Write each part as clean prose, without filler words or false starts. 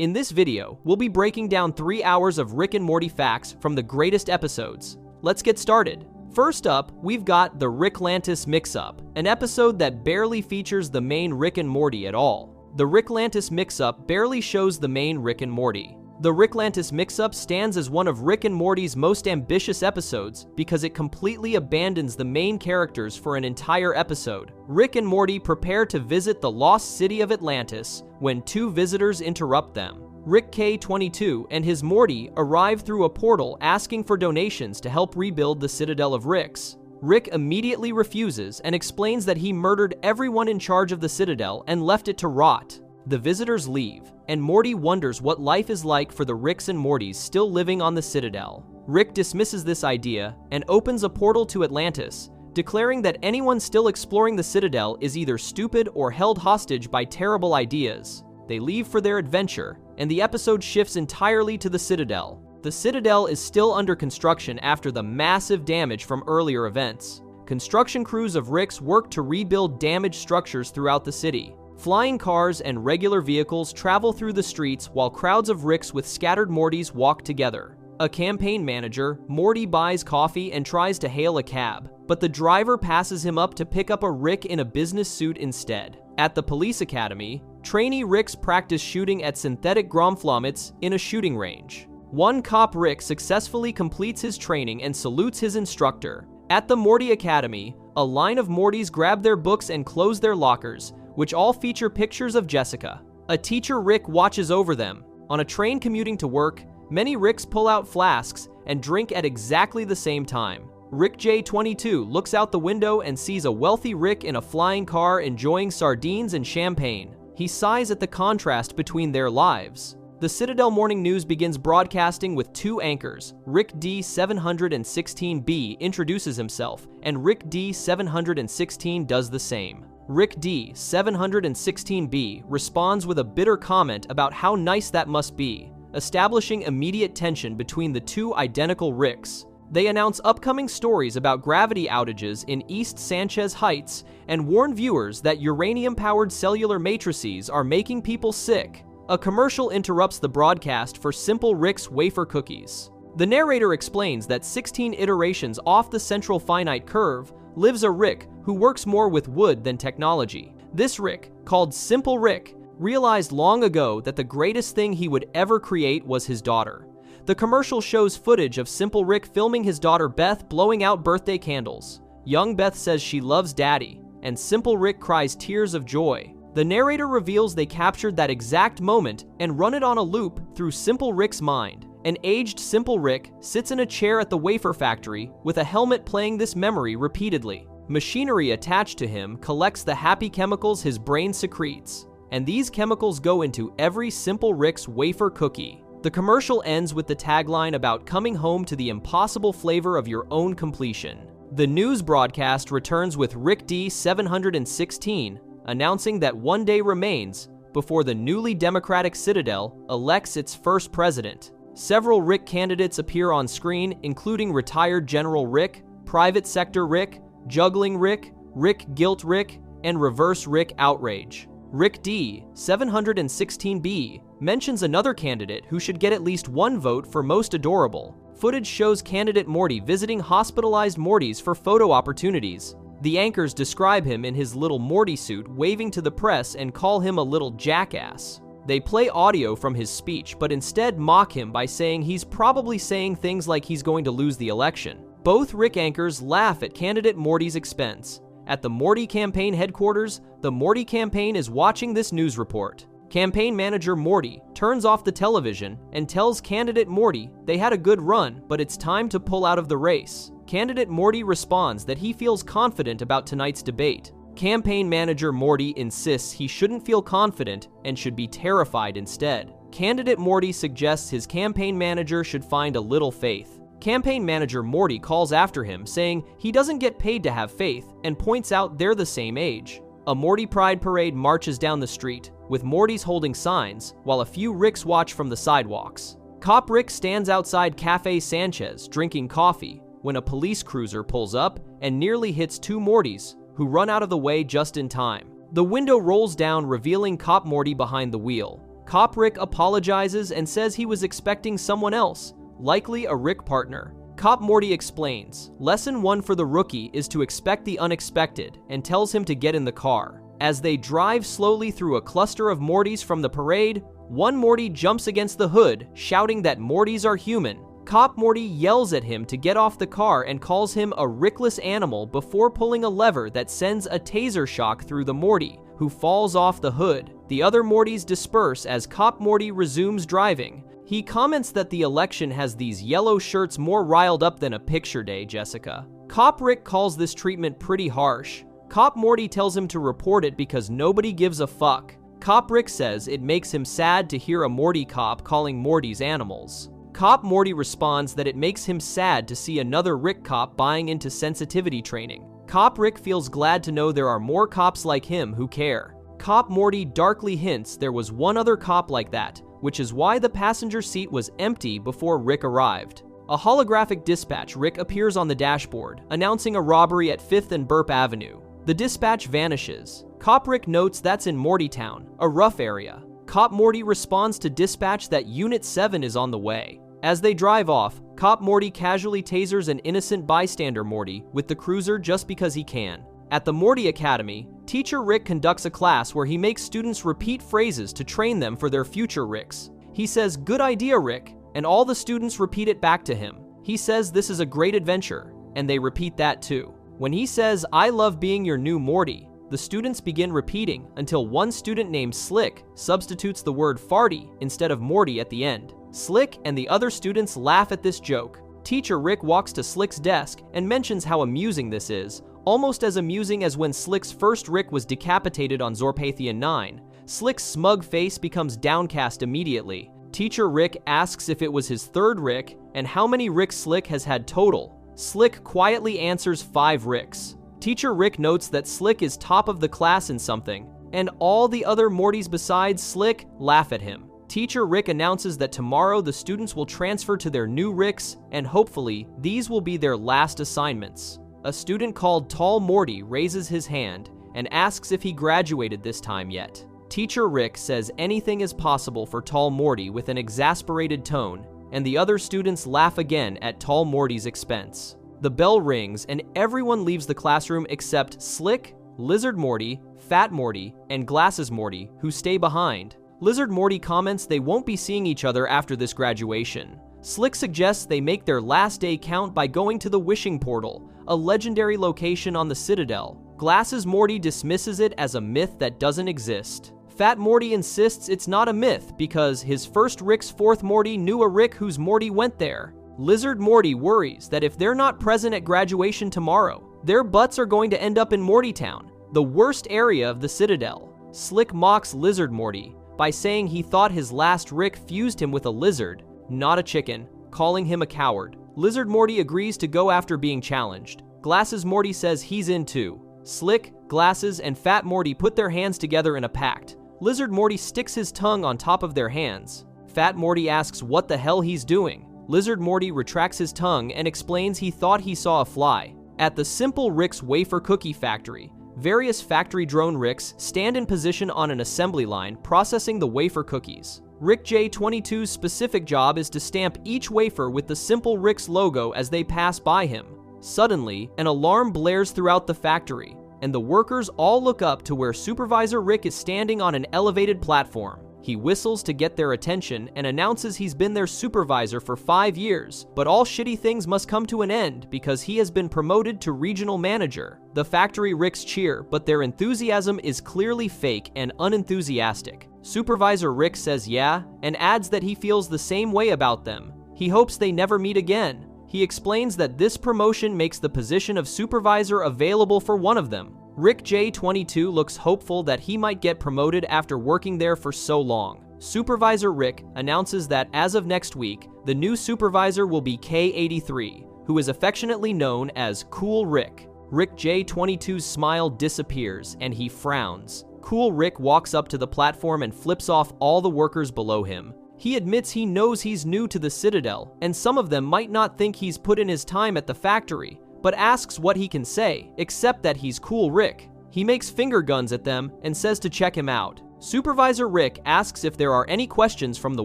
In this video, we'll be breaking down 3 hours of Rick and Morty facts from the greatest episodes. Let's get started. First up, we've got the Ricklantis Mixup, an episode that barely features the main Rick and Morty at all. The Ricklantis Mixup barely shows the main Rick and Morty. The Ricklantis Mixup stands as one of Rick and Morty's most ambitious episodes because it completely abandons the main characters for an entire episode. Rick and Morty prepare to visit the lost city of Atlantis when 2 visitors interrupt them. Rick K22 and his Morty arrive through a portal asking for donations to help rebuild the Citadel of Ricks. Rick immediately refuses and explains that he murdered everyone in charge of the Citadel and left it to rot. The visitors leave, and Morty wonders what life is like for the Ricks and Mortys still living on the Citadel. Rick dismisses this idea and opens a portal to Atlantis, declaring that anyone still exploring the Citadel is either stupid or held hostage by terrible ideas. They leave for their adventure, and the episode shifts entirely to the Citadel. The Citadel is still under construction after the massive damage from earlier events. Construction crews of Ricks work to rebuild damaged structures throughout the city. Flying cars and regular vehicles travel through the streets while crowds of Ricks with scattered Mortys walk together. A campaign manager, Morty, buys coffee and tries to hail a cab, but the driver passes him up to pick up a Rick in a business suit instead. At the police academy, trainee Ricks practice shooting at synthetic gromflommets in a shooting range. One cop Rick successfully completes his training and salutes his instructor. At the Morty Academy, a line of Mortys grab their books and close their lockers, which all feature pictures of Jessica. A teacher Rick watches over them. On a train commuting to work, many Ricks pull out flasks and drink at exactly the same time. Rick J22 looks out the window and sees a wealthy Rick in a flying car enjoying sardines and champagne. He sighs at the contrast between their lives. The Citadel Morning News begins broadcasting with 2 anchors. Rick D716B introduces himself, and Rick D716 does the same. Rick D716B responds with a bitter comment about how nice that must be, establishing immediate tension between the 2 identical Ricks. They announce upcoming stories about gravity outages in East Sanchez Heights and warn viewers that uranium-powered cellular matrices are making people sick. A commercial interrupts the broadcast for Simple Rick's wafer cookies. The narrator explains that 16 iterations off the central finite curve lives a Rick who works more with wood than technology. This Rick, called Simple Rick, realized long ago that the greatest thing he would ever create was his daughter. The commercial shows footage of Simple Rick filming his daughter Beth blowing out birthday candles. Young Beth says she loves Daddy, and Simple Rick cries tears of joy. The narrator reveals they captured that exact moment and run it on a loop through Simple Rick's mind. An aged Simple Rick sits in a chair at the wafer factory with a helmet playing this memory repeatedly. Machinery attached to him collects the happy chemicals his brain secretes, and these chemicals go into every Simple Rick's wafer cookie. The commercial ends with the tagline about coming home to the impossible flavor of your own completion. The news broadcast returns with Rick D716 announcing that one day remains before the newly democratic Citadel elects its first president. Several Rick candidates appear on screen, including retired General Rick, Private Sector Rick, Juggling Rick, Rick Guilt Rick, and Reverse Rick Outrage. Rick D716B mentions another candidate who should get at least 1 vote for most adorable. Footage shows candidate Morty visiting hospitalized Mortys for photo opportunities. The anchors describe him in his little Morty suit waving to the press and call him a little jackass. They play audio from his speech, but instead mock him by saying he's probably saying things like he's going to lose the election. Both Rick anchors laugh at candidate Morty's expense. At the Morty campaign headquarters, the Morty campaign is watching this news report. Campaign manager Morty turns off the television and tells candidate Morty they had a good run, but it's time to pull out of the race. Candidate Morty responds that he feels confident about tonight's debate. Campaign manager Morty insists he shouldn't feel confident and should be terrified instead. Candidate Morty suggests his campaign manager should find a little faith. Campaign manager Morty calls after him, saying he doesn't get paid to have faith, and points out they're the same age. A Morty Pride parade marches down the street, with Mortys holding signs, while a few Ricks watch from the sidewalks. Cop Rick stands outside Cafe Sanchez, drinking coffee, when a police cruiser pulls up and nearly hits 2 Mortys, who run out of the way just in time. The window rolls down, revealing Cop Morty behind the wheel. Cop Rick apologizes and says he was expecting someone else, likely a Rick partner. Cop Morty explains, lesson 1 for the rookie is to expect the unexpected, and tells him to get in the car. As they drive slowly through a cluster of Mortys from the parade, one Morty jumps against the hood, shouting that Mortys are human. Cop Morty yells at him to get off the car and calls him a rickless animal before pulling a lever that sends a taser shock through the Morty, who falls off the hood. The other Mortys disperse as Cop Morty resumes driving. He comments that the election has these yellow shirts more riled up than a picture day, Jessica. Cop Rick calls this treatment pretty harsh. Cop Morty tells him to report it because nobody gives a fuck. Cop Rick says it makes him sad to hear a Morty cop calling Mortys animals. Cop Morty responds that it makes him sad to see another Rick cop buying into sensitivity training. Cop Rick feels glad to know there are more cops like him who care. Cop Morty darkly hints there was one other cop like that, which is why the passenger seat was empty before Rick arrived. A holographic dispatch Rick appears on the dashboard, announcing a robbery at 5th and Burp Avenue. The dispatch vanishes. Cop Rick notes that's in Mortytown, a rough area. Cop Morty responds to dispatch that Unit 7 is on the way. As they drive off, Cop Morty casually tasers an innocent bystander Morty with the cruiser just because he can. At the Morty Academy, Teacher Rick conducts a class where he makes students repeat phrases to train them for their future Ricks. He says, "Good idea, Rick," and all the students repeat it back to him. He says this is a great adventure, and they repeat that too. When he says, "I love being your new Morty," the students begin repeating until one student named Slick substitutes the word farty instead of Morty at the end. Slick and the other students laugh at this joke. Teacher Rick walks to Slick's desk and mentions how amusing this is, almost as amusing as when Slick's first Rick was decapitated on Zorpathian 9. Slick's smug face becomes downcast immediately. Teacher Rick asks if it was his third Rick and how many Ricks Slick has had total. Slick quietly answers 5 Ricks. Teacher Rick notes that Slick is top of the class in something, and all the other Mortys besides Slick laugh at him. Teacher Rick announces that tomorrow the students will transfer to their new Ricks, and hopefully, these will be their last assignments. A student called Tall Morty raises his hand and asks if he graduated this time yet. Teacher Rick says anything is possible for Tall Morty with an exasperated tone, and the other students laugh again at Tall Morty's expense. The bell rings and everyone leaves the classroom except Slick, Lizard Morty, Fat Morty, and Glasses Morty, who stay behind. Lizard Morty comments they won't be seeing each other after this graduation. Slick suggests they make their last day count by going to the Wishing Portal, a legendary location on the Citadel. Glasses Morty dismisses it as a myth that doesn't exist. Fat Morty insists it's not a myth because his first Rick's fourth Morty knew a Rick whose Morty went there. Lizard Morty worries that if they're not present at graduation tomorrow, their butts are going to end up in Mortytown, the worst area of the Citadel. Slick mocks Lizard Morty by saying he thought his last Rick fused him with a lizard, not a chicken, calling him a coward. Lizard Morty agrees to go after being challenged. Glasses Morty says he's in too. Slick, Glasses, and Fat Morty put their hands together in a pact. Lizard Morty sticks his tongue on top of their hands. Fat Morty asks what the hell he's doing. Lizard Morty retracts his tongue and explains he thought he saw a fly. At the Simple Rick's Wafer Cookie Factory, various factory drone Ricks stand in position on an assembly line processing the wafer cookies. Rick J22's specific job is to stamp each wafer with the Simple Rick's logo as they pass by him. Suddenly, an alarm blares throughout the factory, and the workers all look up to where Supervisor Rick is standing on an elevated platform. He whistles to get their attention and announces he's been their supervisor for 5 years, but all shitty things must come to an end because he has been promoted to regional manager. The factory Ricks cheer, but their enthusiasm is clearly fake and unenthusiastic. Supervisor Rick says yeah, and adds that he feels the same way about them. He hopes they never meet again. He explains that this promotion makes the position of supervisor available for one of them. Rick J22 looks hopeful that he might get promoted after working there for so long. Supervisor Rick announces that as of next week, the new supervisor will be K83, who is affectionately known as Cool Rick. Rick J22's smile disappears and he frowns. Cool Rick walks up to the platform and flips off all the workers below him. He admits he knows he's new to the Citadel, and some of them might not think he's put in his time at the factory, but asks what he can say, except that he's Cool Rick. He makes finger guns at them and says to check him out. Supervisor Rick asks if there are any questions from the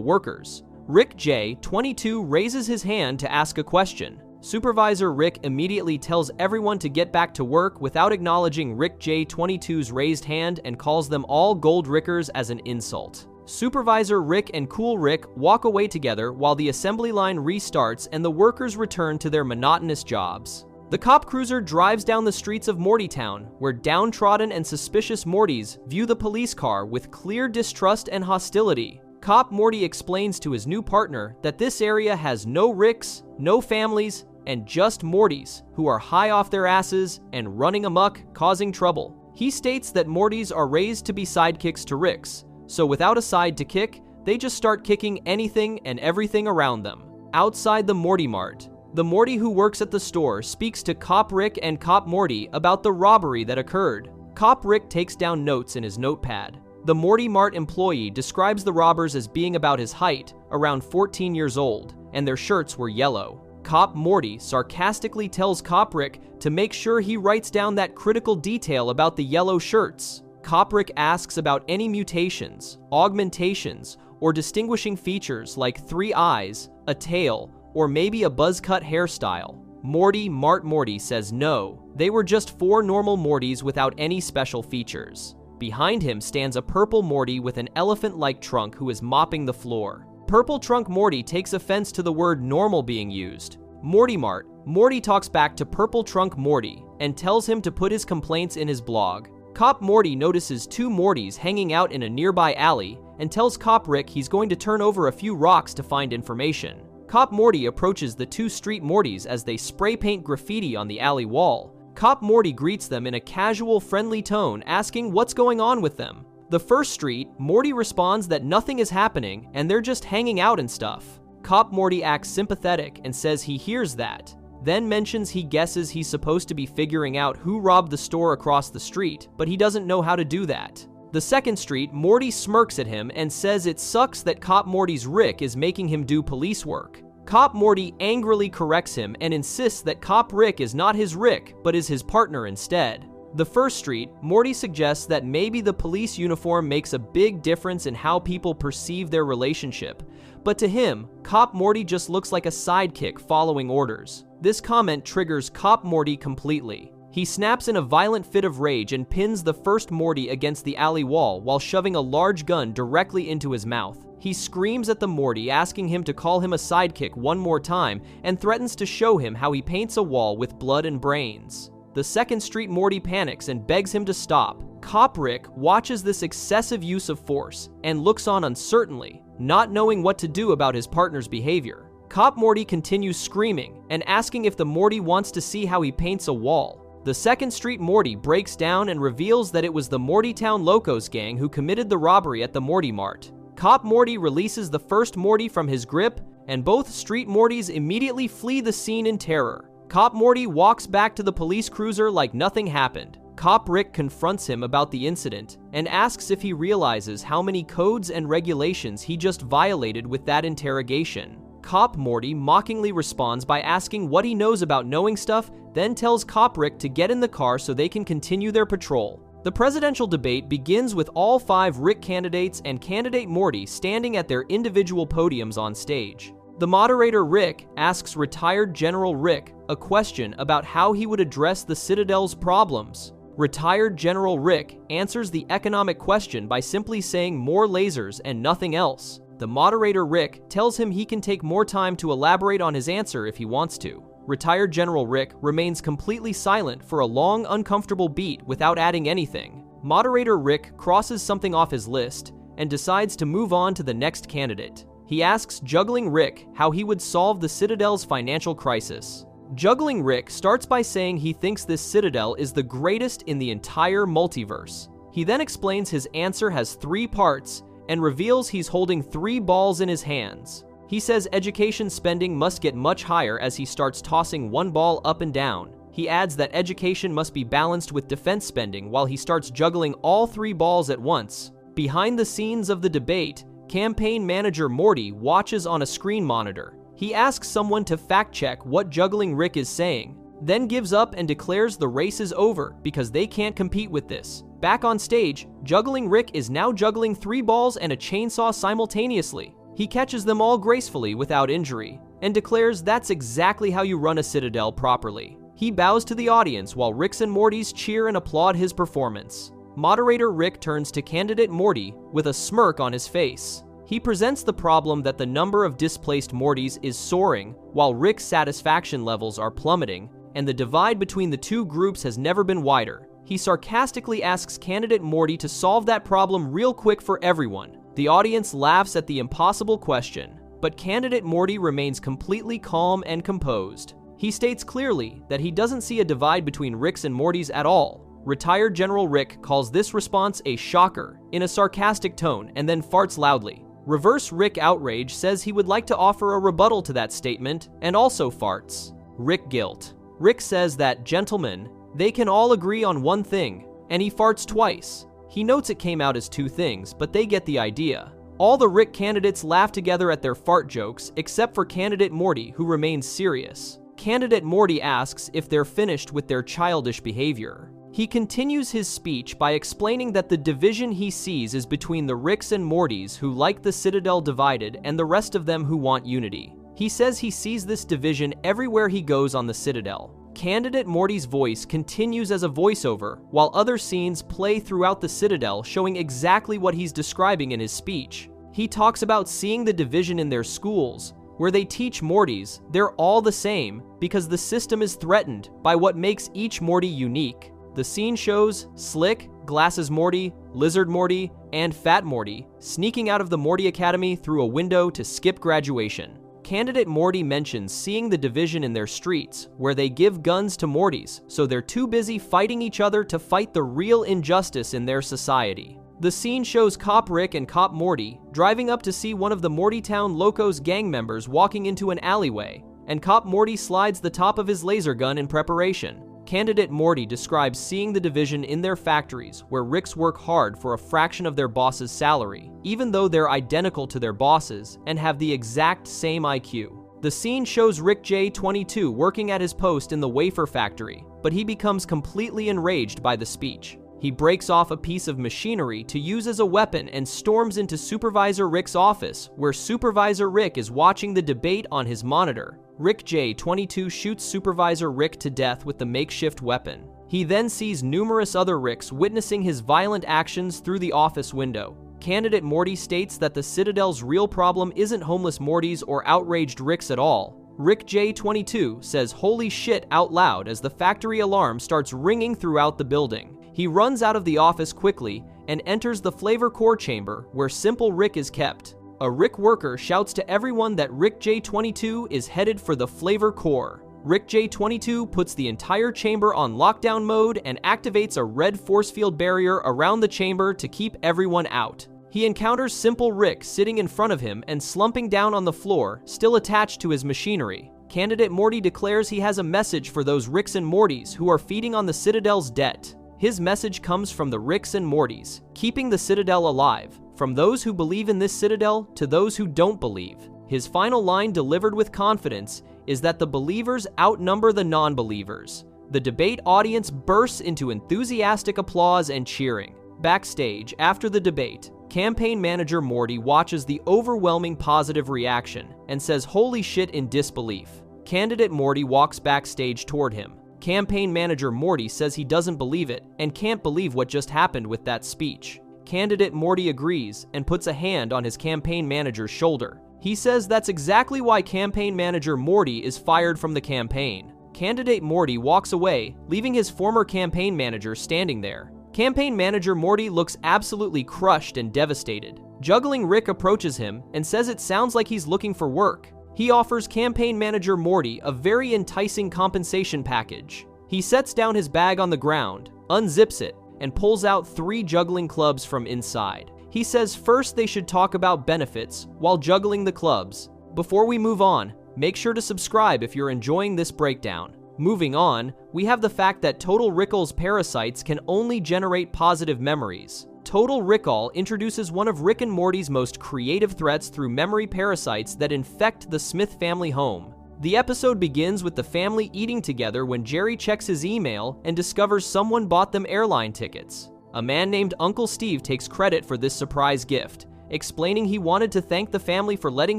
workers. Rick J, 22, raises his hand to ask a question. Supervisor Rick immediately tells everyone to get back to work without acknowledging Rick J, 22's raised hand and calls them all Gold Rickers as an insult. Supervisor Rick and Cool Rick walk away together while the assembly line restarts and the workers return to their monotonous jobs. The cop cruiser drives down the streets of Mortytown, where downtrodden and suspicious Mortys view the police car with clear distrust and hostility. Cop Morty explains to his new partner that this area has no Ricks, no families, and just Mortys, who are high off their asses and running amok, causing trouble. He states that Mortys are raised to be sidekicks to Ricks, so without a side to kick, they just start kicking anything and everything around them. Outside the Morty Mart, the Morty who works at the store speaks to Cop Rick and Cop Morty about the robbery that occurred. Cop Rick takes down notes in his notepad. The Morty Mart employee describes the robbers as being about his height, around 14 years old, and their shirts were yellow. Cop Morty sarcastically tells Cop Rick to make sure he writes down that critical detail about the yellow shirts. Cop Rick asks about any mutations, augmentations, or distinguishing features like 3 eyes, a tail, or maybe a buzz cut hairstyle. Morty says no, they were just 4 normal Mortys without any special features. Behind him stands a purple Morty with an elephant-like trunk who is mopping the floor. Purple Trunk Morty takes offense to the word normal being used. Morty talks back to Purple Trunk Morty and tells him to put his complaints in his blog. Cop Morty notices 2 Mortys hanging out in a nearby alley and tells Cop Rick he's going to turn over a few rocks to find information. Cop Morty approaches the 2 street Mortys as they spray paint graffiti on the alley wall. Cop Morty greets them in a casual, friendly tone, asking what's going on with them. The first street, Morty responds that nothing is happening and they're just hanging out and stuff. Cop Morty acts sympathetic and says he hears that, then mentions he guesses he's supposed to be figuring out who robbed the store across the street, but he doesn't know how to do that. The second street, Morty smirks at him and says it sucks that Cop Morty's Rick is making him do police work. Cop Morty angrily corrects him and insists that Cop Rick is not his Rick, but is his partner instead. The first street, Morty suggests that maybe the police uniform makes a big difference in how people perceive their relationship, but to him, Cop Morty just looks like a sidekick following orders. This comment triggers Cop Morty completely. He snaps in a violent fit of rage and pins the first Morty against the alley wall while shoving a large gun directly into his mouth. He screams at the Morty, asking him to call him a sidekick one more time, and threatens to show him how he paints a wall with blood and brains. The second street Morty panics and begs him to stop. Cop Rick watches this excessive use of force and looks on uncertainly, not knowing what to do about his partner's behavior. Cop Morty continues screaming and asking if the Morty wants to see how he paints a wall. The second street Morty breaks down and reveals that it was the Mortytown Locos gang who committed the robbery at the Morty Mart. Cop Morty releases the first Morty from his grip, and both street Mortys immediately flee the scene in terror. Cop Morty walks back to the police cruiser like nothing happened. Cop Rick confronts him about the incident and asks if he realizes how many codes and regulations he just violated with that interrogation. Cop Morty mockingly responds by asking what he knows about knowing stuff, then tells Cop Rick to get in the car so they can continue their patrol. The presidential debate begins with all 5 Rick candidates and candidate Morty standing at their individual podiums on stage. The moderator Rick asks retired General Rick a question about how he would address the Citadel's problems. Retired General Rick answers the economic question by simply saying more lasers and nothing else. The moderator Rick tells him he can take more time to elaborate on his answer if he wants to. Retired General Rick remains completely silent for a long, uncomfortable beat without adding anything. Moderator Rick crosses something off his list and decides to move on to the next candidate. He asks Juggling Rick how he would solve the Citadel's financial crisis. Juggling Rick starts by saying he thinks this Citadel is the greatest in the entire multiverse. He then explains his answer has 3 parts and reveals he's holding 3 balls in his hands. He says education spending must get much higher as he starts tossing 1 ball up and down. He adds that education must be balanced with defense spending while he starts juggling all 3 balls at once. Behind the scenes of the debate, campaign manager Morty watches on a screen monitor. He asks someone to fact-check what Juggling Rick is saying. then gives up and declares the race is over because they can't compete with this. Back on stage, Juggling Rick is now juggling 3 balls and a chainsaw simultaneously. He catches them all gracefully without injury, and declares that's exactly how you run a Citadel properly. He bows to the audience while Ricks and Mortys cheer and applaud his performance. Moderator Rick turns to candidate Morty with a smirk on his face. He presents the problem that the number of displaced Mortys is soaring, while Rick's satisfaction levels are plummeting, and the divide between the two groups has never been wider. He sarcastically asks candidate Morty to solve that problem real quick for everyone. The audience laughs at the impossible question, but candidate Morty remains completely calm and composed. He states clearly that he doesn't see a divide between Ricks and Mortys at all. Retired General Rick calls this response a shocker in a sarcastic tone and then farts loudly. Reverse Rick Outrage says he would like to offer a rebuttal to that statement and also farts. Rick Guilt. Rick says that, gentlemen, they can all agree on one thing, and he farts twice. He notes it came out as 2 things, but they get the idea. All the Rick candidates laugh together at their fart jokes except for candidate Morty, who remains serious. Candidate Morty asks if they're finished with their childish behavior. He continues his speech by explaining that the division he sees is between the Ricks and Mortys who like the Citadel divided and the rest of them who want unity. He says he sees this division everywhere he goes on the Citadel. Candidate Morty's voice continues as a voiceover, while other scenes play throughout the Citadel showing exactly what he's describing in his speech. He talks about seeing the division in their schools, where they teach Mortys they're all the same because the system is threatened by what makes each Morty unique. The scene shows Slick, Glasses Morty, Lizard Morty, and Fat Morty sneaking out of the Morty Academy through a window to skip graduation. Candidate Morty mentions seeing the division in their streets, where they give guns to Mortys, so they're too busy fighting each other to fight the real injustice in their society. The scene shows Cop Rick and Cop Morty driving up to see one of the Mortytown Locos gang members walking into an alleyway, and Cop Morty slides the top of his laser gun in preparation. Candidate Morty describes seeing the division in their factories where Ricks work hard for a fraction of their boss's salary, even though they're identical to their bosses and have the exact same IQ. The scene shows Rick J22 working at his post in the wafer factory, but he becomes completely enraged by the speech. He breaks off a piece of machinery to use as a weapon and storms into Supervisor Rick's office, where Supervisor Rick is watching the debate on his monitor. Rick J22 shoots Supervisor Rick to death with the makeshift weapon. He then sees numerous other Ricks witnessing his violent actions through the office window. Candidate Morty states that the Citadel's real problem isn't homeless Mortys or outraged Ricks at all. Rick J22 says holy shit out loud as the factory alarm starts ringing throughout the building. He runs out of the office quickly and enters the flavor core chamber where Simple Rick is kept. A Rick worker shouts to everyone that Rick J22 is headed for the flavor core. Rick J22 puts the entire chamber on lockdown mode and activates a red force field barrier around the chamber to keep everyone out. He encounters Simple Rick sitting in front of him and slumping down on the floor, still attached to his machinery. Candidate Morty declares he has a message for those Ricks and Mortys who are feeding on the Citadel's debt. His message comes from the Ricks and Mortys, keeping the Citadel alive, from those who believe in this Citadel to those who don't believe. His final line, delivered with confidence, is that the believers outnumber the non-believers. The debate audience bursts into enthusiastic applause and cheering. Backstage, after the debate, campaign manager Morty watches the overwhelming positive reaction and says holy shit in disbelief. Candidate Morty walks backstage toward him. Campaign manager Morty says he doesn't believe it and can't believe what just happened with that speech. Candidate Morty agrees and puts a hand on his campaign manager's shoulder. He says that's exactly why campaign manager Morty is fired from the campaign. Candidate Morty walks away, leaving his former campaign manager standing there. Campaign manager Morty looks absolutely crushed and devastated. Juggling Rick approaches him and says it sounds like he's looking for work. He offers campaign manager Morty a very enticing compensation package. He sets down his bag on the ground, unzips it, and pulls out 3 juggling clubs from inside. He says first they should talk about benefits while juggling the clubs. Before we move on, make sure to subscribe if you're enjoying this breakdown. Moving on, we have the fact that Total Rickall's parasites can only generate positive memories. Total Rickall introduces one of Rick and Morty's most creative threats through memory parasites that infect the Smith family home. The episode begins with the family eating together when Jerry checks his email and discovers someone bought them airline tickets. A man named Uncle Steve takes credit for this surprise gift, explaining he wanted to thank the family for letting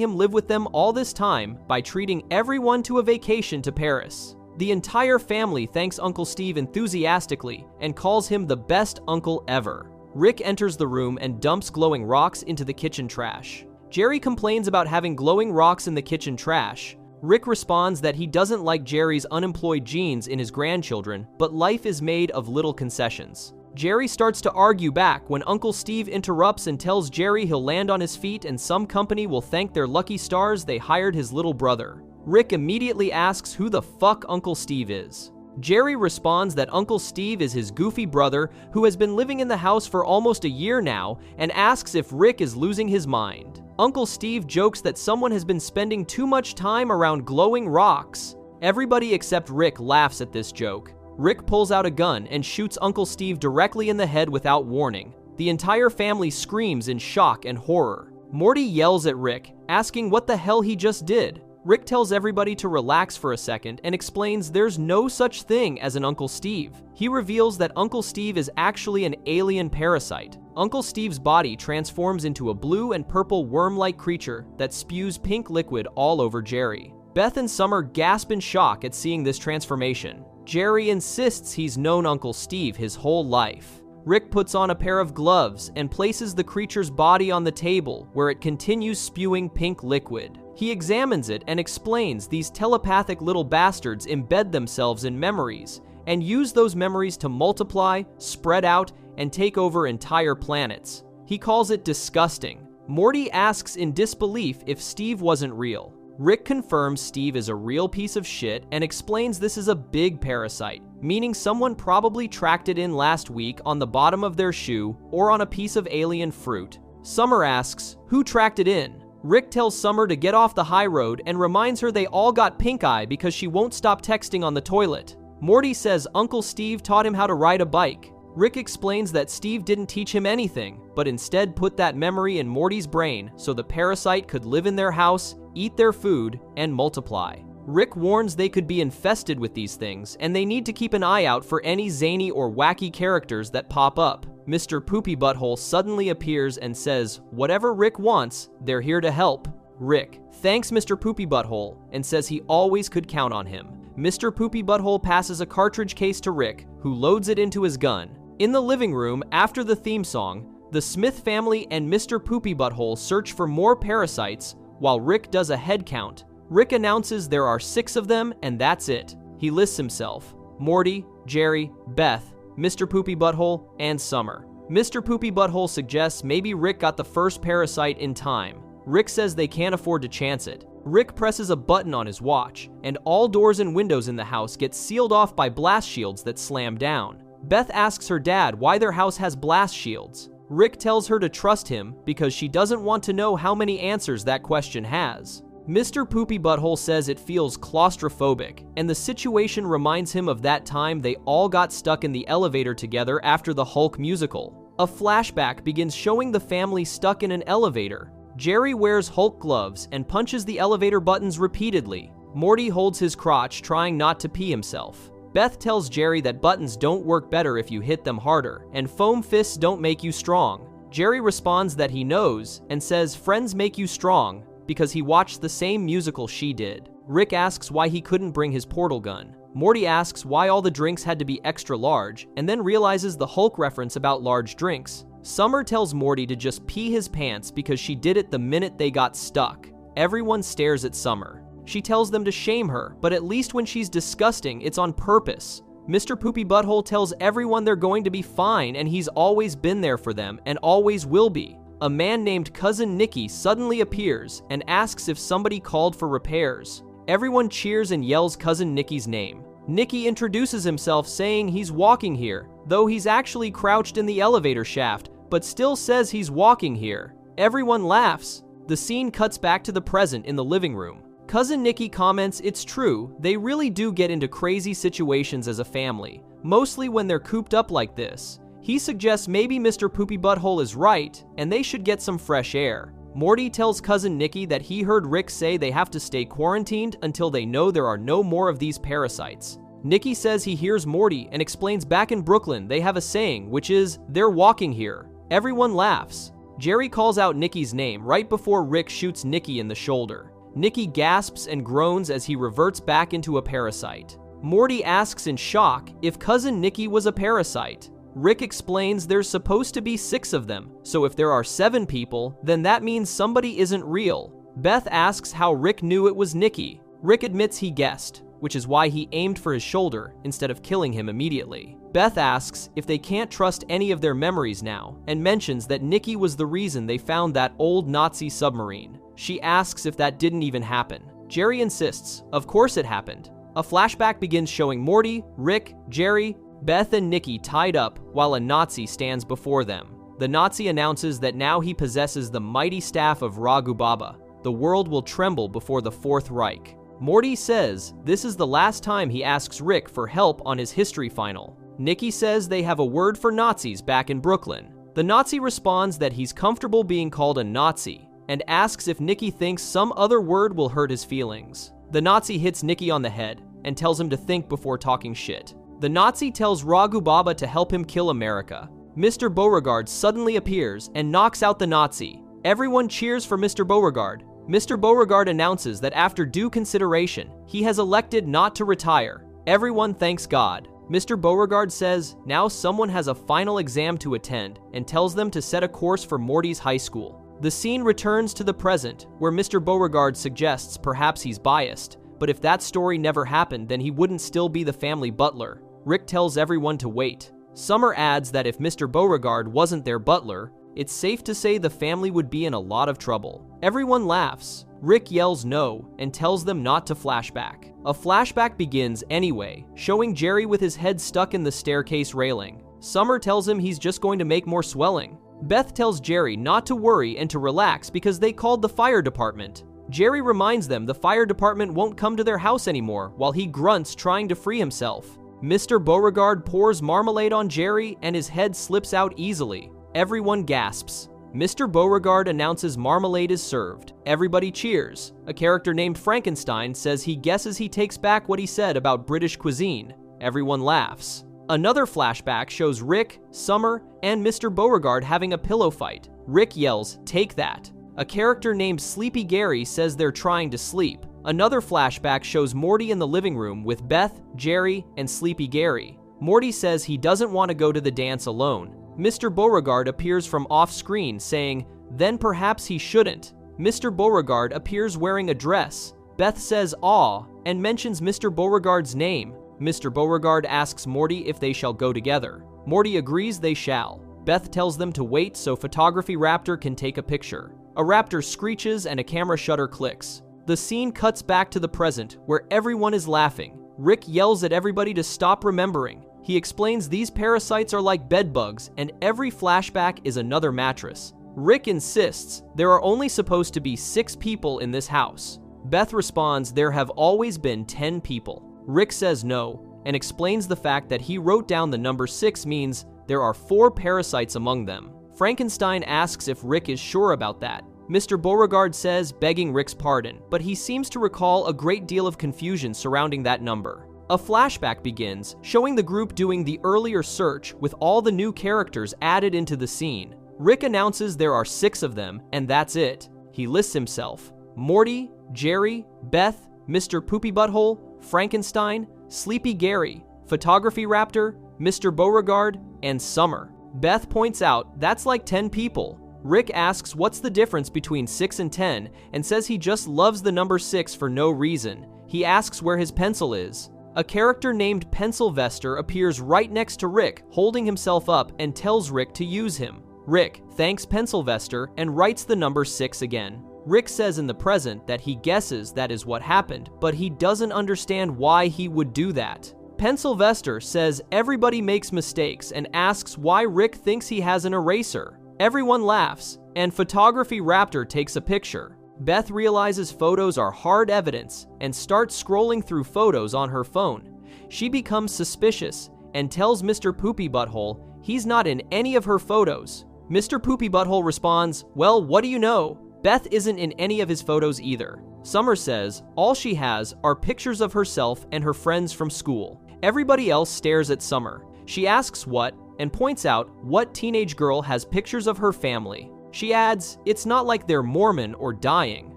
him live with them all this time by treating everyone to a vacation to Paris. The entire family thanks Uncle Steve enthusiastically and calls him the best uncle ever. Rick enters the room and dumps glowing rocks into the kitchen trash. Jerry complains about having glowing rocks in the kitchen trash. Rick responds that he doesn't like Jerry's unemployed genes in his grandchildren, but life is made of little concessions. Jerry starts to argue back when Uncle Steve interrupts and tells Jerry he'll land on his feet and some company will thank their lucky stars they hired his little brother. Rick immediately asks who the fuck Uncle Steve is. Jerry responds that Uncle Steve is his goofy brother who has been living in the house for almost a year now and asks if Rick is losing his mind. Uncle Steve jokes that someone has been spending too much time around glowing rocks. Everybody except Rick laughs at this joke. Rick pulls out a gun and shoots Uncle Steve directly in the head without warning. The entire family screams in shock and horror. Morty yells at Rick, asking what the hell he just did. Rick tells everybody to relax for a second and explains there's no such thing as an Uncle Steve. He reveals that Uncle Steve is actually an alien parasite. Uncle Steve's body transforms into a blue and purple worm-like creature that spews pink liquid all over Jerry. Beth and Summer gasp in shock at seeing this transformation. Jerry insists he's known Uncle Steve his whole life. Rick puts on a pair of gloves and places the creature's body on the table where it continues spewing pink liquid. He examines it and explains these telepathic little bastards embed themselves in memories and use those memories to multiply, spread out, and take over entire planets. He calls it disgusting. Morty asks in disbelief if Steve wasn't real. Rick confirms Steve is a real piece of shit and explains this is a big parasite, meaning someone probably tracked it in last week on the bottom of their shoe or on a piece of alien fruit. Summer asks, who tracked it in? Rick tells Summer to get off the high road and reminds her they all got pink eye because she won't stop texting on the toilet. Morty says Uncle Steve taught him how to ride a bike. Rick explains that Steve didn't teach him anything, but instead put that memory in Morty's brain so the parasite could live in their house, eat their food, and multiply. Rick warns they could be infested with these things, and they need to keep an eye out for any zany or wacky characters that pop up. Mr. Poopy Butthole suddenly appears and says, whatever Rick wants, they're here to help. Rick thanks Mr. Poopy Butthole and says he always could count on him. Mr. Poopy Butthole passes a cartridge case to Rick, who loads it into his gun. In the living room, after the theme song, the Smith family and Mr. Poopy Butthole search for more parasites while Rick does a head count. Rick announces there are 6 of them and that's it. He lists himself: Morty, Jerry, Beth, Mr. Poopy Butthole, and Summer. Mr. Poopy Butthole suggests maybe Rick got the first parasite in time. Rick says they can't afford to chance it. Rick presses a button on his watch, and all doors and windows in the house get sealed off by blast shields that slam down. Beth asks her dad why their house has blast shields. Rick tells her to trust him because she doesn't want to know how many answers that question has. Mr. Poopy Butthole says it feels claustrophobic, and the situation reminds him of that time they all got stuck in the elevator together after the Hulk musical. A flashback begins showing the family stuck in an elevator. Jerry wears Hulk gloves and punches the elevator buttons repeatedly. Morty holds his crotch, trying not to pee himself. Beth tells Jerry that buttons don't work better if you hit them harder, and foam fists don't make you strong. Jerry responds that he knows, and says friends make you strong, because he watched the same musical she did. Rick asks why he couldn't bring his portal gun. Morty asks why all the drinks had to be extra large, and then realizes the Hulk reference about large drinks. Summer tells Morty to just pee his pants because she did it the minute they got stuck. Everyone stares at Summer. She tells them to shame her, but at least when she's disgusting, it's on purpose. Mr. Poopy Butthole tells everyone they're going to be fine and he's always been there for them and always will be. A man named Cousin Nicky suddenly appears and asks if somebody called for repairs. Everyone cheers and yells Cousin Nicky's name. Nicky introduces himself saying he's walking here, though he's actually crouched in the elevator shaft, but still says he's walking here. Everyone laughs. The scene cuts back to the present in the living room. Cousin Nicky comments it's true, they really do get into crazy situations as a family, mostly when they're cooped up like this. He suggests maybe Mr. Poopy Butthole is right, and they should get some fresh air. Morty tells cousin Nikki that he heard Rick say they have to stay quarantined until they know there are no more of these parasites. Nikki says he hears Morty and explains back in Brooklyn they have a saying, which is, "They're walking here." Everyone laughs. Jerry calls out Nikki's name right before Rick shoots Nikki in the shoulder. Nikki gasps and groans as he reverts back into a parasite. Morty asks in shock if cousin Nikki was a parasite. Rick explains there's supposed to be 6 of them, so if there are 7 people, then that means somebody isn't real. Beth asks how Rick knew it was Nikki. Rick admits he guessed, which is why he aimed for his shoulder instead of killing him immediately. Beth asks if they can't trust any of their memories now, and mentions that Nikki was the reason they found that old Nazi submarine. She asks if that didn't even happen. Jerry insists, of course it happened. A flashback begins showing Morty, Rick, Jerry, Beth, and Nikki tied up while a Nazi stands before them. The Nazi announces that now he possesses the mighty staff of Ragu Baba. The world will tremble before the Fourth Reich. Morty says this is the last time he asks Rick for help on his history final. Nikki says they have a word for Nazis back in Brooklyn. The Nazi responds that he's comfortable being called a Nazi and asks if Nikki thinks some other word will hurt his feelings. The Nazi hits Nikki on the head and tells him to think before talking shit. The Nazi tells Ragu Baba to help him kill America. Mr. Beauregard suddenly appears and knocks out the Nazi. Everyone cheers for Mr. Beauregard. Mr. Beauregard announces that after due consideration, he has elected not to retire. Everyone thanks God. Mr. Beauregard says now someone has a final exam to attend and tells them to set a course for Morty's high school. The scene returns to the present, where Mr. Beauregard suggests perhaps he's biased, but if that story never happened, then he wouldn't still be the family butler. Rick tells everyone to wait. Summer adds that if Mr. Beauregard wasn't their butler, it's safe to say the family would be in a lot of trouble. Everyone laughs. Rick yells no and tells them not to flashback. A flashback begins anyway, showing Jerry with his head stuck in the staircase railing. Summer tells him he's just going to make more swelling. Beth tells Jerry not to worry and to relax because they called the fire department. Jerry reminds them the fire department won't come to their house anymore while he grunts trying to free himself. Mr. Beauregard pours marmalade on Jerry and his head slips out easily. Everyone gasps. Mr. Beauregard announces marmalade is served. Everybody cheers. A character named Frankenstein says he guesses he takes back what he said about British cuisine. Everyone laughs. Another flashback shows Rick, Summer, and Mr. Beauregard having a pillow fight. Rick yells, "Take that." A character named Sleepy Gary says they're trying to sleep. Another flashback shows Morty in the living room with Beth, Jerry, and Sleepy Gary. Morty says he doesn't want to go to the dance alone. Mr. Beauregard appears from off-screen saying, then perhaps he shouldn't. Mr. Beauregard appears wearing a dress. Beth says aw and mentions Mr. Beauregard's name. Mr. Beauregard asks Morty if they shall go together. Morty agrees they shall. Beth tells them to wait so Photography Raptor can take a picture. A raptor screeches and a camera shutter clicks. The scene cuts back to the present, where everyone is laughing. Rick yells at everybody to stop remembering. He explains these parasites are like bed bugs, and every flashback is another mattress. Rick insists there are only supposed to be 6 people in this house. Beth responds there have always been 10 people. Rick says no, and explains the fact that he wrote down the number 6 means there are 4 parasites among them. Frankenstein asks if Rick is sure about that. Mr. Beauregard says, begging Rick's pardon, but he seems to recall a great deal of confusion surrounding that number. A flashback begins, showing the group doing the earlier search with all the new characters added into the scene. Rick announces there are 6 of them, and that's it. He lists himself: Morty, Jerry, Beth, Mr. Poopy Butthole, Frankenstein, Sleepy Gary, Photography Raptor, Mr. Beauregard, and Summer. Beth points out that's like 10 people. Rick asks what's the difference between 6 and 10 and says he just loves the number 6 for no reason. He asks where his pencil is. A character named Pencilvester appears right next to Rick, holding himself up, and tells Rick to use him. Rick thanks Pencilvester and writes the number 6 again. Rick says in the present that he guesses that is what happened, but he doesn't understand why he would do that. Pencilvester says everybody makes mistakes and asks why Rick thinks he has an eraser. Everyone laughs, and Photography Raptor takes a picture. Beth realizes photos are hard evidence and starts scrolling through photos on her phone. She becomes suspicious and tells Mr. Poopy Butthole he's not in any of her photos. Mr. Poopy Butthole responds, well, what do you know? Beth isn't in any of his photos either. Summer says all she has are pictures of herself and her friends from school. Everybody else stares at Summer. She asks what, and points out what teenage girl has pictures of her family. She adds, it's not like they're Mormon or dying.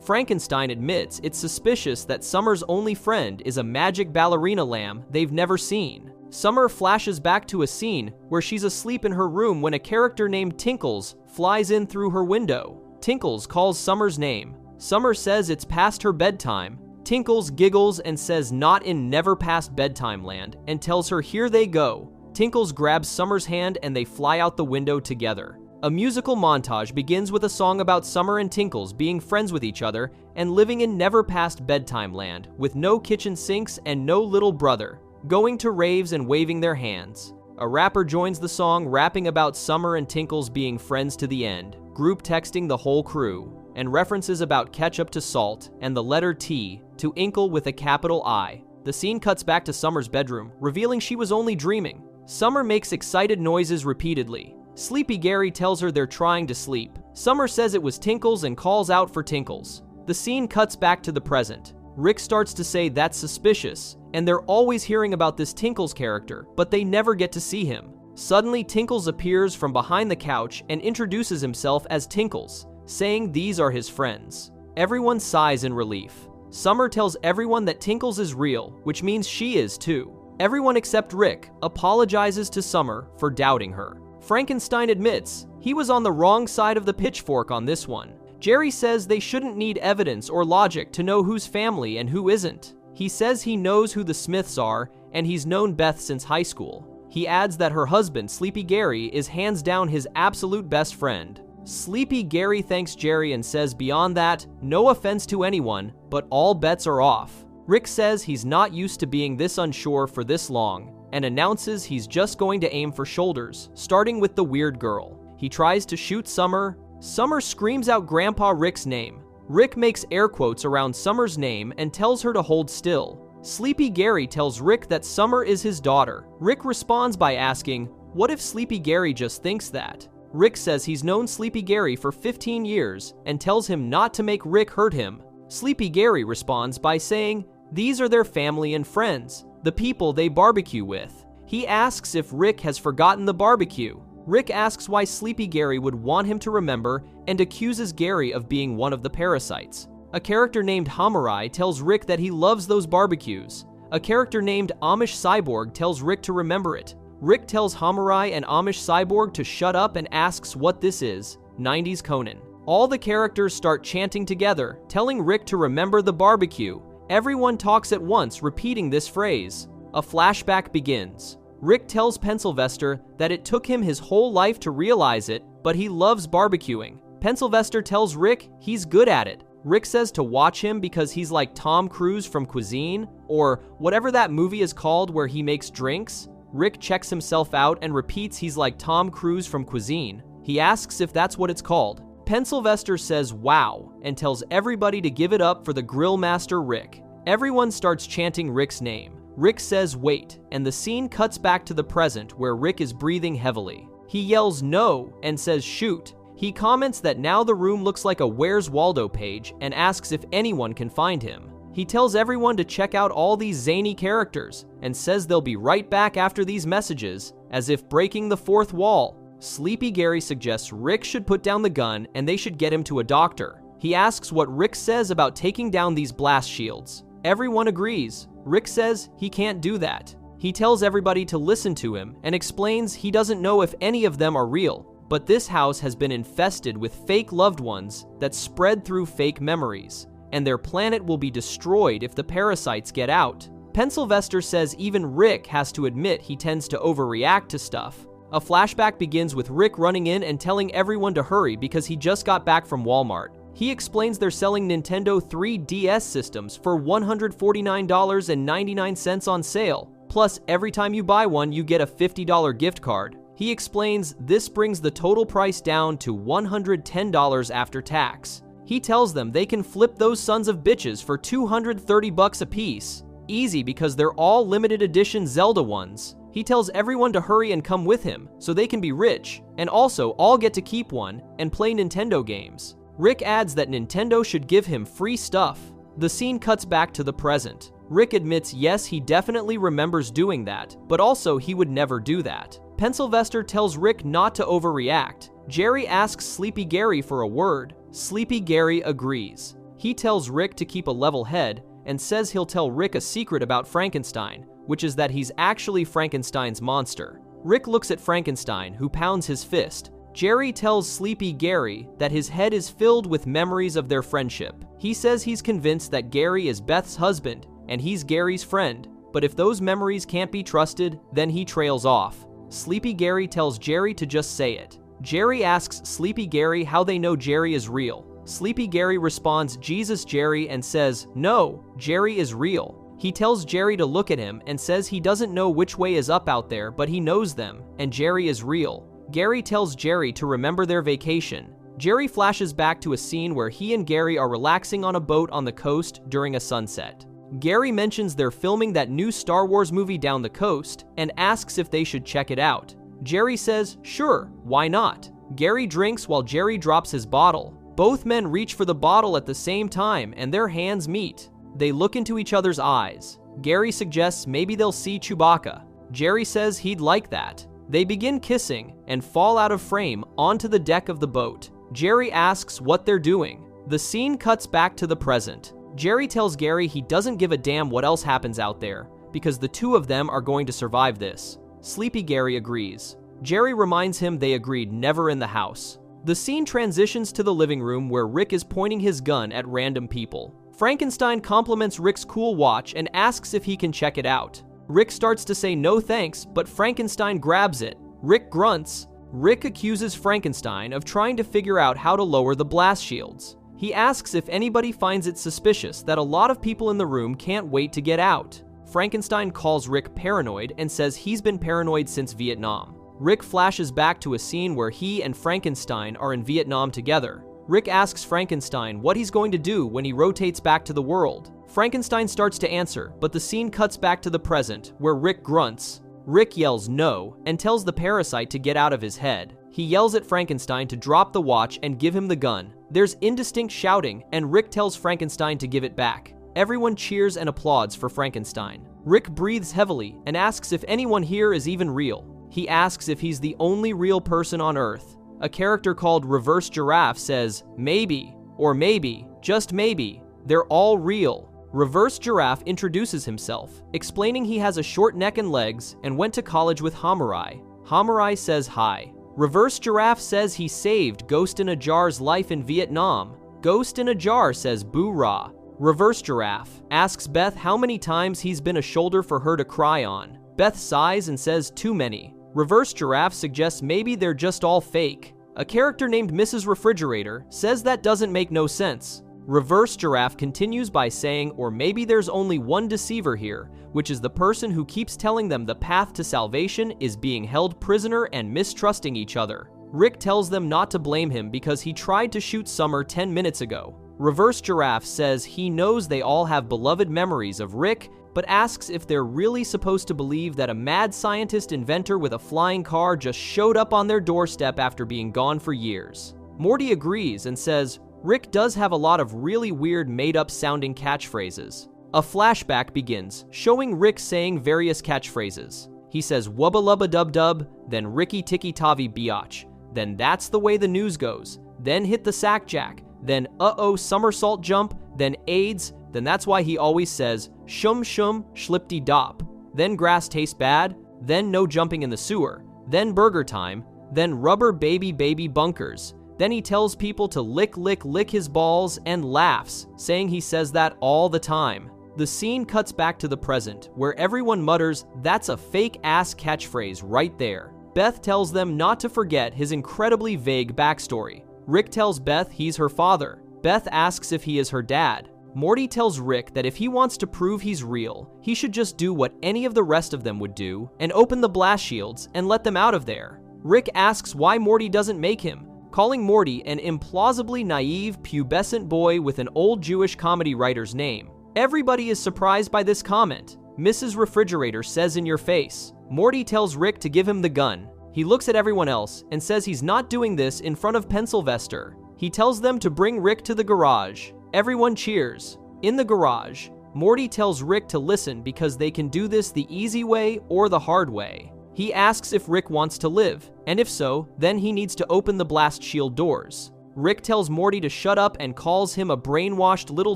Frankenstein admits it's suspicious that Summer's only friend is a magic ballerina lamb they've never seen. Summer flashes back to a scene where she's asleep in her room when a character named Tinkles flies in through her window. Tinkles calls Summer's name. Summer says it's past her bedtime. Tinkles giggles and says not in never past bedtime land and tells her here they go. Tinkles grabs Summer's hand and they fly out the window together. A musical montage begins with a song about Summer and Tinkles being friends with each other and living in never past bedtime land with no kitchen sinks and no little brother, going to raves and waving their hands. A rapper joins the song rapping about Summer and Tinkles being friends to the end, group texting the whole crew, and references about ketchup to salt and the letter T to inkle with a capital I. The scene cuts back to Summer's bedroom, revealing she was only dreaming. Summer makes excited noises repeatedly. Sleepy Gary tells her they're trying to sleep. Summer says it was Tinkles and calls out for Tinkles. The scene cuts back to the present. Rick starts to say that's suspicious, and they're always hearing about this Tinkles character, but they never get to see him. Suddenly, Tinkles appears from behind the couch and introduces himself as Tinkles, saying these are his friends. Everyone sighs in relief. Summer tells everyone that Tinkles is real, which means she is too. Everyone except Rick apologizes to Summer for doubting her. Frankenstein admits he was on the wrong side of the pitchfork on this one. Jerry says they shouldn't need evidence or logic to know who's family and who isn't. He says he knows who the Smiths are, and he's known Beth since high school. He adds that her husband, Sleepy Gary, is hands down his absolute best friend. Sleepy Gary thanks Jerry and says beyond that, no offense to anyone, but all bets are off. Rick says he's not used to being this unsure for this long, and announces he's just going to aim for shoulders, starting with the weird girl. He tries to shoot Summer. Summer screams out Grandpa Rick's name. Rick makes air quotes around Summer's name and tells her to hold still. Sleepy Gary tells Rick that Summer is his daughter. Rick responds by asking, what if Sleepy Gary just thinks that? Rick says he's known Sleepy Gary for 15 years and tells him not to make Rick hurt him. Sleepy Gary responds by saying, these are their family and friends, the people they barbecue with. He asks if Rick has forgotten the barbecue. Rick asks why Sleepy Gary would want him to remember and accuses Gary of being one of the parasites. A character named Hamurai tells Rick that he loves those barbecues. A character named Amish Cyborg tells Rick to remember it. Rick tells Hamurai and Amish Cyborg to shut up and asks what this is, 90s Conan. All the characters start chanting together, telling Rick to remember the barbecue. Everyone talks at once, repeating this phrase. A flashback begins. Rick tells Pencilvester that it took him his whole life to realize it, but he loves barbecuing. Pencilvester tells Rick he's good at it. Rick says to watch him because he's like Tom Cruise from Cuisine, or whatever that movie is called where he makes drinks. Rick checks himself out and repeats he's like Tom Cruise from Cuisine. He asks if that's what it's called. Pencilvester says wow and tells everybody to give it up for the Grill Master Rick. Everyone starts chanting Rick's name. Rick says wait, and the scene cuts back to the present where Rick is breathing heavily. He yells no and says shoot. He comments that now the room looks like a Where's Waldo page and asks if anyone can find him. He tells everyone to check out all these zany characters and says they'll be right back after these messages, as if breaking the fourth wall. Sleepy Gary suggests Rick should put down the gun and they should get him to a doctor. He asks what Rick says about taking down these blast shields. Everyone agrees. Rick says he can't do that. He tells everybody to listen to him and explains he doesn't know if any of them are real, but this house has been infested with fake loved ones that spread through fake memories, and their planet will be destroyed if the parasites get out. Pencilvester says even Rick has to admit he tends to overreact to stuff. A flashback begins with Rick running in and telling everyone to hurry because he just got back from Walmart. He explains they're selling Nintendo 3DS systems for $149.99 on sale. Plus, every time you buy one, you get a $50 gift card. He explains this brings the total price down to $110 after tax. He tells them they can flip those sons of bitches for $230 a piece. Easy because they're all limited edition Zelda ones. He tells everyone to hurry and come with him so they can be rich, and also all get to keep one and play Nintendo games. Rick adds that Nintendo should give him free stuff. The scene cuts back to the present. Rick admits yes, he definitely remembers doing that, but also he would never do that. Pencilvester tells Rick not to overreact. Jerry asks Sleepy Gary for a word. Sleepy Gary agrees. He tells Rick to keep a level head and says he'll tell Rick a secret about Frankenstein, which is that he's actually Frankenstein's monster. Rick looks at Frankenstein, who pounds his fist. Jerry tells Sleepy Gary that his head is filled with memories of their friendship. He says he's convinced that Gary is Beth's husband and he's Gary's friend, but if those memories can't be trusted, then he trails off. Sleepy Gary tells Jerry to just say it. Jerry asks Sleepy Gary how they know Jerry is real. Sleepy Gary responds, Jesus Jerry, and says, no, Jerry is real. He tells Jerry to look at him and says he doesn't know which way is up out there, but he knows them, and Jerry is real. Gary tells Jerry to remember their vacation. Jerry flashes back to a scene where he and Gary are relaxing on a boat on the coast during a sunset. Gary mentions they're filming that new Star Wars movie down the coast and asks if they should check it out. Jerry says, sure, why not? Gary drinks while Jerry drops his bottle. Both men reach for the bottle at the same time and their hands meet. They look into each other's eyes. Gary suggests maybe they'll see Chewbacca. Jerry says he'd like that. They begin kissing and fall out of frame onto the deck of the boat. Jerry asks what they're doing. The scene cuts back to the present. Jerry tells Gary he doesn't give a damn what else happens out there because the two of them are going to survive this. Sleepy Gary agrees. Jerry reminds him they agreed never in the house. The scene transitions to the living room where Rick is pointing his gun at random people. Frankenstein compliments Rick's cool watch and asks if he can check it out. Rick starts to say no thanks, but Frankenstein grabs it. Rick grunts. Rick accuses Frankenstein of trying to figure out how to lower the blast shields. He asks if anybody finds it suspicious that a lot of people in the room can't wait to get out. Frankenstein calls Rick paranoid and says he's been paranoid since Vietnam. Rick flashes back to a scene where he and Frankenstein are in Vietnam together. Rick asks Frankenstein what he's going to do when he rotates back to the world. Frankenstein starts to answer, but the scene cuts back to the present, where Rick grunts. Rick yells no and tells the parasite to get out of his head. He yells at Frankenstein to drop the watch and give him the gun. There's indistinct shouting, and Rick tells Frankenstein to give it back. Everyone cheers and applauds for Frankenstein. Rick breathes heavily and asks if anyone here is even real. He asks if he's the only real person on Earth. A character called Reverse Giraffe says, maybe, or maybe, just maybe, they're all real. Reverse Giraffe introduces himself, explaining he has a short neck and legs and went to college with Hamurai. Hamurai says hi. Reverse Giraffe says he saved Ghost in a Jar's life in Vietnam. Ghost in a Jar says boo-rah. Reverse Giraffe asks Beth how many times he's been a shoulder for her to cry on. Beth sighs and says too many. Reverse Giraffe suggests maybe they're just all fake. A character named Mrs. Refrigerator says that doesn't make no sense. Reverse Giraffe continues by saying, or maybe there's only one deceiver here, which is the person who keeps telling them the path to salvation is being held prisoner and mistrusting each other. Rick tells them not to blame him because he tried to shoot Summer 10 minutes ago. Reverse Giraffe says he knows they all have beloved memories of Rick, but asks if they're really supposed to believe that a mad scientist inventor with a flying car just showed up on their doorstep after being gone for years. Morty agrees and says, Rick does have a lot of really weird made-up sounding catchphrases. A flashback begins, showing Rick saying various catchphrases. He says wubba lubba dub dub, then Ricky Tikki Tavi Biatch, then that's the way the news goes, then hit the sack jack, then uh-oh somersault jump, then AIDS, then that's why he always says shum shum schlipty dop, then grass tastes bad, then no jumping in the sewer, then burger time, then rubber baby baby bunkers. Then he tells people to lick lick lick his balls and laughs, saying he says that all the time. The scene cuts back to the present, where everyone mutters, that's a fake-ass catchphrase right there. Beth tells them not to forget his incredibly vague backstory. Rick tells Beth he's her father. Beth asks if he is her dad. Morty tells Rick that if he wants to prove he's real, he should just do what any of the rest of them would do and open the blast shields and let them out of there. Rick asks why Morty doesn't make him, calling Morty an implausibly naive, pubescent boy with an old Jewish comedy writer's name. Everybody is surprised by this comment. Mrs. Refrigerator says in your face. Morty tells Rick to give him the gun. He looks at everyone else and says he's not doing this in front of Pencilvester. He tells them to bring Rick to the garage. Everyone cheers. In the garage, Morty tells Rick to listen because they can do this the easy way or the hard way. He asks if Rick wants to live, and if so, then he needs to open the blast shield doors. Rick tells Morty to shut up and calls him a brainwashed little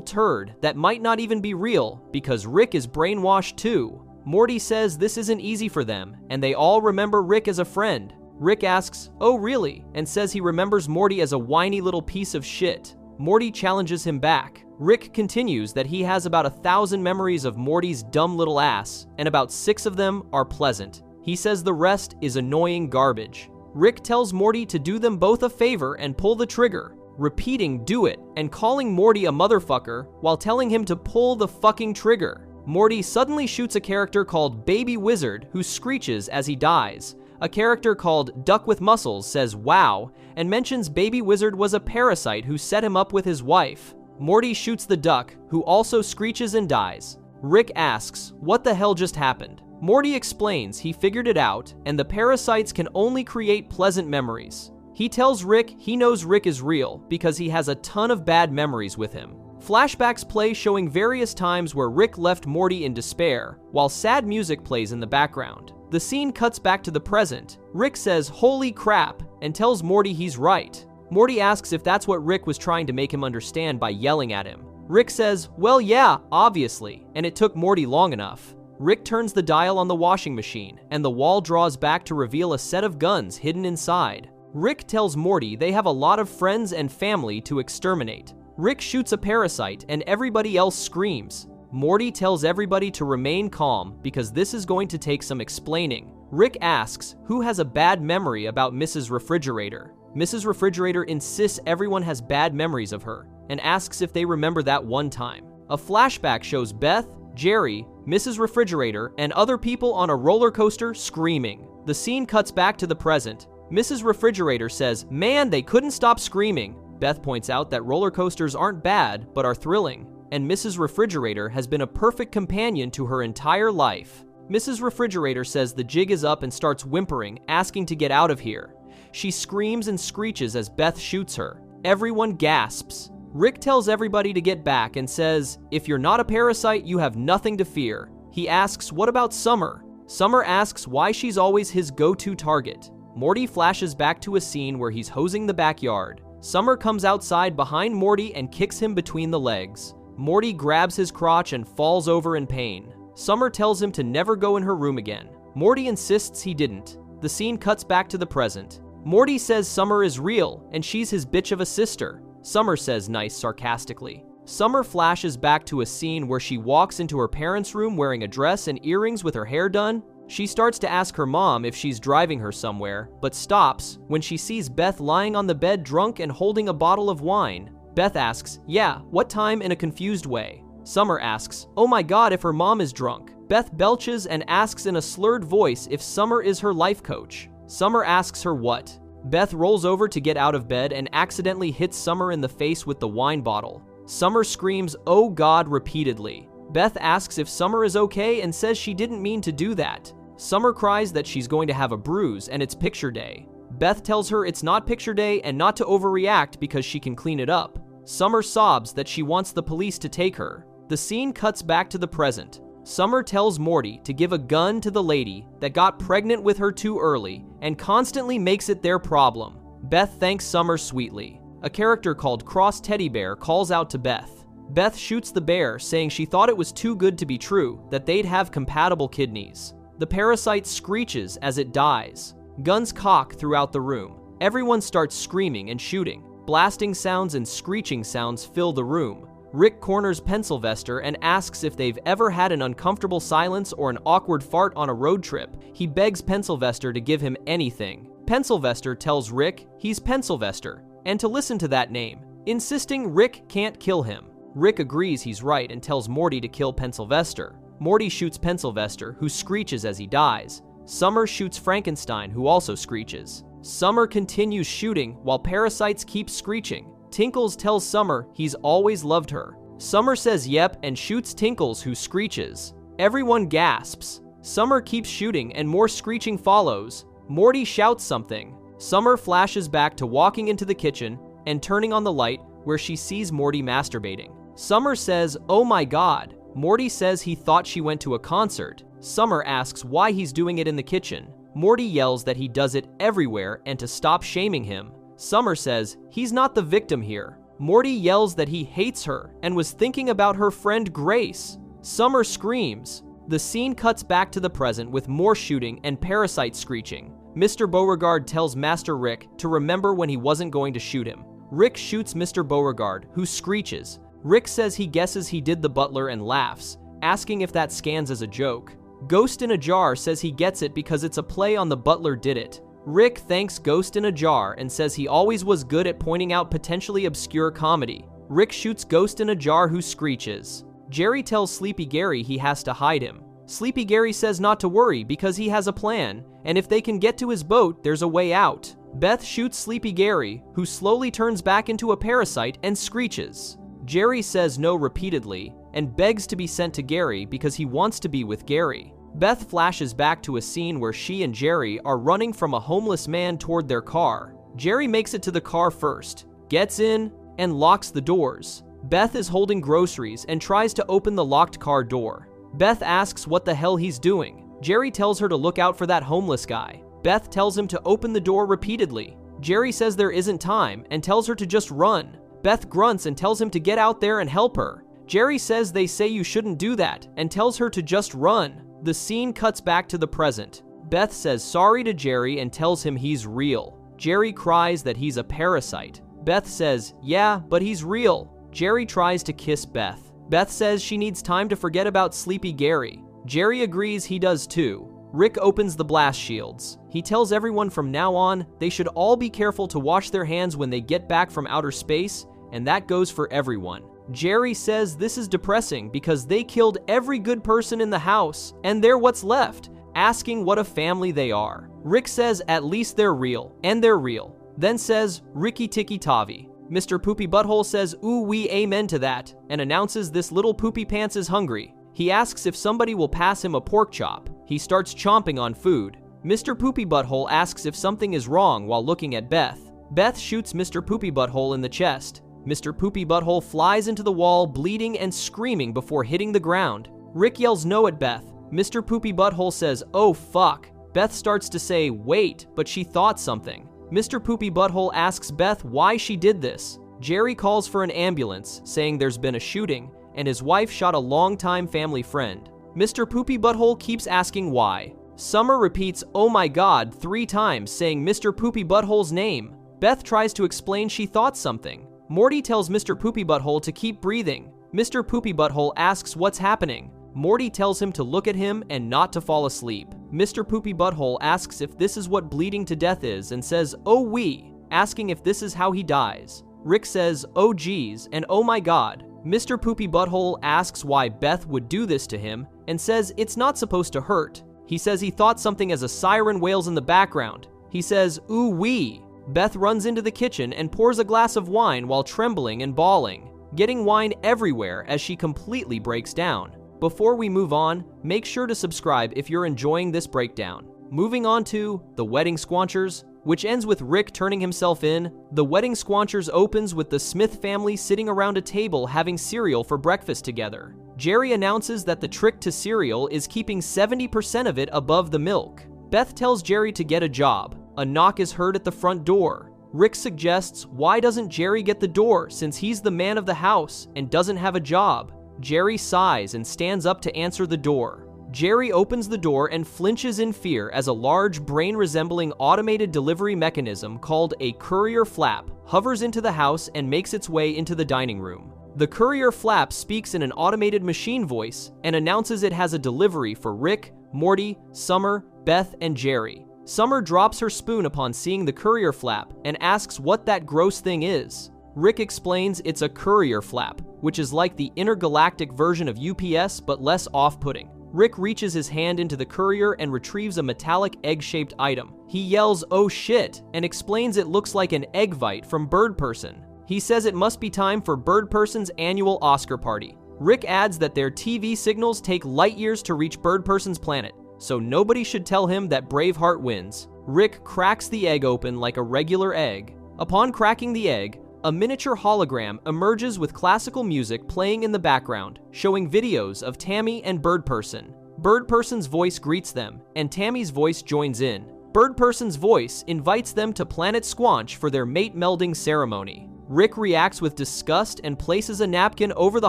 turd that might not even be real because Rick is brainwashed too. Morty says this isn't easy for them, and they all remember Rick as a friend. Rick asks, "Oh really?" and says he remembers Morty as a whiny little piece of shit. Morty challenges him back. Rick continues that he has about 1,000 memories of Morty's dumb little ass, and about 6 of them are pleasant. He says the rest is annoying garbage. Rick tells Morty to do them both a favor and pull the trigger, repeating "do it" and calling Morty a motherfucker while telling him to pull the fucking trigger. Morty suddenly shoots a character called Baby Wizard who screeches as he dies. A character called Duck with Muscles says "wow" and mentions Baby Wizard was a parasite who set him up with his wife. Morty shoots the duck, who also screeches and dies. Rick asks, "What the hell just happened?" Morty explains he figured it out, and the parasites can only create pleasant memories. He tells Rick he knows Rick is real because he has a ton of bad memories with him. Flashbacks play showing various times where Rick left Morty in despair, while sad music plays in the background. The scene cuts back to the present. Rick says, "Holy crap," and tells Morty he's right. Morty asks if that's what Rick was trying to make him understand by yelling at him. Rick says, "Well yeah, obviously, and it took Morty long enough." Rick turns the dial on the washing machine, and the wall draws back to reveal a set of guns hidden inside. Rick tells Morty they have a lot of friends and family to exterminate. Rick shoots a parasite, and everybody else screams. Morty tells everybody to remain calm because this is going to take some explaining. Rick asks who has a bad memory about Mrs. Refrigerator. Mrs. Refrigerator insists everyone has bad memories of her, and asks if they remember that one time. A flashback shows Beth, Jerry, Mrs. Refrigerator, and other people on a roller coaster screaming. The scene cuts back to the present. Mrs. Refrigerator says, "Man, they couldn't stop screaming." Beth points out that roller coasters aren't bad, but are thrilling, and Mrs. Refrigerator has been a perfect companion to her entire life. Mrs. Refrigerator says the jig is up and starts whimpering, asking to get out of here. She screams and screeches as Beth shoots her. Everyone gasps. Rick tells everybody to get back and says, "If you're not a parasite, you have nothing to fear." He asks, "What about Summer?" Summer asks why she's always his go-to target. Morty flashes back to a scene where he's hosing the backyard. Summer comes outside behind Morty and kicks him between the legs. Morty grabs his crotch and falls over in pain. Summer tells him to never go in her room again. Morty insists he didn't. The scene cuts back to the present. Morty says Summer is real, and she's his bitch of a sister. Summer says nice sarcastically. Summer flashes back to a scene where she walks into her parents' room wearing a dress and earrings with her hair done. She starts to ask her mom if she's driving her somewhere, but stops when she sees Beth lying on the bed drunk and holding a bottle of wine. Beth asks, "Yeah, what time?" in a confused way. Summer asks, "Oh my god, if her mom is drunk." Beth belches and asks in a slurred voice if Summer is her life coach. Summer asks her what. Beth rolls over to get out of bed and accidentally hits Summer in the face with the wine bottle. Summer screams, "Oh God," repeatedly. Beth asks if Summer is okay and says she didn't mean to do that. Summer cries that she's going to have a bruise and it's picture day. Beth tells her it's not picture day and not to overreact because she can clean it up. Summer sobs that she wants the police to take her. The scene cuts back to the present. Summer tells Morty to give a gun to the lady that got pregnant with her too early and constantly makes it their problem. Beth thanks Summer sweetly. A character called Cross Teddy Bear calls out to Beth. Beth shoots the bear, saying she thought it was too good to be true, that they'd have compatible kidneys. The parasite screeches as it dies. Guns cock throughout the room. Everyone starts screaming and shooting. Blasting sounds and screeching sounds fill the room. Rick corners Pencilvester and asks if they've ever had an uncomfortable silence or an awkward fart on a road trip. He begs Pencilvester to give him anything. Pencilvester tells Rick he's Pencilvester and to listen to that name, insisting Rick can't kill him. Rick agrees he's right and tells Morty to kill Pencilvester. Morty shoots Pencilvester, who screeches as he dies. Summer shoots Frankenstein, who also screeches. Summer continues shooting while parasites keep screeching. Tinkles tells Summer he's always loved her. Summer says yep and shoots Tinkles, who screeches. Everyone gasps. Summer keeps shooting and more screeching follows. Morty shouts something. Summer flashes back to walking into the kitchen. and turning on the light where she sees Morty masturbating. Summer says, "Oh my god." Morty says he thought she went to a concert. Summer asks why he's doing it in the kitchen. Morty yells that he does it everywhere and to stop shaming him. Summer says he's not the victim here. Morty yells that he hates her and was thinking about her friend Grace. Summer screams. The scene cuts back to the present with more shooting and parasites screeching. Mr. Beauregard tells Master Rick to remember when he wasn't going to shoot him. Rick shoots Mr. Beauregard, who screeches. Rick says he guesses he did the butler and laughs, asking if that scans as a joke. Ghost in a Jar says he gets it because it's a play on the butler did it. Rick thanks Ghost in a Jar and says he always was good at pointing out potentially obscure comedy. Rick shoots Ghost in a Jar, who screeches. Jerry tells Sleepy Gary he has to hide him. Sleepy Gary says not to worry because he has a plan, and if they can get to his boat, there's a way out. Beth shoots Sleepy Gary, who slowly turns back into a parasite and screeches. Jerry says no repeatedly and begs to be sent to Gary because he wants to be with Gary. Beth flashes back to a scene where she and Jerry are running from a homeless man toward their car. Jerry makes it to the car first, gets in, and locks the doors. Beth is holding groceries and tries to open the locked car door. Beth asks what the hell he's doing. Jerry tells her to look out for that homeless guy. Beth tells him to open the door repeatedly. Jerry says there isn't time and tells her to just run. Beth grunts and tells him to get out there and help her. Jerry says they say you shouldn't do that and tells her to just run. The scene cuts back to the present. Beth says sorry to Jerry and tells him he's real. Jerry cries that he's a parasite. Beth says, yeah, but he's real. Jerry tries to kiss Beth. Beth says she needs time to forget about Sleepy Gary. Jerry agrees he does too. Rick opens the blast shields. He tells everyone from now on they should all be careful to wash their hands when they get back from outer space, and that goes for everyone. Jerry says this is depressing because they killed every good person in the house, and they're what's left, asking what a family they are. Rick says at least they're real, and they're real. Then says, Ricky Tikki Tavi. Mr. Poopy Butthole says, ooh wee amen to that, and announces this little poopy pants is hungry. He asks if somebody will pass him a pork chop. He starts chomping on food. Mr. Poopy Butthole asks if something is wrong while looking at Beth. Beth shoots Mr. Poopy Butthole in the chest. Mr. Poopy Butthole flies into the wall, bleeding and screaming before hitting the ground. Rick yells no at Beth. Mr. Poopy Butthole says, oh fuck. Beth starts to say, wait, but she thought something. Mr. Poopy Butthole asks Beth why she did this. Jerry calls for an ambulance, saying there's been a shooting, and his wife shot a longtime family friend. Mr. Poopy Butthole keeps asking why. Summer repeats, oh my god, 3 times, saying Mr. Poopy Butthole's name. Beth tries to explain she thought something. Morty tells Mr. Poopy Butthole to keep breathing. Mr. Poopy Butthole asks what's happening. Morty tells him to look at him and not to fall asleep. Mr. Poopy Butthole asks if this is what bleeding to death is and says, oh wee, asking if this is how he dies. Rick says, oh geez, and oh my god. Mr. Poopy Butthole asks why Beth would do this to him and says it's not supposed to hurt. He says he thought something as a siren wails in the background. He says, ooh wee. Beth runs into the kitchen and pours a glass of wine while trembling and bawling, getting wine everywhere as she completely breaks down. Before we move on, make sure to subscribe if you're enjoying this breakdown. Moving on to The Wedding Squanchers, which ends with Rick turning himself in. The Wedding Squanchers opens with the Smith family sitting around a table having cereal for breakfast together. Jerry announces that the trick to cereal is keeping 70% of it above the milk. Beth tells Jerry to get a job. A knock is heard at the front door. Rick suggests why doesn't Jerry get the door since he's the man of the house and doesn't have a job. Jerry sighs and stands up to answer the door. Jerry opens the door and flinches in fear as a large brain-resembling automated delivery mechanism called a courier flap hovers into the house and makes its way into the dining room. The courier flap speaks in an automated machine voice and announces it has a delivery for Rick, Morty, Summer, Beth, and Jerry. Summer drops her spoon upon seeing the courier flap and asks what that gross thing is. Rick explains it's a courier flap, which is like the intergalactic version of UPS but less off-putting. Rick reaches his hand into the courier and retrieves a metallic egg-shaped item. He yells, oh shit, and explains it looks like an egg bite from Bird Person. He says it must be time for Bird Person's annual Oscar party. Rick adds that their TV signals take light years to reach Bird Person's planet, so nobody should tell him that Braveheart wins. Rick cracks the egg open like a regular egg. Upon cracking the egg, A miniature hologram emerges with classical music playing in the background, showing videos of Tammy and Bird Person. Bird Person's voice greets them, and Tammy's voice joins in. Bird Person's voice invites them to Planet Squanch for their mate melding ceremony. Rick reacts with disgust and places a napkin over the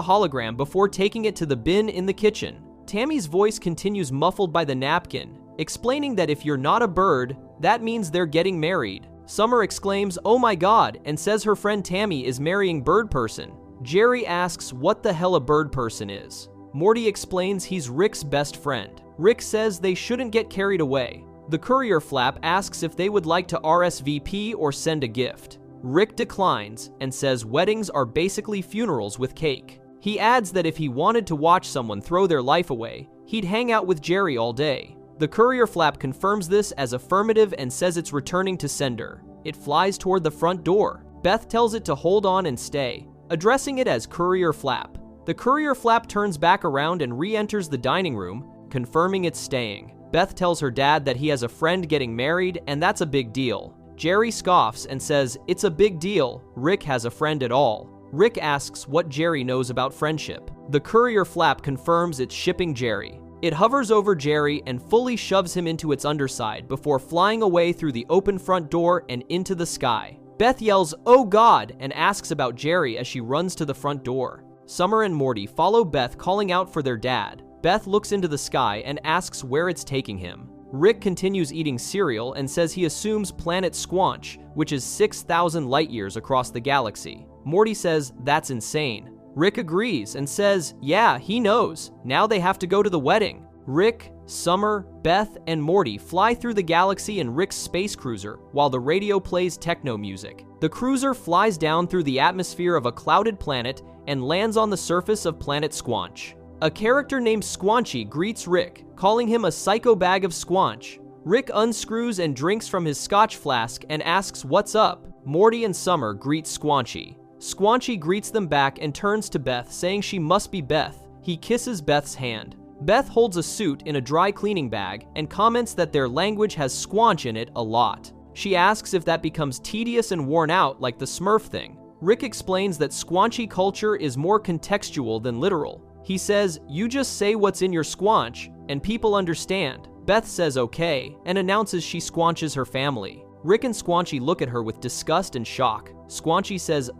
hologram before taking it to the bin in the kitchen. Tammy's voice continues muffled by the napkin, explaining that if you're not a bird, that means they're getting married. Summer exclaims, "Oh my god," and says her friend Tammy is marrying Bird Person. Jerry asks what the hell a Bird Person is. Morty explains he's Rick's best friend. Rick says they shouldn't get carried away. The courier flap asks if they would like to RSVP or send a gift. Rick declines and says weddings are basically funerals with cake. He adds that if he wanted to watch someone throw their life away, he'd hang out with Jerry all day. The courier flap confirms this as affirmative and says it's returning to sender. It flies toward the front door. Beth tells it to hold on and stay, addressing it as courier flap. The courier flap turns back around and re-enters the dining room, confirming it's staying. Beth tells her dad that he has a friend getting married and that's a big deal. Jerry scoffs and says it's a big deal, Rick has a friend at all. Rick asks what Jerry knows about friendship. The courier flap confirms it's shipping Jerry. It hovers over Jerry and fully shoves him into its underside before flying away through the open front door and into the sky. Beth yells, "Oh God," and asks about Jerry as she runs to the front door. Summer and Morty follow Beth, calling out for their dad. Beth looks into the sky and asks where it's taking him. Rick continues eating cereal and says he assumes Planet Squanch, which is 6,000 light years across the galaxy. Morty says that's insane. Rick agrees and says, yeah, he knows. Now they have to go to the wedding. Rick, Summer, Beth, and Morty fly through the galaxy in Rick's space cruiser while the radio plays techno music. The cruiser flies down through the atmosphere of a clouded planet and lands on the surface of Planet Squanch. A character named Squanchy greets Rick, calling him a psycho bag of squanch. Rick unscrews and drinks from his scotch flask and asks what's up. Morty and Summer greet Squanchy. Squanchy greets them back and turns to Beth, saying she must be Beth. He kisses Beth's hand. Beth holds a suit in a dry cleaning bag and comments that their language has squanch in it a lot. She asks if that becomes tedious and worn out like the Smurf thing. Rick explains that Squanchy culture is more contextual than literal. He says, you just say what's in your squanch, and people understand. Beth says okay, and announces she squanches her family. Rick and Squanchy look at her with disgust and shock. Squanchy says,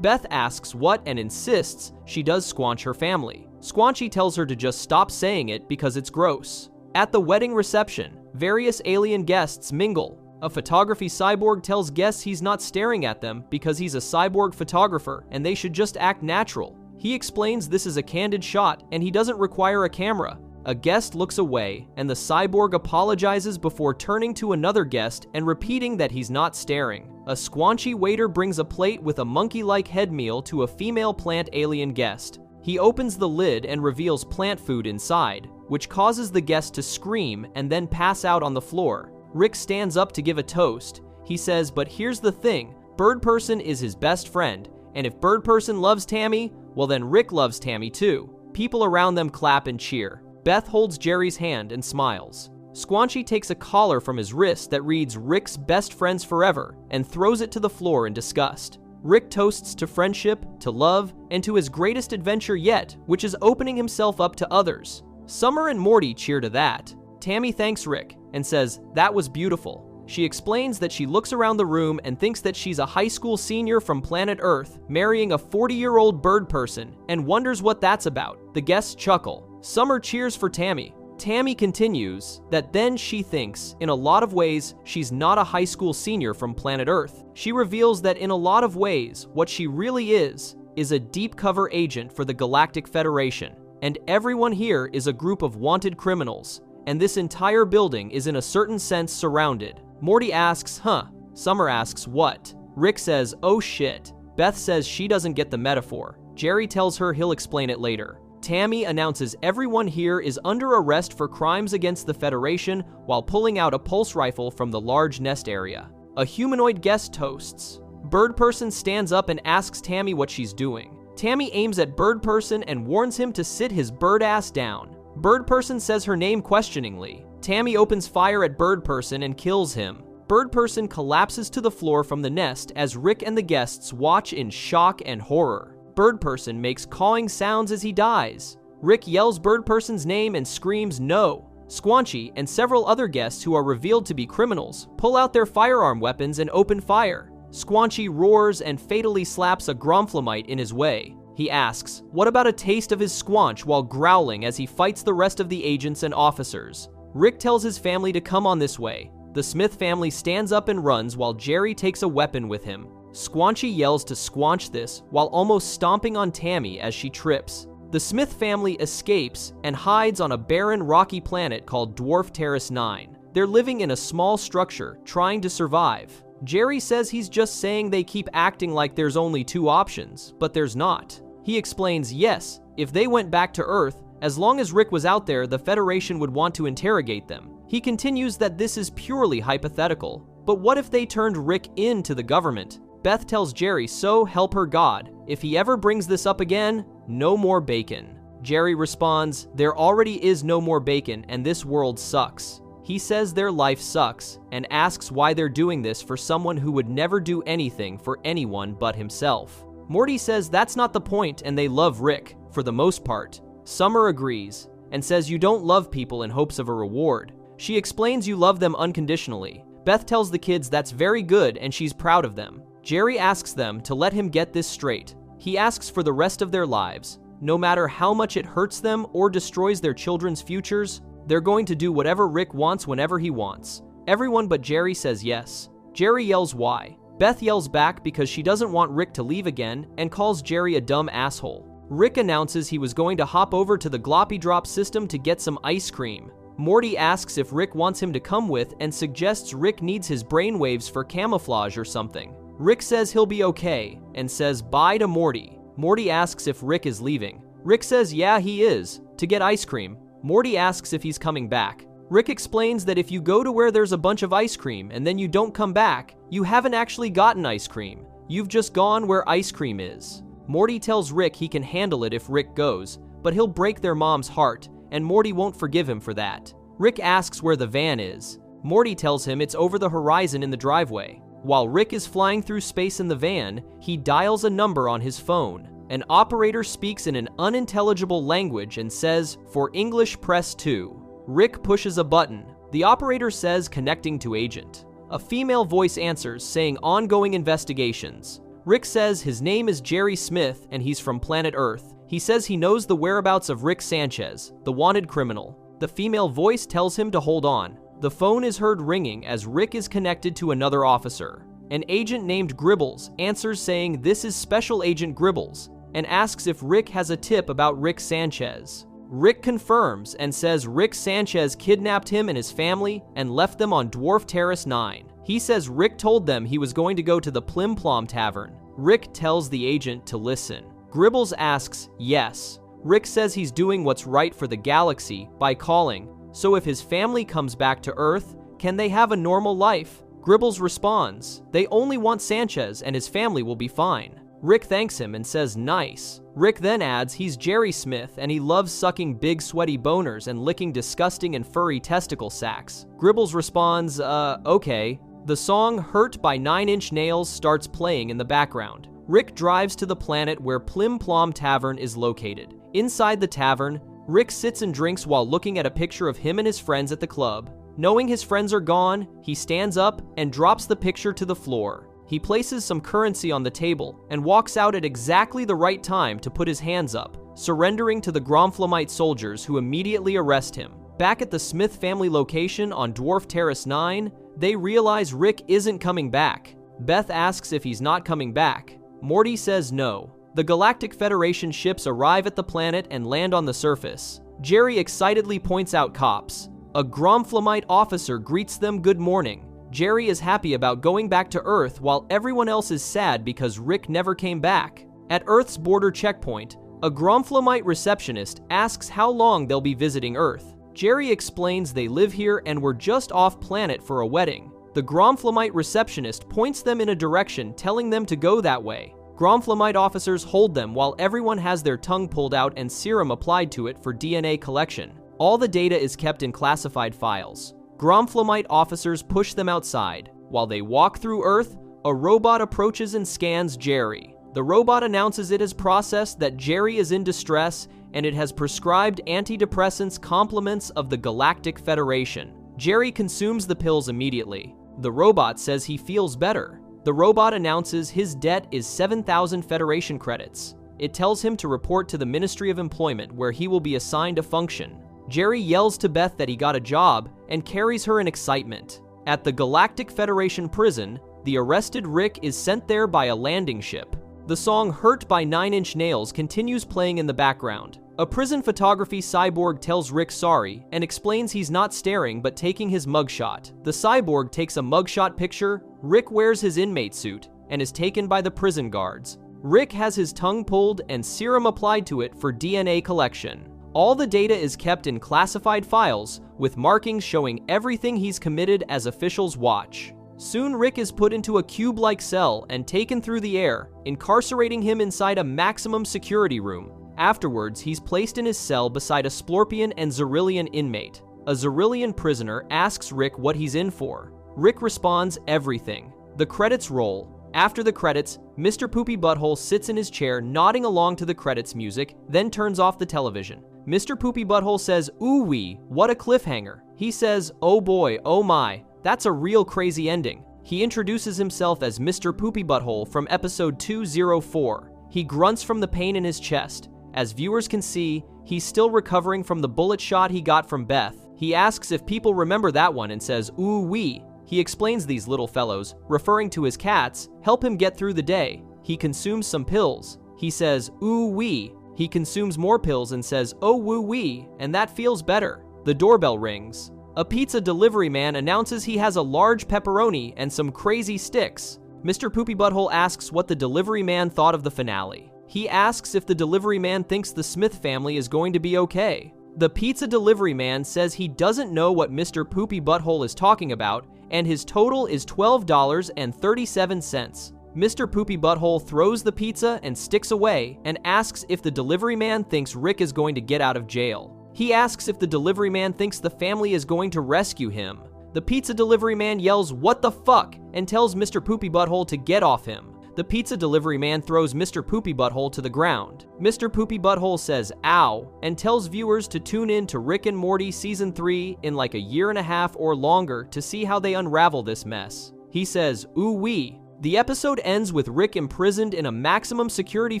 Beth asks what and insists she does squanch her family. Squanchy tells her to just stop saying it because it's gross. At the wedding reception, various alien guests mingle. A photography cyborg tells guests he's not staring at them because he's a cyborg photographer and they should just act natural. He explains this is a candid shot and he doesn't require a camera. A guest looks away and the cyborg apologizes before turning to another guest and repeating that he's not staring. A squanchy waiter brings a plate with a monkey-like head meal to a female plant alien guest. He opens the lid and reveals plant food inside, which causes the guest to scream and then pass out on the floor. Rick stands up to give a toast. He says, but here's the thing, Bird Person is his best friend, and if Bird Person loves Tammy, well then Rick loves Tammy too. People around them clap and cheer. Beth holds Jerry's hand and smiles. Squanchy takes a collar from his wrist that reads Rick's best friends forever and throws it to the floor in disgust. Rick toasts to friendship, to love, and to his greatest adventure yet, which is opening himself up to others. Summer and Morty cheer to that. Tammy thanks Rick and says, that was beautiful. She explains that she looks around the room and thinks that she's a high school senior from planet Earth marrying a 40-year-old bird person and wonders what that's about. The guests chuckle. Summer cheers for Tammy. Tammy continues that then she thinks, in a lot of ways, she's not a high school senior from planet Earth. She reveals that in a lot of ways, what she really is a deep cover agent for the Galactic Federation, and everyone here is a group of wanted criminals, and this entire building is in a certain sense surrounded. Morty asks, huh? Summer asks, what? Rick says, oh shit. Beth says she doesn't get the metaphor. Jerry tells her he'll explain it later. Tammy announces everyone here is under arrest for crimes against the Federation while pulling out a pulse rifle from the large nest area. A humanoid guest toasts. Bird Person stands up and asks Tammy what she's doing. Tammy aims at Bird Person and warns him to sit his bird ass down. Bird Person says her name questioningly. Tammy opens fire at Bird Person and kills him. Bird Person collapses to the floor from the nest as Rick and the guests watch in shock and horror. Bird Person makes cawing sounds as he dies. Rick yells Bird Person's name and screams no. Squanchy and several other guests who are revealed to be criminals pull out their firearm weapons and open fire. Squanchy roars and fatally slaps a Gromflemite in his way. He asks, what about a taste of his squanch, while growling as he fights the rest of the agents and officers. Rick tells his family to come on this way. The Smith family stands up and runs while Jerry takes a weapon with him. Squanchy yells to squanch this while almost stomping on Tammy as she trips. The Smith family escapes and hides on a barren, rocky planet called Dwarf Terrace 9. They're living in a small structure, trying to survive. Jerry says he's just saying they keep acting like there's only two options, but there's not. He explains, yes, if they went back to Earth, as long as Rick was out there, the Federation would want to interrogate them. He continues that this is purely hypothetical. But what if they turned Rick into the government? Beth tells Jerry, so help her God, if he ever brings this up again, no more bacon. Jerry responds, there already is no more bacon and this world sucks. He says their life sucks and asks why they're doing this for someone who would never do anything for anyone but himself. Morty says that's not the point and they love Rick, for the most part. Summer agrees and says you don't love people in hopes of a reward. She explains you love them unconditionally. Beth tells the kids that's very good and she's proud of them. Jerry asks them to let him get this straight. He asks for the rest of their lives. No matter how much it hurts them or destroys their children's futures, they're going to do whatever Rick wants whenever he wants. Everyone but Jerry says yes. Jerry yells why. Beth yells back because she doesn't want Rick to leave again and calls Jerry a dumb asshole. Rick announces he was going to hop over to the Gloppy Drop system to get some ice cream. Morty asks if Rick wants him to come with and suggests Rick needs his brainwaves for camouflage or something. Rick says he'll be okay and says bye to Morty. Morty asks if Rick is leaving. Rick says yeah, he is, to get ice cream. Morty asks if he's coming back. Rick explains that if you go to where there's a bunch of ice cream and then you don't come back, you haven't actually gotten ice cream. You've just gone where ice cream is. Morty tells Rick he can handle it if Rick goes, but he'll break their mom's heart, and Morty won't forgive him for that. Rick asks where the van is. Morty tells him it's over the horizon in the driveway. While Rick is flying through space in the van, he dials a number on his phone. An operator speaks in an unintelligible language and says, for English press 2. Rick pushes a button. The operator says connecting to agent. A female voice answers saying ongoing investigations. Rick says his name is Jerry Smith and he's from planet Earth. He says he knows the whereabouts of Rick Sanchez, the wanted criminal. The female voice tells him to hold on. The phone is heard ringing as Rick is connected to another officer. An agent named Gribbles answers saying this is Special Agent Gribbles and asks if Rick has a tip about Rick Sanchez. Rick confirms and says Rick Sanchez kidnapped him and his family and left them on Dwarf Terrace 9. He says Rick told them he was going to go to the Plim Plom Tavern. Rick tells the agent to listen. Gribbles asks yes. Rick says he's doing what's right for the galaxy by calling, so if his family comes back to Earth, can they have a normal life? Gribbles responds, they only want Sanchez and his family will be fine. Rick thanks him and says nice. Rick then adds he's Jerry Smith and he loves sucking big sweaty boners and licking disgusting and furry testicle sacks. Gribbles responds, okay. The song Hurt by 9 Inch Nails starts playing in the background. Rick drives to the planet where Plim Plom Tavern is located. Inside the tavern, Rick sits and drinks while looking at a picture of him and his friends at the club. Knowing his friends are gone, he stands up and drops the picture to the floor. He places some currency on the table and walks out at exactly the right time to put his hands up, surrendering to the Gromflemite soldiers who immediately arrest him. Back at the Smith family location on Dwarf Terrace 9, they realize Rick isn't coming back. Beth asks if he's not coming back. Morty says no. The Galactic Federation ships arrive at the planet and land on the surface. Jerry excitedly points out cops. A Gromflemite officer greets them good morning. Jerry is happy about going back to Earth while everyone else is sad because Rick never came back. At Earth's border checkpoint, a Gromflemite receptionist asks how long they'll be visiting Earth. Jerry explains they live here and were just off planet for a wedding. The Gromflemite receptionist points them in a direction, telling them to go that way. Gromflemite officers hold them while everyone has their tongue pulled out and serum applied to it for DNA collection. All the data is kept in classified files. Gromflemite officers push them outside. While they walk through Earth, a robot approaches and scans Jerry. The robot announces it has processed that Jerry is in distress and it has prescribed antidepressants compliments of the Galactic Federation. Jerry consumes the pills immediately. The robot says he feels better. The robot announces his debt is 7,000 Federation credits. It tells him to report to the Ministry of Employment where he will be assigned a function. Jerry yells to Beth that he got a job and carries her in excitement. At the Galactic Federation prison, the arrested Rick is sent there by a landing ship. The song Hurt by 9 Inch Nails continues playing in the background. A prison photography cyborg tells Rick sorry and explains he's not staring but taking his mugshot. The cyborg takes a mugshot picture. Rick wears his inmate suit and is taken by the prison guards. Rick has his tongue pulled and serum applied to it for DNA collection. All the data is kept in classified files with markings showing everything he's committed as officials watch. Soon Rick is put into a cube-like cell and taken through the air, incarcerating him inside a maximum security room. Afterwards, he's placed in his cell beside a Splorpian and Xerillian inmate. A Xerillian prisoner asks Rick what he's in for. Rick responds, everything. The credits roll. After the credits, Mr. Poopy Butthole sits in his chair nodding along to the credits music, then turns off the television. Mr. Poopy Butthole says, ooh-wee, what a cliffhanger. He says, oh boy, oh my. That's a real crazy ending. He introduces himself as Mr. Poopy Butthole from episode 204. He grunts from the pain in his chest. As viewers can see, he's still recovering from the bullet shot he got from Beth. He asks if people remember that one and says, ooh-wee. He explains these little fellows, referring to his cats, help him get through the day. He consumes some pills. He says, ooh-wee. He consumes more pills and says, oh woo-wee, and that feels better. The doorbell rings. A pizza delivery man announces he has a large pepperoni and some crazy sticks. Mr. Poopy Butthole asks what the delivery man thought of the finale. He asks if the delivery man thinks the Smith family is going to be okay. The pizza delivery man says he doesn't know what Mr. Poopy Butthole is talking about, and his total is $12.37. Mr. Poopy Butthole throws the pizza and sticks away and asks if the delivery man thinks Rick is going to get out of jail. He asks if the delivery man thinks the family is going to rescue him. The pizza delivery man yells, what the fuck, and tells Mr. Poopy Butthole to get off him. The pizza delivery man throws Mr. Poopy Butthole to the ground. Mr. Poopy Butthole says, ow, and tells viewers to tune in to Rick and Morty Season 3 in like a year and a half or longer to see how they unravel this mess. He says, ooh-wee. The episode ends with Rick imprisoned in a maximum security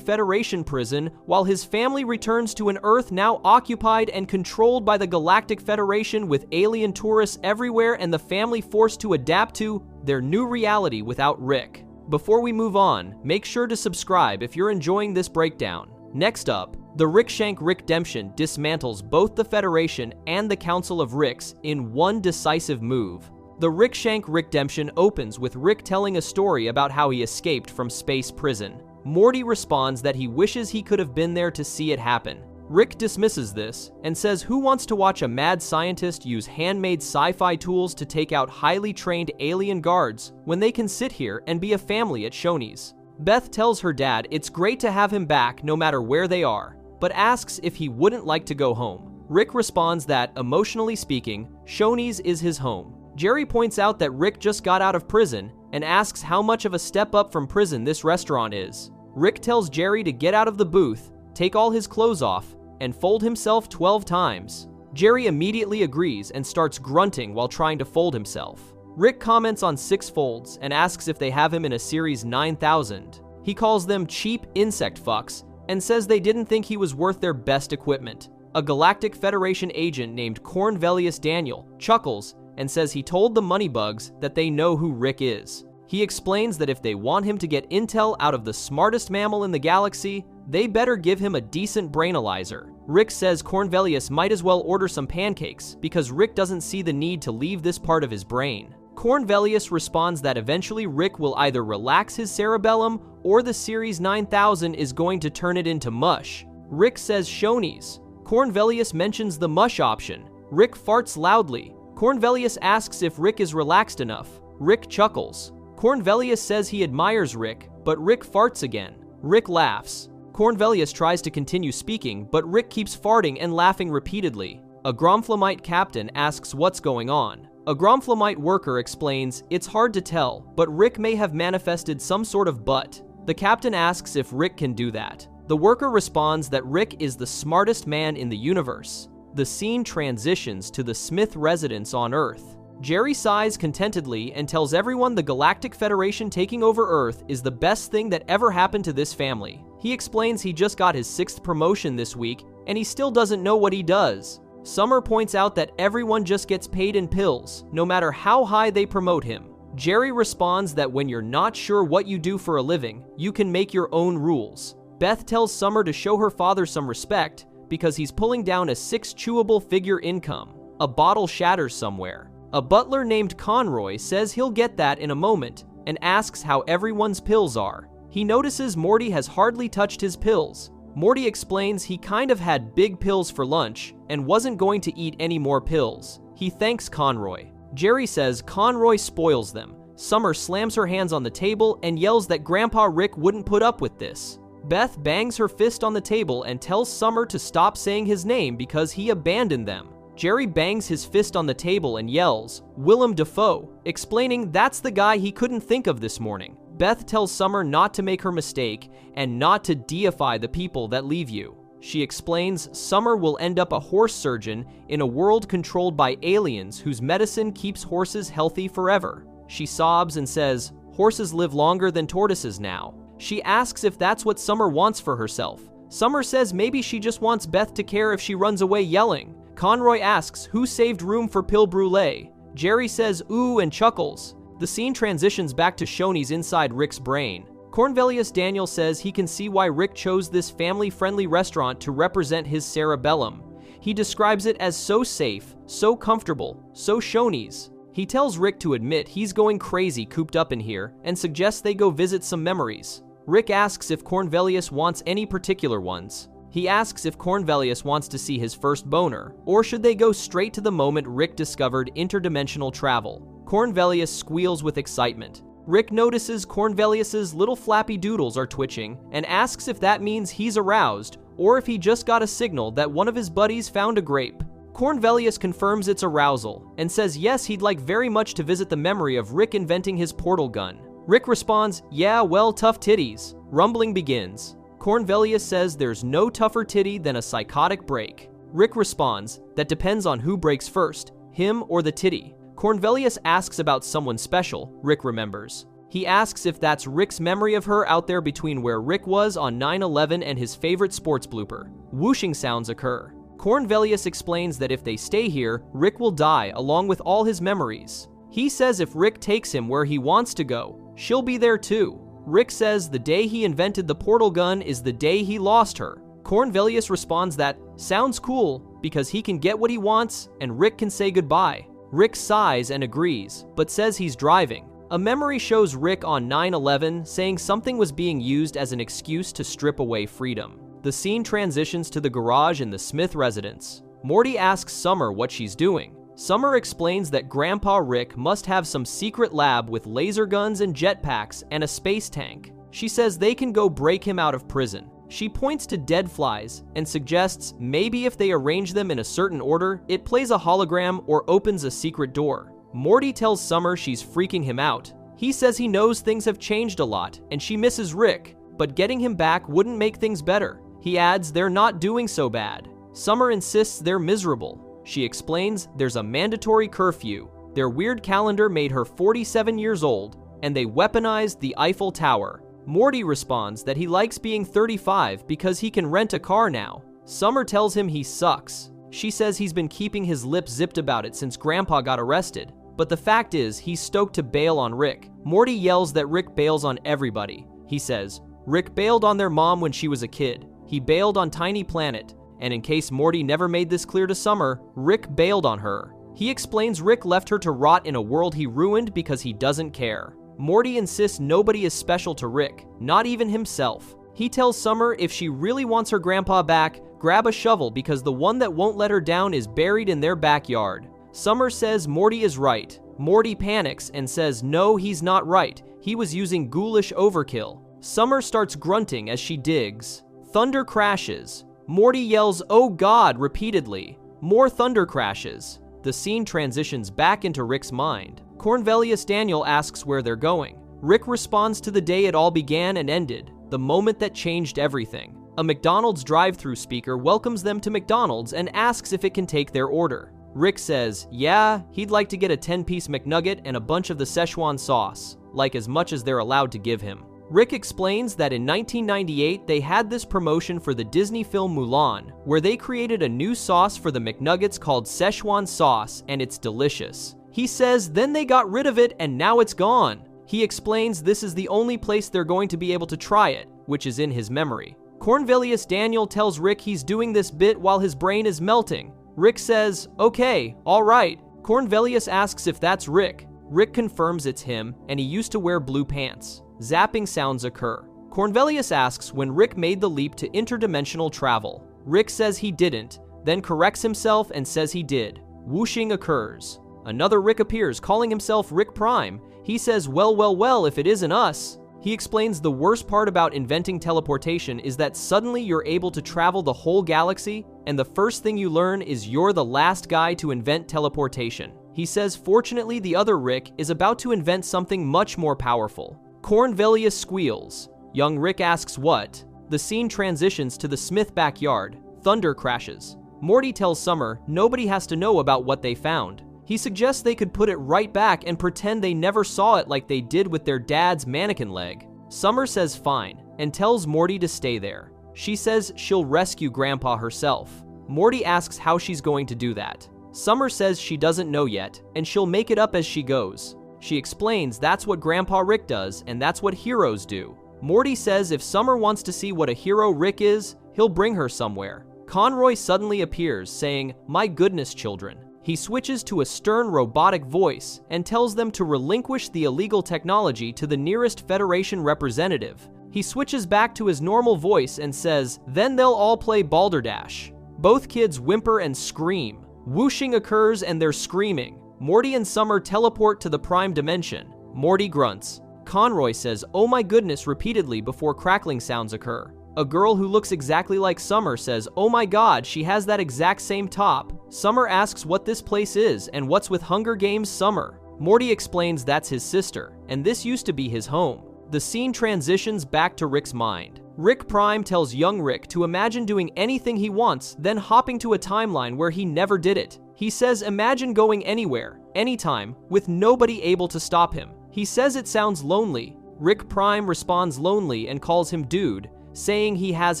Federation prison while his family returns to an Earth now occupied and controlled by the Galactic Federation with alien tourists everywhere and the family forced to adapt to their new reality without Rick. Before we move on, make sure to subscribe if you're enjoying this breakdown. Next up, the Rickshank Redemption dismantles both the Federation and the Council of Ricks in one decisive move. The Rickshank Redemption opens with Rick telling a story about how he escaped from space prison. Morty responds that he wishes he could have been there to see it happen. Rick dismisses this and says who wants to watch a mad scientist use handmade sci-fi tools to take out highly trained alien guards when they can sit here and be a family at Shoney's. Beth tells her dad it's great to have him back no matter where they are, but asks if he wouldn't like to go home. Rick responds that, emotionally speaking, Shoney's is his home. Jerry points out that Rick just got out of prison and asks how much of a step up from prison this restaurant is. Rick tells Jerry to get out of the booth, take all his clothes off, and fold himself 12 times. Jerry immediately agrees and starts grunting while trying to fold himself. Rick comments on 6 folds and asks if they have him in a series 9000. He calls them cheap insect fucks and says they didn't think he was worth their best equipment. A Galactic Federation agent named Cornvelius Daniel chuckles and says he told the Moneybugs that they know who Rick is. He explains that if they want him to get intel out of the smartest mammal in the galaxy, they better give him a decent brainalyzer. Rick says Cornvelius might as well order some pancakes because Rick doesn't see the need to leave this part of his brain. Cornvelius responds that eventually Rick will either relax his cerebellum or the Series 9000 is going to turn it into mush. Rick says Shoney's. Cornvelius mentions the mush option. Rick farts loudly. Cornvelius asks if Rick is relaxed enough. Rick chuckles. Cornvelius says he admires Rick, but Rick farts again. Rick laughs. Cornvelius tries to continue speaking, but Rick keeps farting and laughing repeatedly. A Gromflamite captain asks what's going on. A Gromflemite worker explains it's hard to tell, but Rick may have manifested some sort of butt. The captain asks if Rick can do that. The worker responds that Rick is the smartest man in the universe. The scene transitions to the Smith residence on Earth. Jerry sighs contentedly and tells everyone the Galactic Federation taking over Earth is the best thing that ever happened to this family. He explains he just got his 6th promotion this week, and he still doesn't know what he does. Summer points out that everyone just gets paid in pills, no matter how high they promote him. Jerry responds that when you're not sure what you do for a living, you can make your own rules. Beth tells Summer to show her father some respect because he's pulling down a 6 chewable figure income. A bottle shatters somewhere. A butler named Conroy says he'll get that in a moment and asks how everyone's pills are. He notices Morty has hardly touched his pills. Morty explains he kind of had big pills for lunch and wasn't going to eat any more pills. He thanks Conroy. Jerry says Conroy spoils them. Summer slams her hands on the table and yells that Grandpa Rick wouldn't put up with this. Beth bangs her fist on the table and tells Summer to stop saying his name because he abandoned them. Jerry bangs his fist on the table and yells, "Willem Dafoe," explaining that's the guy he couldn't think of this morning. Beth tells Summer not to make her mistake and not to deify the people that leave you. She explains Summer will end up a horse surgeon in a world controlled by aliens whose medicine keeps horses healthy forever. She sobs and says, "Horses live longer than tortoises now." She asks if that's what Summer wants for herself. Summer says maybe she just wants Beth to care if she runs away yelling. Conroy asks who saved room for Pill Brulee. Jerry says ooh and chuckles. The scene transitions back to Shoney's inside Rick's brain. Cornelius Daniel says he can see why Rick chose this family-friendly restaurant to represent his cerebellum. He describes it as so safe, so comfortable, so Shoney's. He tells Rick to admit he's going crazy cooped up in here and suggests they go visit some memories. Rick asks if Cornelius wants any particular ones. He asks if Cornelius wants to see his first boner, or should they go straight to the moment Rick discovered interdimensional travel. Cornelius squeals with excitement. Rick notices Cornelius's little flappy doodles are twitching and asks if that means he's aroused or if he just got a signal that one of his buddies found a grape. Cornelius confirms it's arousal and says yes, he'd like very much to visit the memory of Rick inventing his portal gun. Rick responds, "Yeah, well, tough titties." Rumbling begins. Cornelius says there's no tougher titty than a psychotic break. Rick responds, that depends on who breaks first, him or the titty. Cornelius asks about someone special, Rick remembers. He asks if that's Rick's memory of her out there between where Rick was on 9/11 and his favorite sports blooper. Whooshing sounds occur. Cornelius explains that if they stay here, Rick will die along with all his memories. He says if Rick takes him where he wants to go, she'll be there too. Rick says the day he invented the portal gun is the day he lost her. Cornelius responds that sounds cool because he can get what he wants and Rick can say goodbye. Rick sighs and agrees, but says he's driving. A memory shows Rick on 9/11 saying something was being used as an excuse to strip away freedom. The scene transitions to the garage in the Smith residence. Morty asks Summer what she's doing. Summer explains that Grandpa Rick must have some secret lab with laser guns and jetpacks and a space tank. She says they can go break him out of prison. She points to dead flies and suggests maybe if they arrange them in a certain order, it plays a hologram or opens a secret door. Morty tells Summer she's freaking him out. He says he knows things have changed a lot and she misses Rick, but getting him back wouldn't make things better. He adds they're not doing so bad. Summer insists they're miserable. She explains there's a mandatory curfew. Their weird calendar made her 47 years old, and they weaponized the Eiffel Tower. Morty responds that he likes being 35 because he can rent a car now. Summer tells him he sucks. She says he's been keeping his lips zipped about it since Grandpa got arrested. But the fact is, he's stoked to bail on Rick. Morty yells that Rick bails on everybody. He says, Rick bailed on their mom when she was a kid. He bailed on Tiny Planet. And in case Morty never made this clear to Summer, Rick bailed on her. He explains Rick left her to rot in a world he ruined because he doesn't care. Morty insists nobody is special to Rick, not even himself. He tells Summer if she really wants her grandpa back, grab a shovel because the one that won't let her down is buried in their backyard. Summer says Morty is right. Morty panics and says no, he's not right. He was using ghoulish overkill. Summer starts grunting as she digs. Thunder crashes. Morty yells, "Oh God," repeatedly. More thunder crashes. The scene transitions back into Rick's mind. Cornelius Daniel asks where they're going. Rick responds to the day it all began and ended, the moment that changed everything. A McDonald's drive-thru speaker welcomes them to McDonald's and asks if it can take their order. Rick says, yeah, he'd like to get a 10-piece McNugget and a bunch of the Szechuan sauce, like as much as they're allowed to give him. Rick explains that in 1998 they had this promotion for the Disney film Mulan, where they created a new sauce for the McNuggets called Szechuan sauce, and it's delicious. He says then they got rid of it and now it's gone. He explains this is the only place they're going to be able to try it, which is in his memory. Cornelius Daniel tells Rick he's doing this bit while his brain is melting. Rick says, okay, all right. Cornelius asks if that's Rick. Rick confirms it's him, and he used to wear blue pants. Zapping sounds occur. Cornelius asks when Rick made the leap to interdimensional travel. Rick says he didn't, then corrects himself and says he did. Whooshing occurs. Another Rick appears, calling himself Rick Prime. He says, well, if it isn't us. He explains the worst part about inventing teleportation is that suddenly you're able to travel the whole galaxy, and the first thing you learn is you're the last guy to invent teleportation. He says fortunately the other Rick is about to invent something much more powerful. Cornelius squeals. Young Rick asks what? The scene transitions to the Smith backyard. Thunder crashes. Morty tells Summer nobody has to know about what they found. He suggests they could put it right back and pretend they never saw it like they did with their dad's mannequin leg. Summer says fine, and tells Morty to stay there. She says she'll rescue Grandpa herself. Morty asks how she's going to do that. Summer says she doesn't know yet, and she'll make it up as she goes. She explains that's what Grandpa Rick does, and that's what heroes do. Morty says if Summer wants to see what a hero Rick is, he'll bring her somewhere. Conroy suddenly appears, saying, my goodness, children. He switches to a stern robotic voice and tells them to relinquish the illegal technology to the nearest Federation representative. He switches back to his normal voice and says, then they'll all play balderdash. Both kids whimper and scream. Whooshing occurs and they're screaming. Morty and Summer teleport to the Prime Dimension. Morty grunts. Conroy says, oh my goodness, repeatedly before crackling sounds occur. A girl who looks exactly like Summer says, oh my god, she has that exact same top. Summer asks what this place is and what's with Hunger Games Summer. Morty explains that's his sister, and this used to be his home. The scene transitions back to Rick's mind. Rick Prime tells young Rick to imagine doing anything he wants, then hopping to a timeline where he never did it. He says imagine going anywhere, anytime, with nobody able to stop him. He says it sounds lonely. Rick Prime responds lonely and calls him dude, saying he has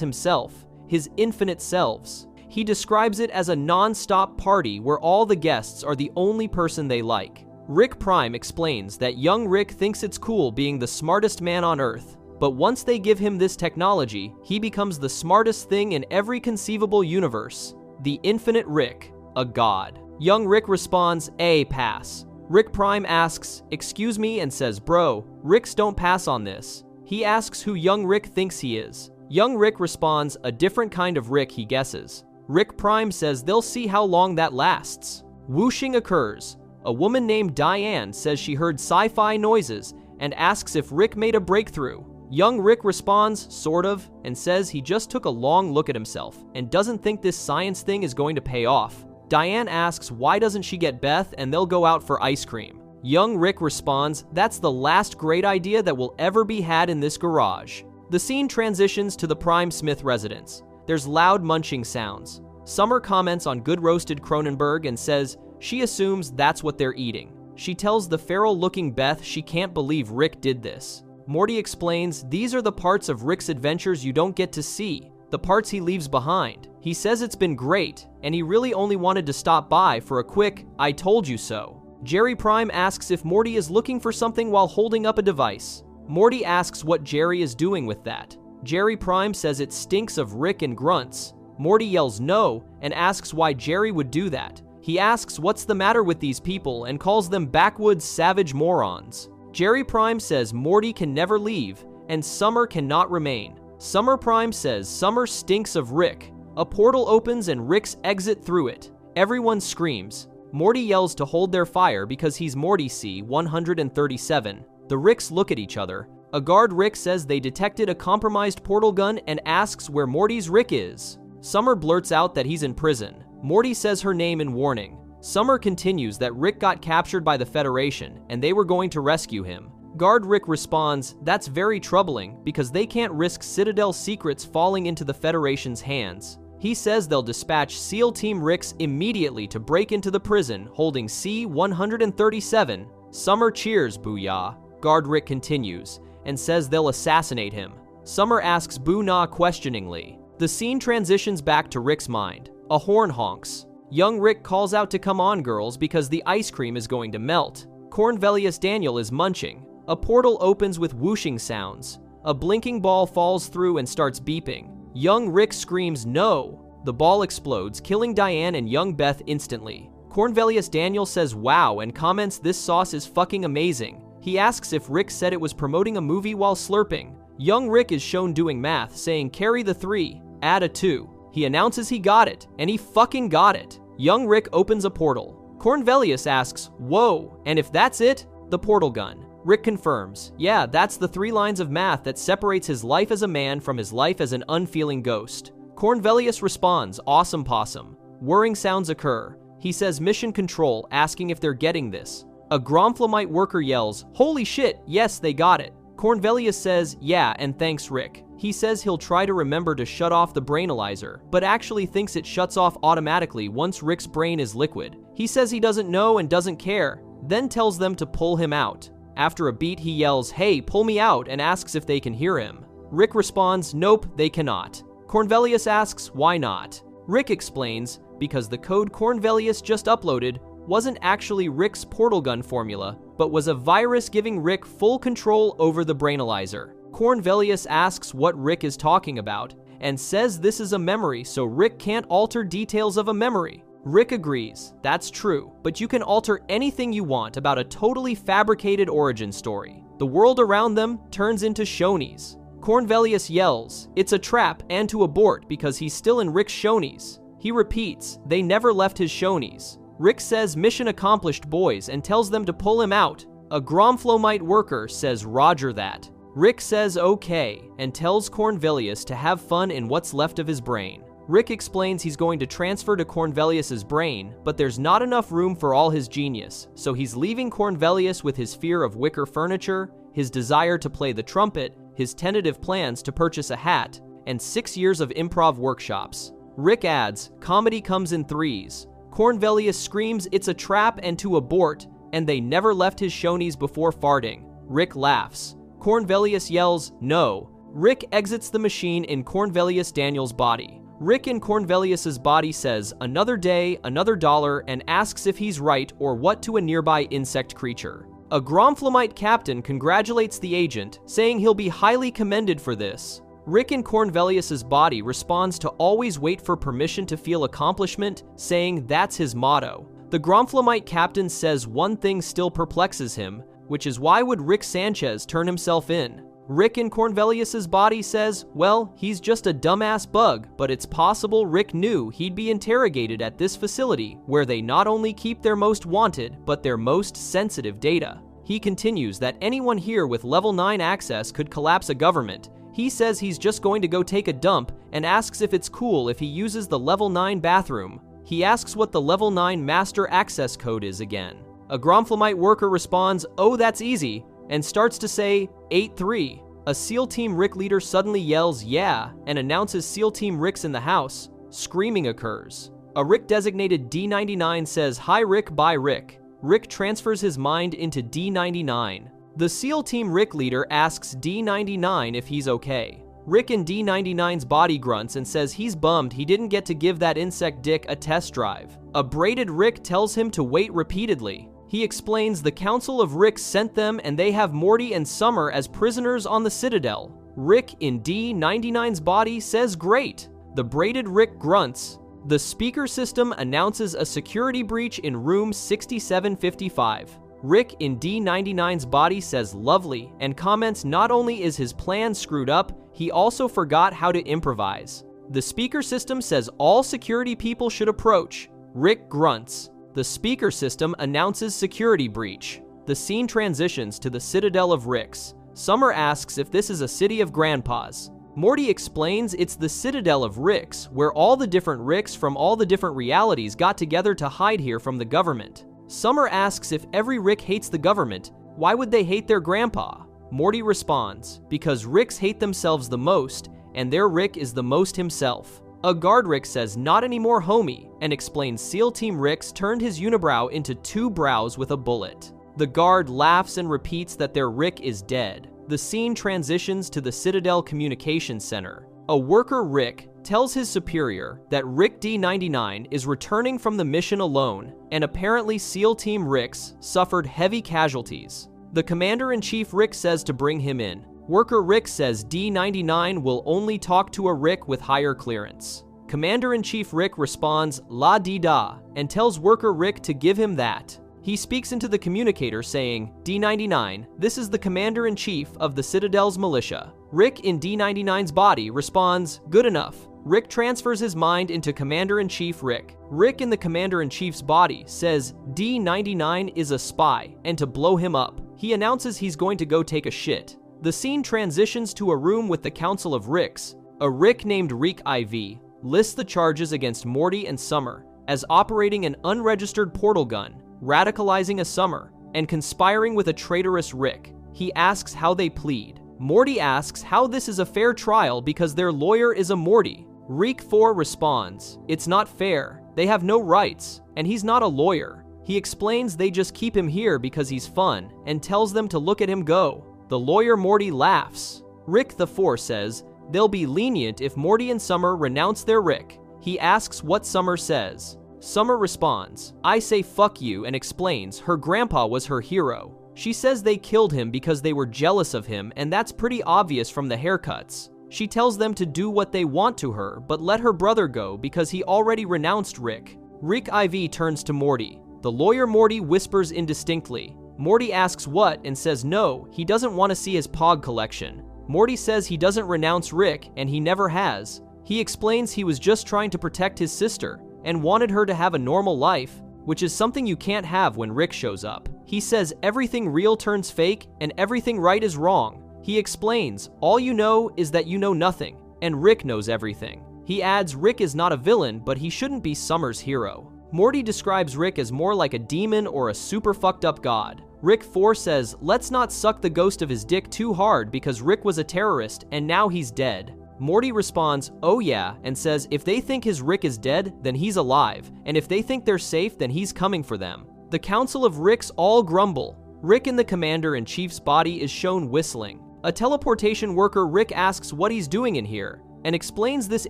himself, his infinite selves. He describes it as a non-stop party where all the guests are the only person they like. Rick Prime explains that young Rick thinks it's cool being the smartest man on Earth, but once they give him this technology, he becomes the smartest thing in every conceivable universe. The infinite Rick, a god. Young Rick responds, pass. Rick Prime asks, excuse me, and says, bro, Ricks don't pass on this. He asks who young Rick thinks he is. Young Rick responds, a different kind of Rick, he guesses. Rick Prime says they'll see how long that lasts. Whooshing occurs. A woman named Diane says she heard sci-fi noises and asks if Rick made a breakthrough. Young Rick responds, sort of, and says he just took a long look at himself and doesn't think this science thing is going to pay off. Diane asks why doesn't she get Beth and they'll go out for ice cream. Young Rick responds, that's the last great idea that will ever be had in this garage. The scene transitions to the Prime Smith residence. There's loud munching sounds. Summer comments on good roasted Cronenberg and says she assumes that's what they're eating. She tells the feral-looking Beth she can't believe Rick did this. Morty explains these are the parts of Rick's adventures you don't get to see, the parts he leaves behind. He says it's been great, and he really only wanted to stop by for a quick, I told you so. Jerry Prime asks if Morty is looking for something while holding up a device. Morty asks what Jerry is doing with that. Jerry Prime says it stinks of Rick and grunts. Morty yells no and asks why Jerry would do that. He asks what's the matter with these people and calls them backwoods savage morons. Jerry Prime says Morty can never leave and Summer cannot remain. Summer Prime says Summer stinks of Rick. A portal opens and Rick's exit through it. Everyone screams. Morty yells to hold their fire because he's Morty C-137. The Ricks look at each other. A guard Rick says they detected a compromised portal gun and asks where Morty's Rick is. Summer blurts out that he's in prison. Morty says her name in warning. Summer continues that Rick got captured by the Federation and they were going to rescue him. Guard Rick responds, "That's very troubling because they can't risk Citadel secrets falling into the Federation's hands." He says they'll dispatch SEAL Team Ricks immediately to break into the prison holding C-137. Summer cheers, booyah. Guard Rick continues and says they'll assassinate him. Summer asks Boo-nah questioningly. The scene transitions back to Rick's mind. A horn honks. Young Rick calls out to come on, girls, because the ice cream is going to melt. Cornelius Daniel is munching. A portal opens with whooshing sounds. A blinking ball falls through and starts beeping. Young Rick screams, "No!" The ball explodes, killing Diane and young Beth instantly. Cornelius Daniel says wow and comments this sauce is fucking amazing. He asks if Rick said it was promoting a movie while slurping. Young Rick is shown doing math, saying carry the 3, add a 2. He announces he got it, and he fucking got it. Young Rick opens a portal. Cornelius asks, "Whoa, and if that's it?" The portal gun. Rick confirms, "Yeah, that's the 3 lines of math that separates his life as a man from his life as an unfeeling ghost." Cornelius responds, "Awesome possum." Whirring sounds occur. He says mission control, asking if they're getting this. A Gromflemite worker yells, "Holy shit, yes, they got it." Cornelius says, "Yeah, and thanks, Rick." He says he'll try to remember to shut off the brainalyzer, but actually thinks it shuts off automatically once Rick's brain is liquid. He says he doesn't know and doesn't care, then tells them to pull him out. After a beat, he yells, "Hey, pull me out," and asks if they can hear him. Rick responds, "Nope, they cannot." Cornelius asks, "Why not?" Rick explains, because the code Cornelius just uploaded wasn't actually Rick's portal gun formula, but was a virus giving Rick full control over the brainalyzer. Cornelius asks what Rick is talking about, and says this is a memory, so Rick can't alter details of a memory. Rick agrees, that's true, but you can alter anything you want about a totally fabricated origin story. The world around them turns into Shoney's. Cornelius yells, "It's a trap and to abort because he's still in Rick's Shoney's." He repeats, "They never left his Shoney's." Rick says mission accomplished, boys, and tells them to pull him out. A Gromflemite worker says roger that. Rick says okay, and tells Cornelius to have fun in what's left of his brain. Rick explains he's going to transfer to Cornelius's brain, but there's not enough room for all his genius, so he's leaving Cornelius with his fear of wicker furniture, his desire to play the trumpet, his tentative plans to purchase a hat, and 6 years of improv workshops. Rick adds, comedy comes in 3s. Cornelius screams it's a trap and to abort, and they never left his Shoney's before farting. Rick laughs. Cornelius yells, no. Rick exits the machine in Cornelius Daniel's body. Rick in Cornelius's body says, another day, another dollar, and asks if he's right or what to a nearby insect creature. A Gromflemite captain congratulates the agent, saying he'll be highly commended for this. Rick in Cornelius's body responds to always wait for permission to feel accomplishment, saying that's his motto. The Gromflemite captain says one thing still perplexes him, which is why would Rick Sanchez turn himself in? Rick in Cornelius's body says, well, he's just a dumbass bug, but it's possible Rick knew he'd be interrogated at this facility where they not only keep their most wanted, but their most sensitive data. He continues that anyone here with level 9 access could collapse a government. He says he's just going to go take a dump and asks if it's cool if he uses the level 9 bathroom. He asks what the level 9 master access code is again. A Gromflemite worker responds, oh, that's easy, and starts to say 8-3. A SEAL Team Rick leader suddenly yells, yeah, and announces SEAL Team Rick's in the house. Screaming occurs. A Rick designated D99 says, hi Rick, bye Rick. Rick transfers his mind into D99. The SEAL Team Rick leader asks D99 if he's okay. Rick in D99's body grunts and says he's bummed he didn't get to give that insect dick a test drive. A braided Rick tells him to wait repeatedly. He explains the Council of Ricks sent them and they have Morty and Summer as prisoners on the Citadel. Rick in D99's body says great. The braided Rick grunts. The speaker system announces a security breach in room 6755. Rick in D99's body says lovely and comments not only is his plan screwed up, he also forgot how to improvise. The speaker system says all security people should approach. Rick grunts. The speaker system announces security breach. The scene transitions to the Citadel of Ricks. Summer asks if this is a city of grandpas. Morty explains it's the Citadel of Ricks, where all the different Ricks from all the different realities got together to hide here from the government. Summer asks if every Rick hates the government, why would they hate their grandpa? Morty responds, because Ricks hate themselves the most, and their Rick is the most himself. A guard Rick says not anymore homie, and explains SEAL Team Ricks turned his unibrow into 2 brows with a bullet. The guard laughs and repeats that their Rick is dead. The scene transitions to the Citadel Communications Center. A worker Rick tells his superior that Rick D99 is returning from the mission alone, and apparently SEAL Team Ricks suffered heavy casualties. The Commander-in-Chief Rick says to bring him in. Worker Rick says D99 will only talk to a Rick with higher clearance. Commander-in-Chief Rick responds la-dee-da and tells Worker Rick to give him that. He speaks into the communicator saying, D99, this is the Commander-in-Chief of the Citadel's militia. Rick in D99's body responds, good enough. Rick transfers his mind into Commander-in-Chief Rick. Rick in the Commander-in-Chief's body says D99 is a spy and to blow him up. He announces he's going to go take a shit. The scene transitions to a room with the Council of Ricks. A Rick named Rick IV lists the charges against Morty and Summer as operating an unregistered portal gun, radicalizing a Summer, and conspiring with a traitorous Rick. He asks how they plead. Morty asks how this is a fair trial because their lawyer is a Morty. Rick 4 responds, it's not fair, they have no rights, and he's not a lawyer. He explains they just keep him here because he's fun, and tells them to look at him go. The lawyer Morty laughs. Rick the 4 says, they'll be lenient if Morty and Summer renounce their Rick. He asks what Summer says. Summer responds, I say fuck you, and explains her grandpa was her hero. She says they killed him because they were jealous of him, and that's pretty obvious from the haircuts. She tells them to do what they want to her, but let her brother go because he already renounced Rick. Rick IV turns to Morty. The lawyer Morty whispers indistinctly. Morty asks what and says no, he doesn't want to see his Pog collection. Morty says he doesn't renounce Rick, and he never has. He explains he was just trying to protect his sister, and wanted her to have a normal life, which is something you can't have when Rick shows up. He says everything real turns fake, and everything right is wrong. He explains, all you know is that you know nothing, and Rick knows everything. He adds Rick is not a villain, but he shouldn't be Summer's hero. Morty describes Rick as more like a demon or a super fucked up god. Rick 4 says, let's not suck the ghost of his dick too hard because Rick was a terrorist and now he's dead. Morty responds, oh yeah, and says if they think his Rick is dead, then he's alive, and if they think they're safe, then he's coming for them. The Council of Ricks all grumble. Rick in the Commander-in-Chief's body is shown whistling. A teleportation worker Rick asks what he's doing in here, and explains this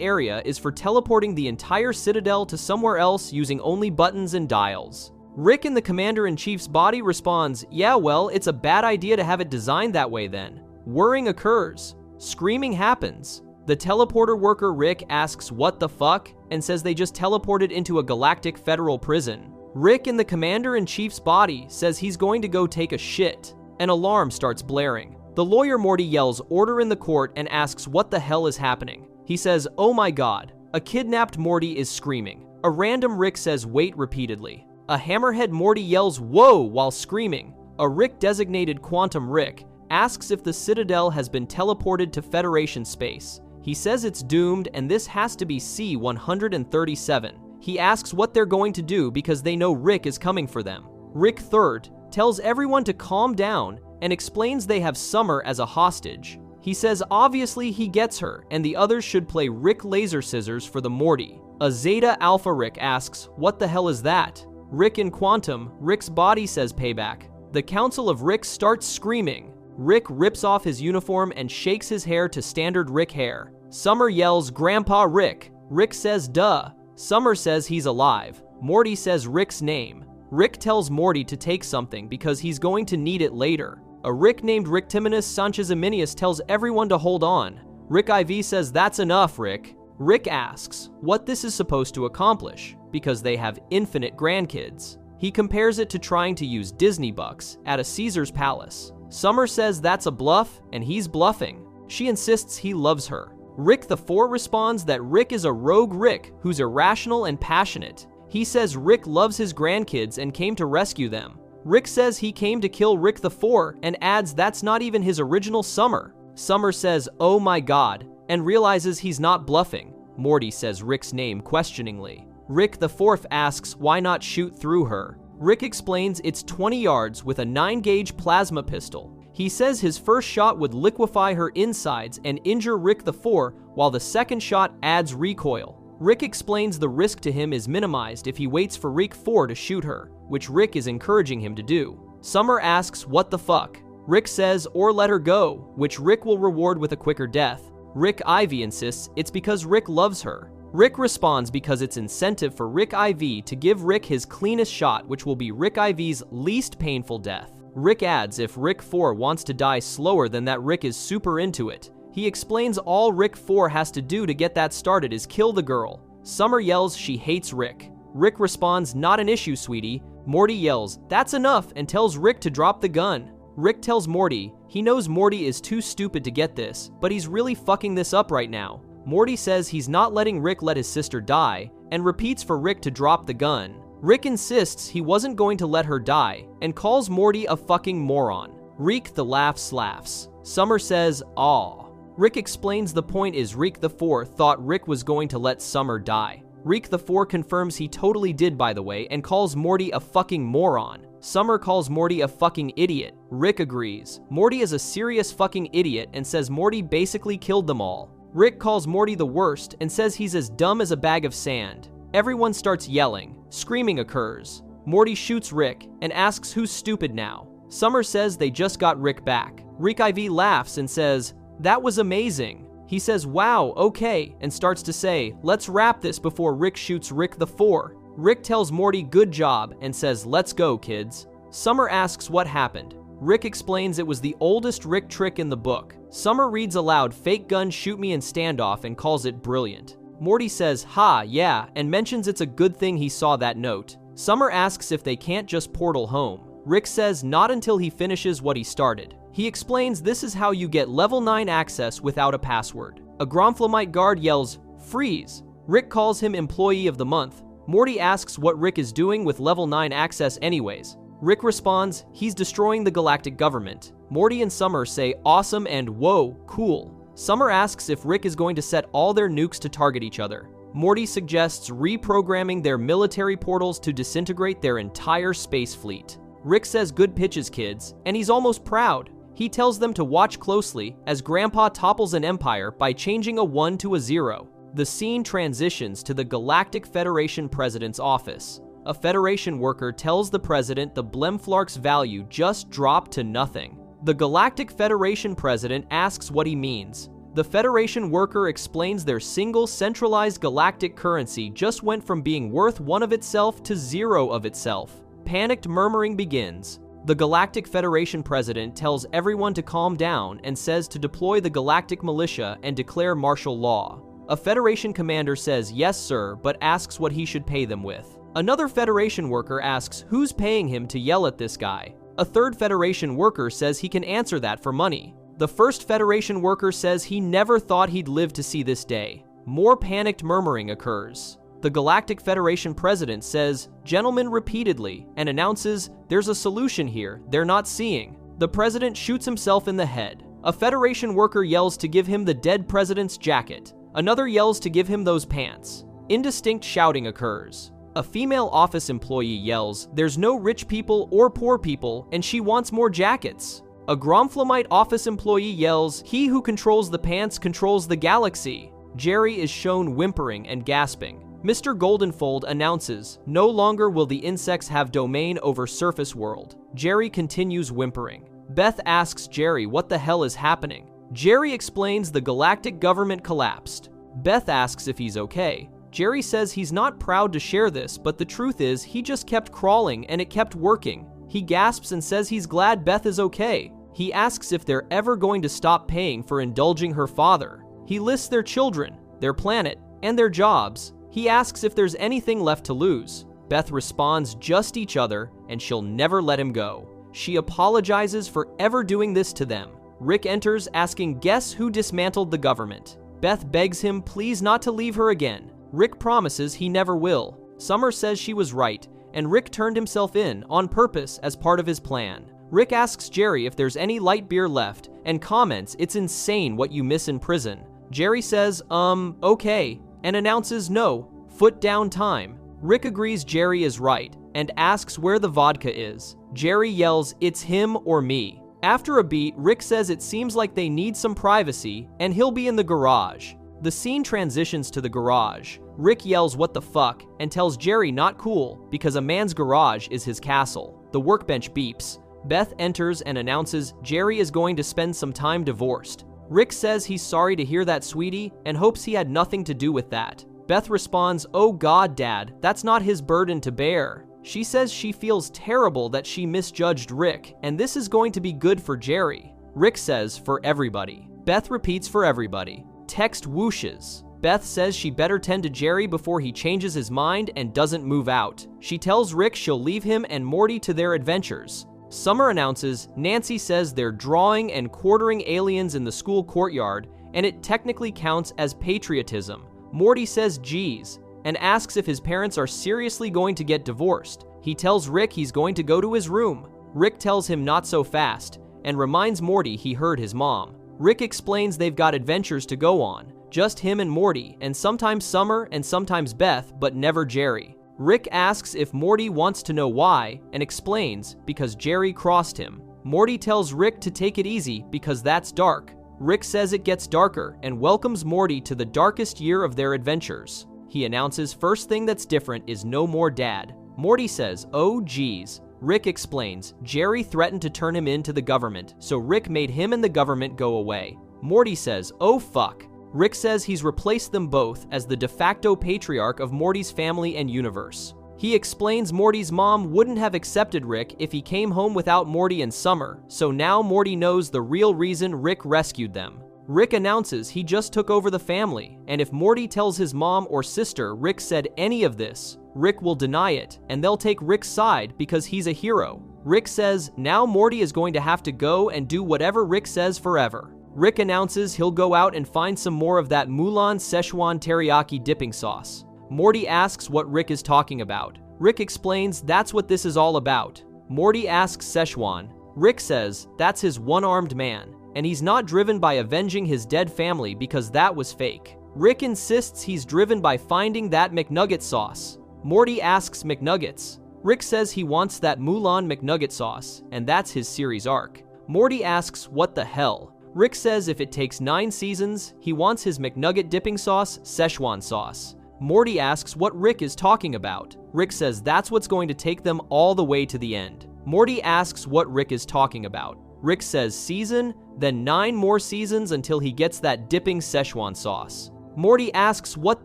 area is for teleporting the entire Citadel to somewhere else using only buttons and dials. Rick in the Commander-in-Chief's body responds, yeah well, it's a bad idea to have it designed that way then. Whirring occurs. Screaming happens. The teleporter worker Rick asks what the fuck, and says they just teleported into a galactic federal prison. Rick in the Commander-in-Chief's body says he's going to go take a shit. An alarm starts blaring. The lawyer Morty yells order in the court and asks what the hell is happening. He says, oh my god. A kidnapped Morty is screaming. A random Rick says wait repeatedly. A hammerhead Morty yells whoa while screaming. A Rick designated Quantum Rick asks if the Citadel has been teleported to Federation space. He says it's doomed and this has to be C-137. He asks what they're going to do because they know Rick is coming for them. Rick 3rd tells everyone to calm down and explains they have Summer as a hostage. He says obviously he gets her and the others should play Rick Laser Scissors for the Morty. A Zeta Alpha Rick asks, what the hell is that? Rick in Quantum, Rick's body says payback. The Council of Ricks starts screaming. Rick rips off his uniform and shakes his hair to standard Rick hair. Summer yells, Grandpa Rick. Rick says, duh. Summer says he's alive. Morty says Rick's name. Rick tells Morty to take something because he's going to need it later. A Rick named Ricktiminus Sanchez Aminius tells everyone to hold on. Rick IV says that's enough, Rick. Rick asks what this is supposed to accomplish because they have infinite grandkids. He compares it to trying to use Disney bucks at a Caesar's palace. Summer says that's a bluff and he's bluffing. She insists he loves her. Rick the 4 responds that Rick is a rogue Rick who's irrational and passionate. He says Rick loves his grandkids and came to rescue them. Rick says he came to kill Rick the 4 and adds that's not even his original Summer. Summer says, oh my god, and realizes he's not bluffing. Morty says Rick's name questioningly. Rick the Fourth asks why not shoot through her. Rick explains it's 20 yards with a 9-gauge plasma pistol. He says his first shot would liquefy her insides and injure Rick the Four, while the second shot adds recoil. Rick explains the risk to him is minimized if he waits for Rick 4 to shoot her, which Rick is encouraging him to do. Summer asks what the fuck. Rick says or let her go, which Rick will reward with a quicker death. Rick Ivy insists it's because Rick loves her. Rick responds because it's incentive for Rick IV to give Rick his cleanest shot, which will be Rick IV's least painful death. Rick adds if Rick 4 wants to die slower than that, Rick is super into it. He explains all Rick 4 has to do to get that started is kill the girl. Summer yells she hates Rick. Rick responds, not an issue, sweetie. Morty yells, that's enough, and tells Rick to drop the gun. Rick tells Morty he knows Morty is too stupid to get this, but he's really fucking this up right now. Morty says he's not letting Rick let his sister die, and repeats for Rick to drop the gun. Rick insists he wasn't going to let her die, and calls Morty a fucking moron. Rick the laughs. Summer says, aw. Rick explains the point is Rick the Four thought Rick was going to let Summer die. Rick the Four confirms he totally did, by the way, and calls Morty a fucking moron. Summer calls Morty a fucking idiot. Rick agrees. Morty is a serious fucking idiot and says Morty basically killed them all. Rick calls Morty the worst and says he's as dumb as a bag of sand. Everyone starts yelling. Screaming occurs. Morty shoots Rick and asks who's stupid now. Summer says they just got Rick back. Rick IV laughs and says, that was amazing. He says, wow, okay, and starts to say, let's wrap this before Rick shoots Rick the Four. Rick tells Morty good job and says, let's go, kids. Summer asks what happened. Rick explains it was the oldest Rick trick in the book. Summer reads aloud fake gun shoot me in standoff and calls it brilliant. Morty says, ha, yeah, and mentions it's a good thing he saw that note. Summer asks if they can't just portal home. Rick says not until he finishes what he started. He explains this is how you get level 9 access without a password. A Gromflemite guard yells, freeze. Rick calls him employee of the month. Morty asks what Rick is doing with level 9 access anyways. Rick responds, he's destroying the galactic government. Morty and Summer say awesome and whoa, cool. Summer asks if Rick is going to set all their nukes to target each other. Morty suggests reprogramming their military portals to disintegrate their entire space fleet. Rick says good pitches, kids, and he's almost proud. He tells them to watch closely as Grandpa topples an empire by changing a 1 to a 0. The scene transitions to the Galactic Federation president's office. A Federation worker tells the president the Blemflark's value just dropped to nothing. The Galactic Federation president asks what he means. The Federation worker explains their single centralized galactic currency just went from being worth 1 of itself to 0 of itself. Panicked murmuring begins. The Galactic Federation president tells everyone to calm down and says to deploy the Galactic Militia and declare martial law. A Federation commander says yes sir, but asks what he should pay them with. Another Federation worker asks who's paying him to yell at this guy. A third Federation worker says he can answer that for money. The first Federation worker says he never thought he'd live to see this day. More panicked murmuring occurs. The Galactic Federation president says, gentlemen, repeatedly, and announces there's a solution here they're not seeing. The president shoots himself in the head. A Federation worker yells to give him the dead president's jacket. Another yells to give him those pants. Indistinct shouting occurs. A female office employee yells, there's no rich people or poor people, and she wants more jackets. A Gromflemite office employee yells, he who controls the pants controls the galaxy. Jerry is shown whimpering and gasping. Mr. Goldenfold announces, no longer will the insects have domain over surface world. Jerry continues whimpering. Beth asks Jerry what the hell is happening. Jerry explains the galactic government collapsed. Beth asks if he's okay. Jerry says he's not proud to share this, but the truth is he just kept crawling and it kept working. He gasps and says he's glad Beth is okay. He asks if they're ever going to stop paying for indulging her father. He lists their children, their planet, and their jobs. He asks if there's anything left to lose. Beth responds just each other, and she'll never let him go. She apologizes for ever doing this to them. Rick enters asking guess who dismantled the government. Beth begs him please not to leave her again. Rick promises he never will. Summer says she was right, and Rick turned himself in on purpose as part of his plan. Rick asks Jerry if there's any light beer left, and comments it's insane what you miss in prison. Jerry says, okay, and announces no, foot down time. Rick agrees Jerry is right and asks where the vodka is. Jerry yells, it's him or me. After a beat, Rick says it seems like they need some privacy and he'll be in the garage. The scene transitions to the garage. Rick yells what the fuck and tells Jerry not cool because a man's garage is his castle. The workbench beeps. Beth enters and announces Jerry is going to spend some time divorced. Rick says he's sorry to hear that, sweetie, and hopes he had nothing to do with that. Beth responds, oh God, Dad, that's not his burden to bear. She says she feels terrible that she misjudged Rick, and this is going to be good for Jerry. Rick says, for everybody. Beth repeats, for everybody. Text whooshes. Beth says she better tend to Jerry before he changes his mind and doesn't move out. She tells Rick she'll leave him and Morty to their adventures. Summer announces Nancy says they're drawing and quartering aliens in the school courtyard, and it technically counts as patriotism. Morty says geez, and asks if his parents are seriously going to get divorced. He tells Rick he's going to go to his room. Rick tells him not so fast, and reminds Morty he heard his mom. Rick explains they've got adventures to go on, just him and Morty, and sometimes Summer and sometimes Beth, but never Jerry. Rick asks if Morty wants to know why, and explains, because Jerry crossed him. Morty tells Rick to take it easy because that's dark. Rick says it gets darker and welcomes Morty to the darkest year of their adventures. He announces first thing that's different is no more Dad. Morty says, oh geez. Rick explains, Jerry threatened to turn him in to the government, so Rick made him and the government go away. Morty says, oh fuck. Rick says he's replaced them both as the de facto patriarch of Morty's family and universe. He explains Morty's mom wouldn't have accepted Rick if he came home without Morty and Summer, so now Morty knows the real reason Rick rescued them. Rick announces he just took over the family, and if Morty tells his mom or sister Rick said any of this, Rick will deny it, and they'll take Rick's side because he's a hero. Rick says now Morty is going to have to go and do whatever Rick says forever. Rick announces he'll go out and find some more of that Mulan Szechuan teriyaki dipping sauce. Morty asks what Rick is talking about. Rick explains that's what this is all about. Morty asks Szechuan. Rick says that's his one-armed man, and he's not driven by avenging his dead family because that was fake. Rick insists he's driven by finding that McNugget sauce. Morty asks McNuggets. Rick says he wants that Mulan McNugget sauce, and that's his series arc. Morty asks what the hell. Rick says if it takes 9 seasons, he wants his McNugget dipping sauce Szechuan sauce. Morty asks what Rick is talking about. Rick says that's what's going to take them all the way to the end. Morty asks what Rick is talking about. Rick says season, then 9 more seasons until he gets that dipping Szechuan sauce. Morty asks what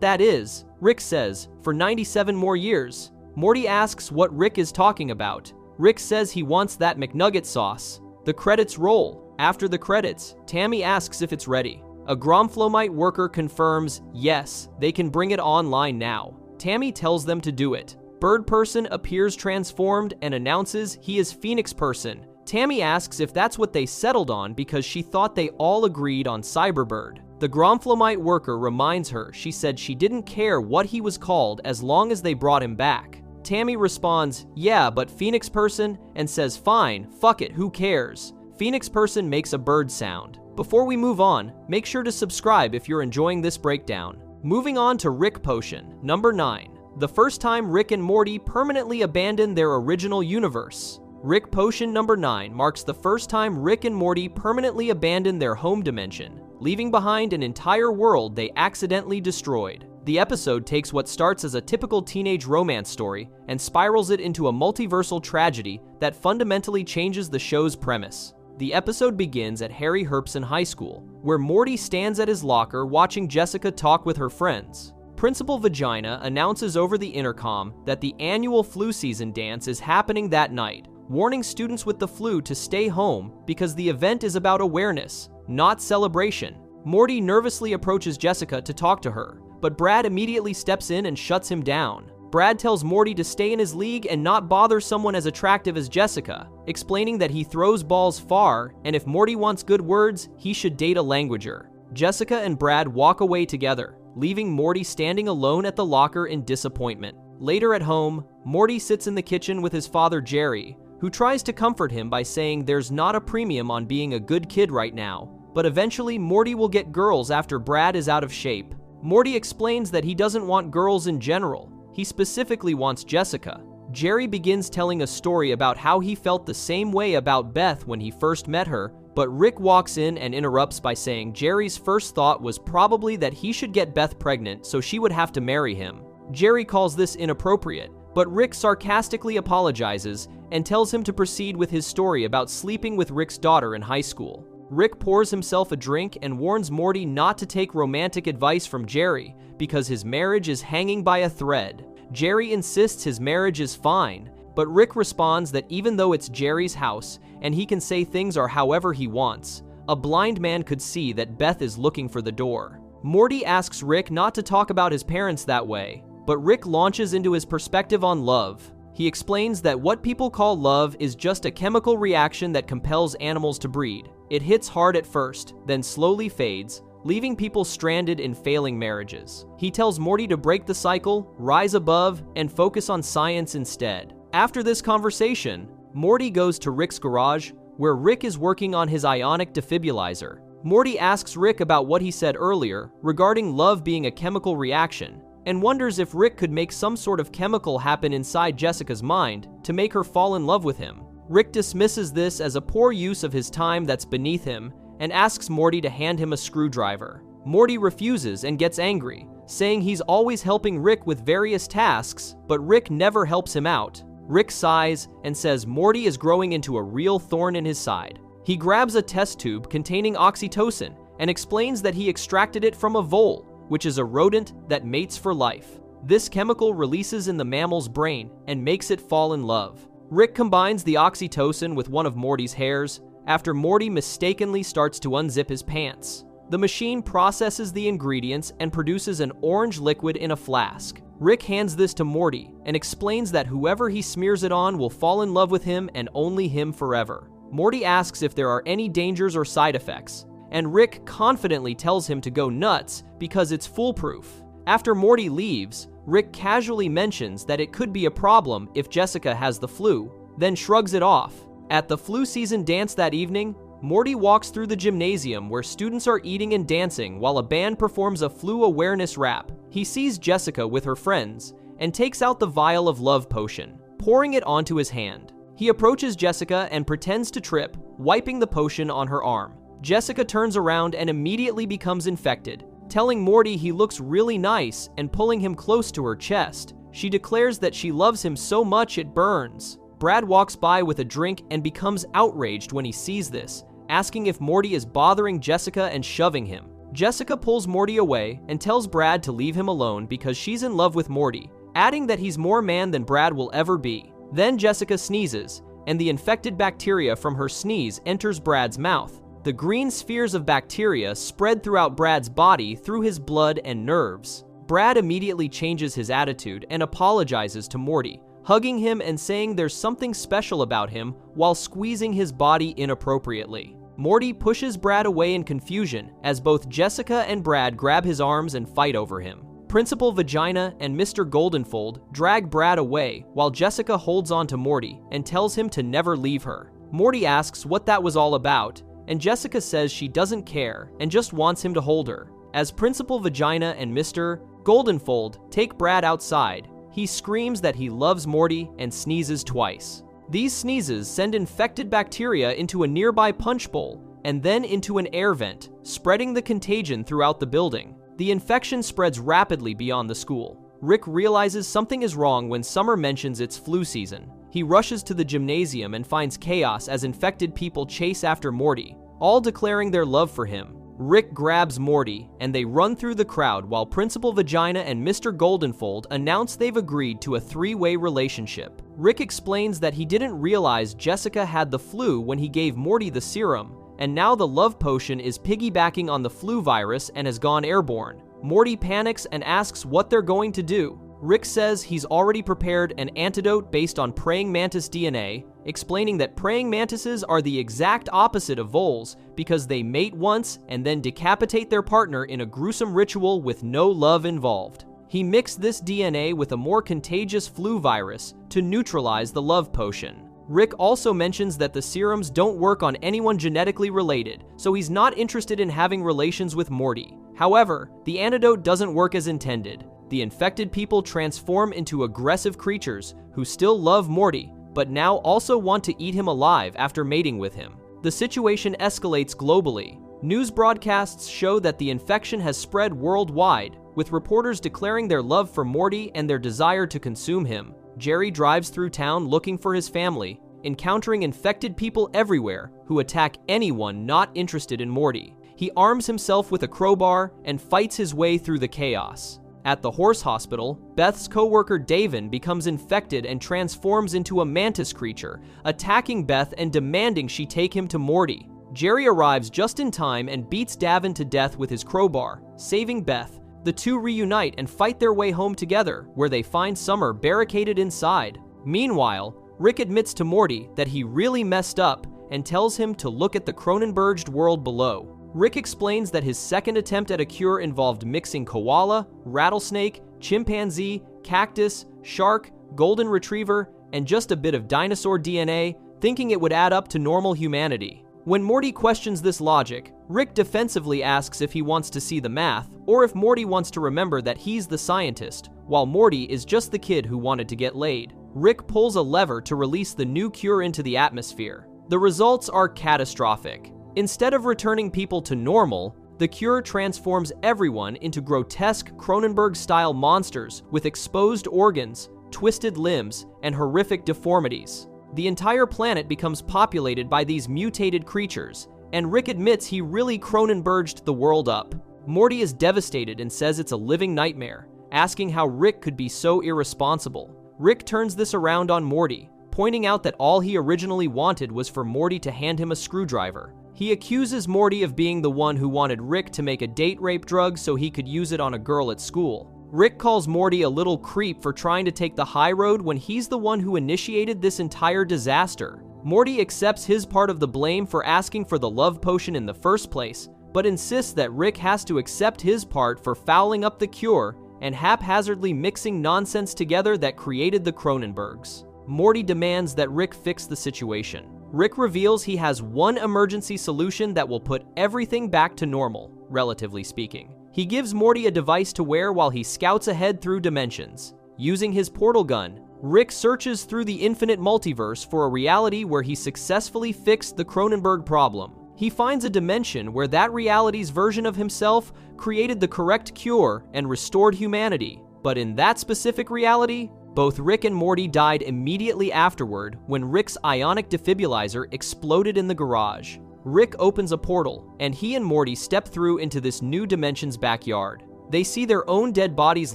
that is. Rick says, for 97 more years. Morty asks what Rick is talking about. Rick says he wants that McNugget sauce. The credits roll. After the credits, Tammy asks if it's ready. A Gromflomite worker confirms, yes, they can bring it online now. Tammy tells them to do it. Bird Person appears transformed and announces he is Phoenix Person. Tammy asks if that's what they settled on because she thought they all agreed on Cyberbird. The Gromflomite worker reminds her she said she didn't care what he was called as long as they brought him back. Tammy responds, yeah, but Phoenix Person, and says fine, fuck it, who cares? Phoenix Person makes a bird sound. Before we move on, make sure to subscribe if you're enjoying this breakdown. Moving on to Rick Potion, number 9. The first time Rick and Morty permanently abandoned their original universe. Rick Potion number 9 marks the first time Rick and Morty permanently abandoned their home dimension, leaving behind an entire world they accidentally destroyed. The episode takes what starts as a typical teenage romance story and spirals it into a multiversal tragedy that fundamentally changes the show's premise. The episode begins at Harry Herpson High School, where Morty stands at his locker watching Jessica talk with her friends. Principal Vagina announces over the intercom that the annual flu season dance is happening that night, warning students with the flu to stay home because the event is about awareness, not celebration. Morty nervously approaches Jessica to talk to her, but Brad immediately steps in and shuts him down. Brad tells Morty to stay in his league and not bother someone as attractive as Jessica, explaining that he throws balls far, and if Morty wants good words, he should date a languager. Jessica and Brad walk away together, leaving Morty standing alone at the locker in disappointment. Later at home, Morty sits in the kitchen with his father Jerry, who tries to comfort him by saying there's not a premium on being a good kid right now, but eventually Morty will get girls after Brad is out of shape. Morty explains that he doesn't want girls in general. He specifically wants Jessica. Jerry begins telling a story about how he felt the same way about Beth when he first met her, but Rick walks in and interrupts by saying Jerry's first thought was probably that he should get Beth pregnant so she would have to marry him. Jerry calls this inappropriate, but Rick sarcastically apologizes and tells him to proceed with his story about sleeping with Rick's daughter in high school. Rick pours himself a drink and warns Morty not to take romantic advice from Jerry because his marriage is hanging by a thread. Jerry insists his marriage is fine, but Rick responds that even though it's Jerry's house and he can say things are however he wants, a blind man could see that Beth is looking for the door. Morty asks Rick not to talk about his parents that way, but Rick launches into his perspective on love. He explains that what people call love is just a chemical reaction that compels animals to breed. It hits hard at first, then slowly fades, leaving people stranded in failing marriages. He tells Morty to break the cycle, rise above, and focus on science instead. After this conversation, Morty goes to Rick's garage, where Rick is working on his ionic defibrillator. Morty asks Rick about what he said earlier regarding love being a chemical reaction, and wonders if Rick could make some sort of chemical happen inside Jessica's mind to make her fall in love with him. Rick dismisses this as a poor use of his time that's beneath him and asks Morty to hand him a screwdriver. Morty refuses and gets angry, saying he's always helping Rick with various tasks, but Rick never helps him out. Rick sighs and says Morty is growing into a real thorn in his side. He grabs a test tube containing oxytocin and explains that he extracted it from a vole, which is a rodent that mates for life. This chemical releases in the mammal's brain and makes it fall in love. Rick combines the oxytocin with one of Morty's hairs after Morty mistakenly starts to unzip his pants. The machine processes the ingredients and produces an orange liquid in a flask. Rick hands this to Morty and explains that whoever he smears it on will fall in love with him and only him forever. Morty asks if there are any dangers or side effects, and Rick confidently tells him to go nuts because it's foolproof. After Morty leaves, Rick casually mentions that it could be a problem if Jessica has the flu, then shrugs it off. At the flu season dance that evening, Morty walks through the gymnasium where students are eating and dancing while a band performs a flu awareness rap. He sees Jessica with her friends and takes out the vial of love potion, pouring it onto his hand. He approaches Jessica and pretends to trip, wiping the potion on her arm. Jessica turns around and immediately becomes infected, telling Morty he looks really nice and pulling him close to her chest. She declares that she loves him so much it burns. Brad walks by with a drink and becomes outraged when he sees this, asking if Morty is bothering Jessica and shoving him. Jessica pulls Morty away and tells Brad to leave him alone because she's in love with Morty, adding that he's more man than Brad will ever be. Then Jessica sneezes, and the infected bacteria from her sneeze enters Brad's mouth. The green spheres of bacteria spread throughout Brad's body through his blood and nerves. Brad immediately changes his attitude and apologizes to Morty, hugging him and saying there's something special about him while squeezing his body inappropriately. Morty pushes Brad away in confusion as both Jessica and Brad grab his arms and fight over him. Principal Vagina and Mr. Goldenfold drag Brad away while Jessica holds on to Morty and tells him to never leave her. Morty asks what that was all about, and Jessica says she doesn't care and just wants him to hold her. As Principal Vagina and Mr. Goldenfold take Brad outside, he screams that he loves Morty and sneezes twice. These sneezes send infected bacteria into a nearby punch bowl and then into an air vent, spreading the contagion throughout the building. The infection spreads rapidly beyond the school. Rick realizes something is wrong when Summer mentions it's flu season. He rushes to the gymnasium and finds chaos as infected people chase after Morty, all declaring their love for him. Rick grabs Morty, and they run through the crowd while Principal Vagina and Mr. Goldenfold announce they've agreed to a three-way relationship. Rick explains that he didn't realize Jessica had the flu when he gave Morty the serum, and now the love potion is piggybacking on the flu virus and has gone airborne. Morty panics and asks what they're going to do. Rick says he's already prepared an antidote based on praying mantis DNA, explaining that praying mantises are the exact opposite of voles because they mate once and then decapitate their partner in a gruesome ritual with no love involved. He mixed this DNA with a more contagious flu virus to neutralize the love potion. Rick also mentions that the serums don't work on anyone genetically related, so he's not interested in having relations with Morty. However, the antidote doesn't work as intended. The infected people transform into aggressive creatures who still love Morty, but now also want to eat him alive after mating with him. The situation escalates globally. News broadcasts show that the infection has spread worldwide, with reporters declaring their love for Morty and their desire to consume him. Jerry drives through town looking for his family, encountering infected people everywhere who attack anyone not interested in Morty. He arms himself with a crowbar and fights his way through the chaos. At the horse hospital, Beth's co-worker Davin becomes infected and transforms into a mantis creature, attacking Beth and demanding she take him to Morty. Jerry arrives just in time and beats Davin to death with his crowbar, saving Beth. The two reunite and fight their way home together, where they find Summer barricaded inside. Meanwhile, Rick admits to Morty that he really messed up and tells him to look at the Cronenberged world below. Rick explains that his second attempt at a cure involved mixing koala, rattlesnake, chimpanzee, cactus, shark, golden retriever, and just a bit of dinosaur DNA, thinking it would add up to normal humanity. When Morty questions this logic, Rick defensively asks if he wants to see the math, or if Morty wants to remember that he's the scientist, while Morty is just the kid who wanted to get laid. Rick pulls a lever to release the new cure into the atmosphere. The results are catastrophic. Instead of returning people to normal, the cure transforms everyone into grotesque Cronenberg-style monsters with exposed organs, twisted limbs, and horrific deformities. The entire planet becomes populated by these mutated creatures, and Rick admits he really Cronenberged the world up. Morty is devastated and says it's a living nightmare, asking how Rick could be so irresponsible. Rick turns this around on Morty, pointing out that all he originally wanted was for Morty to hand him a screwdriver. He accuses Morty of being the one who wanted Rick to make a date rape drug so he could use it on a girl at school. Rick calls Morty a little creep for trying to take the high road when he's the one who initiated this entire disaster. Morty accepts his part of the blame for asking for the love potion in the first place, but insists that Rick has to accept his part for fouling up the cure and haphazardly mixing nonsense together that created the Cronenbergs. Morty demands that Rick fix the situation. Rick reveals he has one emergency solution that will put everything back to normal, relatively speaking. He gives Morty a device to wear while he scouts ahead through dimensions. Using his portal gun, Rick searches through the infinite multiverse for a reality where he successfully fixed the Cronenberg problem. He finds a dimension where that reality's version of himself created the correct cure and restored humanity. But in that specific reality, both Rick and Morty died immediately afterward when Rick's ionic defibrillator exploded in the garage. Rick opens a portal, and he and Morty step through into this new dimension's backyard. They see their own dead bodies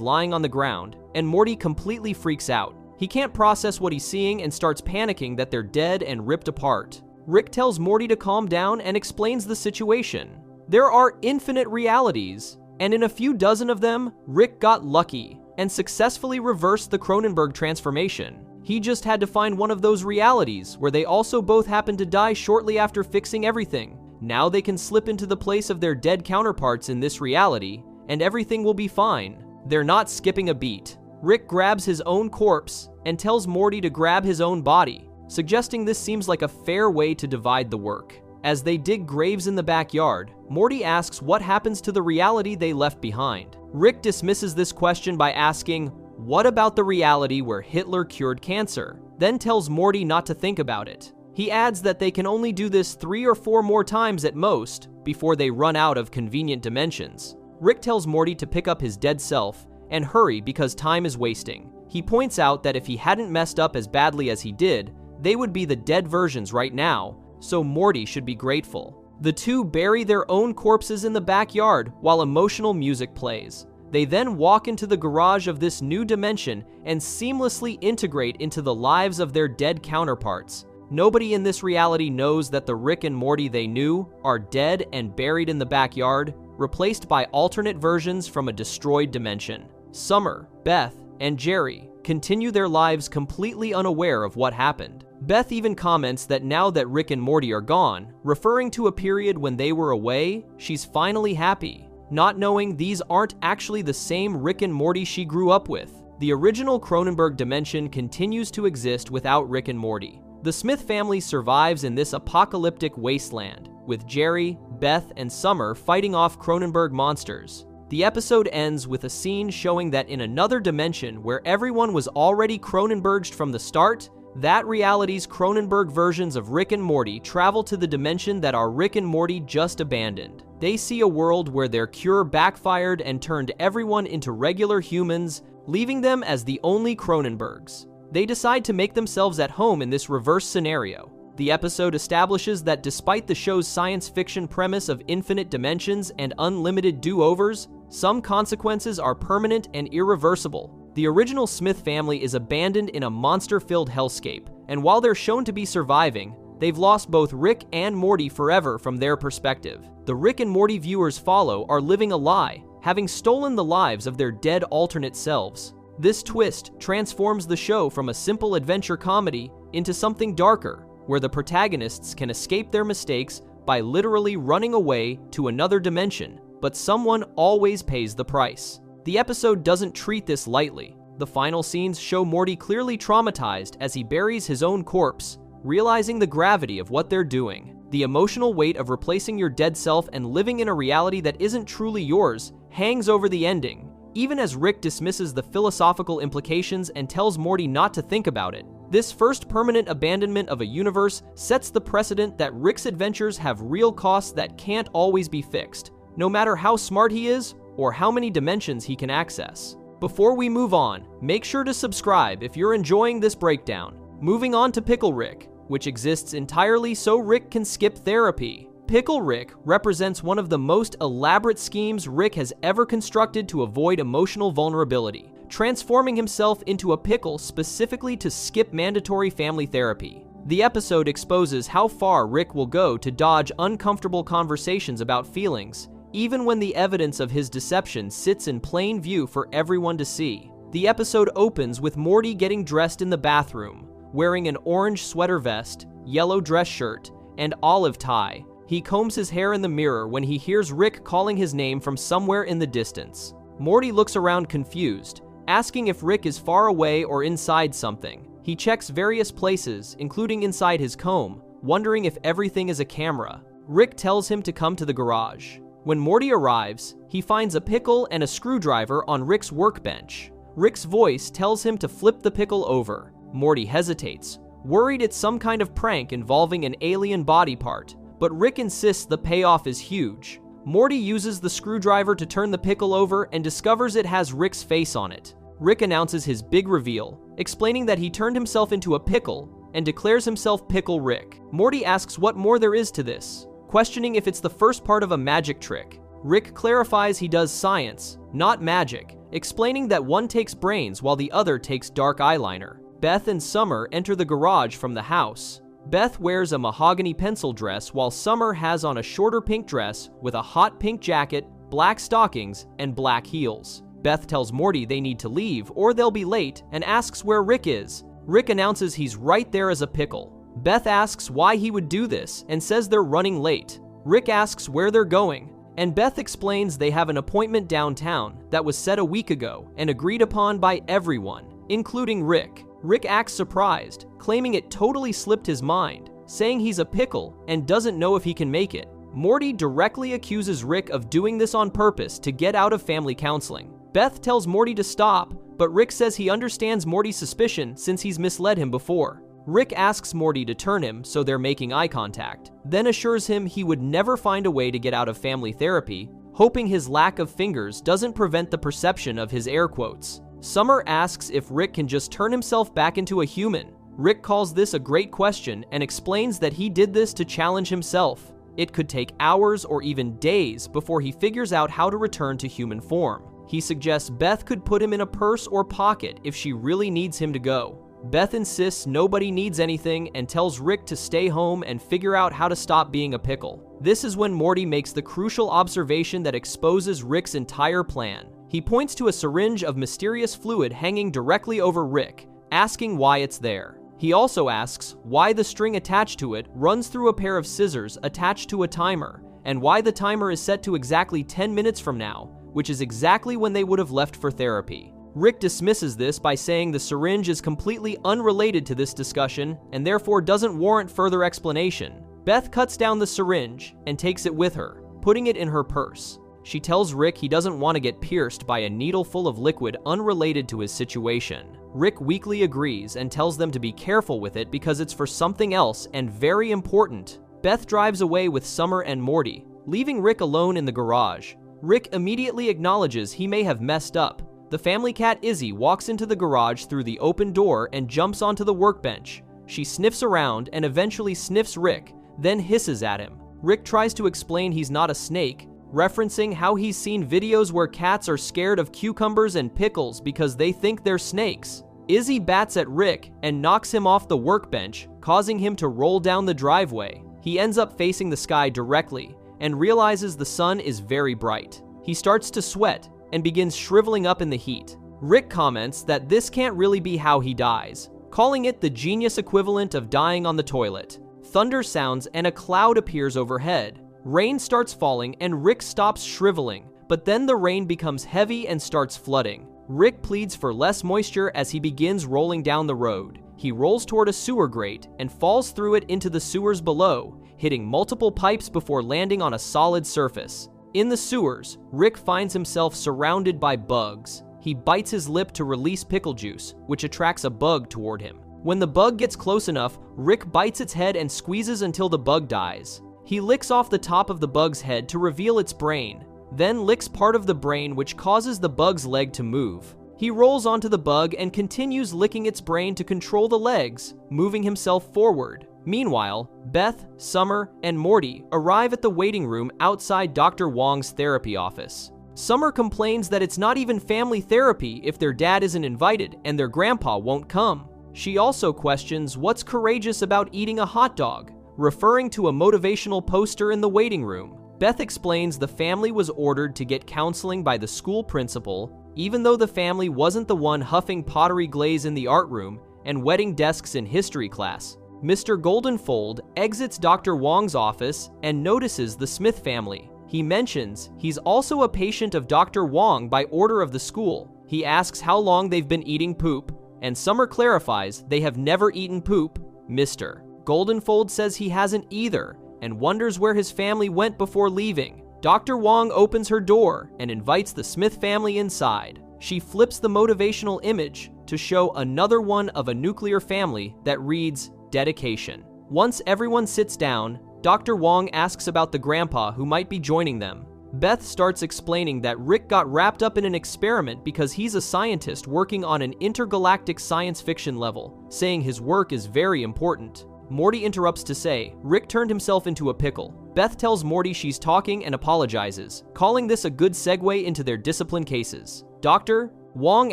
lying on the ground, and Morty completely freaks out. He can't process what he's seeing and starts panicking that they're dead and ripped apart. Rick tells Morty to calm down and explains the situation. There are infinite realities, and in a few dozen of them, Rick got lucky and successfully reversed the Cronenberg transformation. He just had to find one of those realities where they also both happened to die shortly after fixing everything. Now they can slip into the place of their dead counterparts in this reality, and everything will be fine. They're not skipping a beat. Rick grabs his own corpse and tells Morty to grab his own body, suggesting this seems like a fair way to divide the work. As they dig graves in the backyard, Morty asks what happens to the reality they left behind. Rick dismisses this question by asking, "What about the reality where Hitler cured cancer?" Then tells Morty not to think about it. He adds that they can only do this 3 or 4 more times at most before they run out of convenient dimensions. Rick tells Morty to pick up his dead self and hurry because time is wasting. He points out that if he hadn't messed up as badly as he did, they would be the dead versions right now, so Morty should be grateful. The two bury their own corpses in the backyard while emotional music plays. They then walk into the garage of this new dimension and seamlessly integrate into the lives of their dead counterparts. Nobody in this reality knows that the Rick and Morty they knew are dead and buried in the backyard, replaced by alternate versions from a destroyed dimension. Summer, Beth, and Jerry continue their lives completely unaware of what happened. Beth even comments that now that Rick and Morty are gone, referring to a period when they were away, she's finally happy, not knowing these aren't actually the same Rick and Morty she grew up with. The original Cronenberg dimension continues to exist without Rick and Morty. The Smith family survives in this apocalyptic wasteland, with Jerry, Beth, and Summer fighting off Cronenberg monsters. The episode ends with a scene showing that in another dimension where everyone was already Cronenberged from the start, that reality's Cronenberg versions of Rick and Morty travel to the dimension that our Rick and Morty just abandoned. They see a world where their cure backfired and turned everyone into regular humans, leaving them as the only Cronenbergs. They decide to make themselves at home in this reverse scenario. The episode establishes that despite the show's science fiction premise of infinite dimensions and unlimited do-overs, some consequences are permanent and irreversible. The original Smith family is abandoned in a monster-filled hellscape, and while they're shown to be surviving, they've lost both Rick and Morty forever from their perspective. The Rick and Morty viewers follow are living a lie, having stolen the lives of their dead alternate selves. This twist transforms the show from a simple adventure comedy into something darker, where the protagonists can escape their mistakes by literally running away to another dimension, but someone always pays the price. The episode doesn't treat this lightly. The final scenes show Morty clearly traumatized as he buries his own corpse, realizing the gravity of what they're doing. The emotional weight of replacing your dead self and living in a reality that isn't truly yours hangs over the ending, even as Rick dismisses the philosophical implications and tells Morty not to think about it. This first permanent abandonment of a universe sets the precedent that Rick's adventures have real costs that can't always be fixed, no matter how smart he is or how many dimensions he can access. Before we move on, make sure to subscribe if you're enjoying this breakdown. Moving on to Pickle Rick, which exists entirely so Rick can skip therapy. Pickle Rick represents one of the most elaborate schemes Rick has ever constructed to avoid emotional vulnerability, transforming himself into a pickle specifically to skip mandatory family therapy. The episode exposes how far Rick will go to dodge uncomfortable conversations about feelings, even when the evidence of his deception sits in plain view for everyone to see. The episode opens with Morty getting dressed in the bathroom, wearing an orange sweater vest, yellow dress shirt, and olive tie. He combs his hair in the mirror when he hears Rick calling his name from somewhere in the distance. Morty looks around confused, asking if Rick is far away or inside something. He checks various places, including inside his comb, wondering if everything is a camera. Rick tells him to come to the garage. When Morty arrives, he finds a pickle and a screwdriver on Rick's workbench. Rick's voice tells him to flip the pickle over. Morty hesitates, worried it's some kind of prank involving an alien body part, but Rick insists the payoff is huge. Morty uses the screwdriver to turn the pickle over and discovers it has Rick's face on it. Rick announces his big reveal, explaining that he turned himself into a pickle and declares himself Pickle Rick. Morty asks what more there is to this, questioning if it's the first part of a magic trick. Rick clarifies he does science, not magic, explaining that one takes brains while the other takes dark eyeliner. Beth and Summer enter the garage from the house. Beth wears a mahogany pencil dress while Summer has on a shorter pink dress with a hot pink jacket, black stockings, and black heels. Beth tells Morty they need to leave or they'll be late and asks where Rick is. Rick announces he's right there as a pickle. Beth asks why he would do this and says they're running late. Rick asks where they're going, and Beth explains they have an appointment downtown that was set a week ago and agreed upon by everyone, including Rick. Rick acts surprised, claiming it totally slipped his mind, saying he's a pickle and doesn't know if he can make it. Morty directly accuses Rick of doing this on purpose to get out of family counseling. Beth tells Morty to stop, but Rick says he understands Morty's suspicion since he's misled him before. Rick asks Morty to turn him so they're making eye contact, then assures him he would never find a way to get out of family therapy, hoping his lack of fingers doesn't prevent the perception of his air quotes. Summer asks if Rick can just turn himself back into a human. Rick calls this a great question and explains that he did this to challenge himself. It could take hours or even days before he figures out how to return to human form. He suggests Beth could put him in a purse or pocket if she really needs him to go. Beth insists nobody needs anything and tells Rick to stay home and figure out how to stop being a pickle. This is when Morty makes the crucial observation that exposes Rick's entire plan. He points to a syringe of mysterious fluid hanging directly over Rick, asking why it's there. He also asks why the string attached to it runs through a pair of scissors attached to a timer, and why the timer is set to exactly 10 minutes from now, which is exactly when they would have left for therapy. Rick dismisses this by saying the syringe is completely unrelated to this discussion and therefore doesn't warrant further explanation. Beth cuts down the syringe and takes it with her, putting it in her purse. She tells Rick he doesn't want to get pierced by a needle full of liquid unrelated to his situation. Rick weakly agrees and tells them to be careful with it because it's for something else and very important. Beth drives away with Summer and Morty, leaving Rick alone in the garage. Rick immediately acknowledges he may have messed up. The family cat Izzy walks into the garage through the open door and jumps onto the workbench. She sniffs around and eventually sniffs Rick, then hisses at him. Rick tries to explain he's not a snake, referencing how he's seen videos where cats are scared of cucumbers and pickles because they think they're snakes. Izzy bats at Rick and knocks him off the workbench, causing him to roll down the driveway. He ends up facing the sky directly and realizes the sun is very bright. He starts to sweat and begins shriveling up in the heat. Rick comments that this can't really be how he dies, calling it the genius equivalent of dying on the toilet. Thunder sounds and a cloud appears overhead. Rain starts falling and Rick stops shriveling, but then the rain becomes heavy and starts flooding. Rick pleads for less moisture as he begins rolling down the road. He rolls toward a sewer grate and falls through it into the sewers below, hitting multiple pipes before landing on a solid surface. In the sewers, Rick finds himself surrounded by bugs. He bites his lip to release pickle juice, which attracts a bug toward him. When the bug gets close enough, Rick bites its head and squeezes until the bug dies. He licks off the top of the bug's head to reveal its brain, then licks part of the brain which causes the bug's leg to move. He rolls onto the bug and continues licking its brain to control the legs, moving himself forward. Meanwhile, Beth, Summer, and Morty arrive at the waiting room outside Dr. Wong's therapy office. Summer complains that it's not even family therapy if their dad isn't invited and their grandpa won't come. She also questions what's courageous about eating a hot dog, referring to a motivational poster in the waiting room. Beth explains the family was ordered to get counseling by the school principal, even though the family wasn't the one huffing pottery glaze in the art room and wetting desks in history class. Mr. Goldenfold exits Dr. Wong's office and notices the Smith family. He mentions he's also a patient of Dr. Wong by order of the school. He asks how long they've been eating poop, and Summer clarifies they have never eaten poop, Mr. Goldenfold says he hasn't either, and wonders where his family went before leaving. Dr. Wong opens her door and invites the Smith family inside. She flips the motivational image to show another one of a nuclear family that reads, dedication. Once everyone sits down, Dr. Wong asks about the grandpa who might be joining them. Beth starts explaining that Rick got wrapped up in an experiment because he's a scientist working on an intergalactic science fiction level, saying his work is very important. Morty interrupts to say Rick turned himself into a pickle. Beth tells Morty she's talking and apologizes, calling this a good segue into their discipline cases. Dr. Wong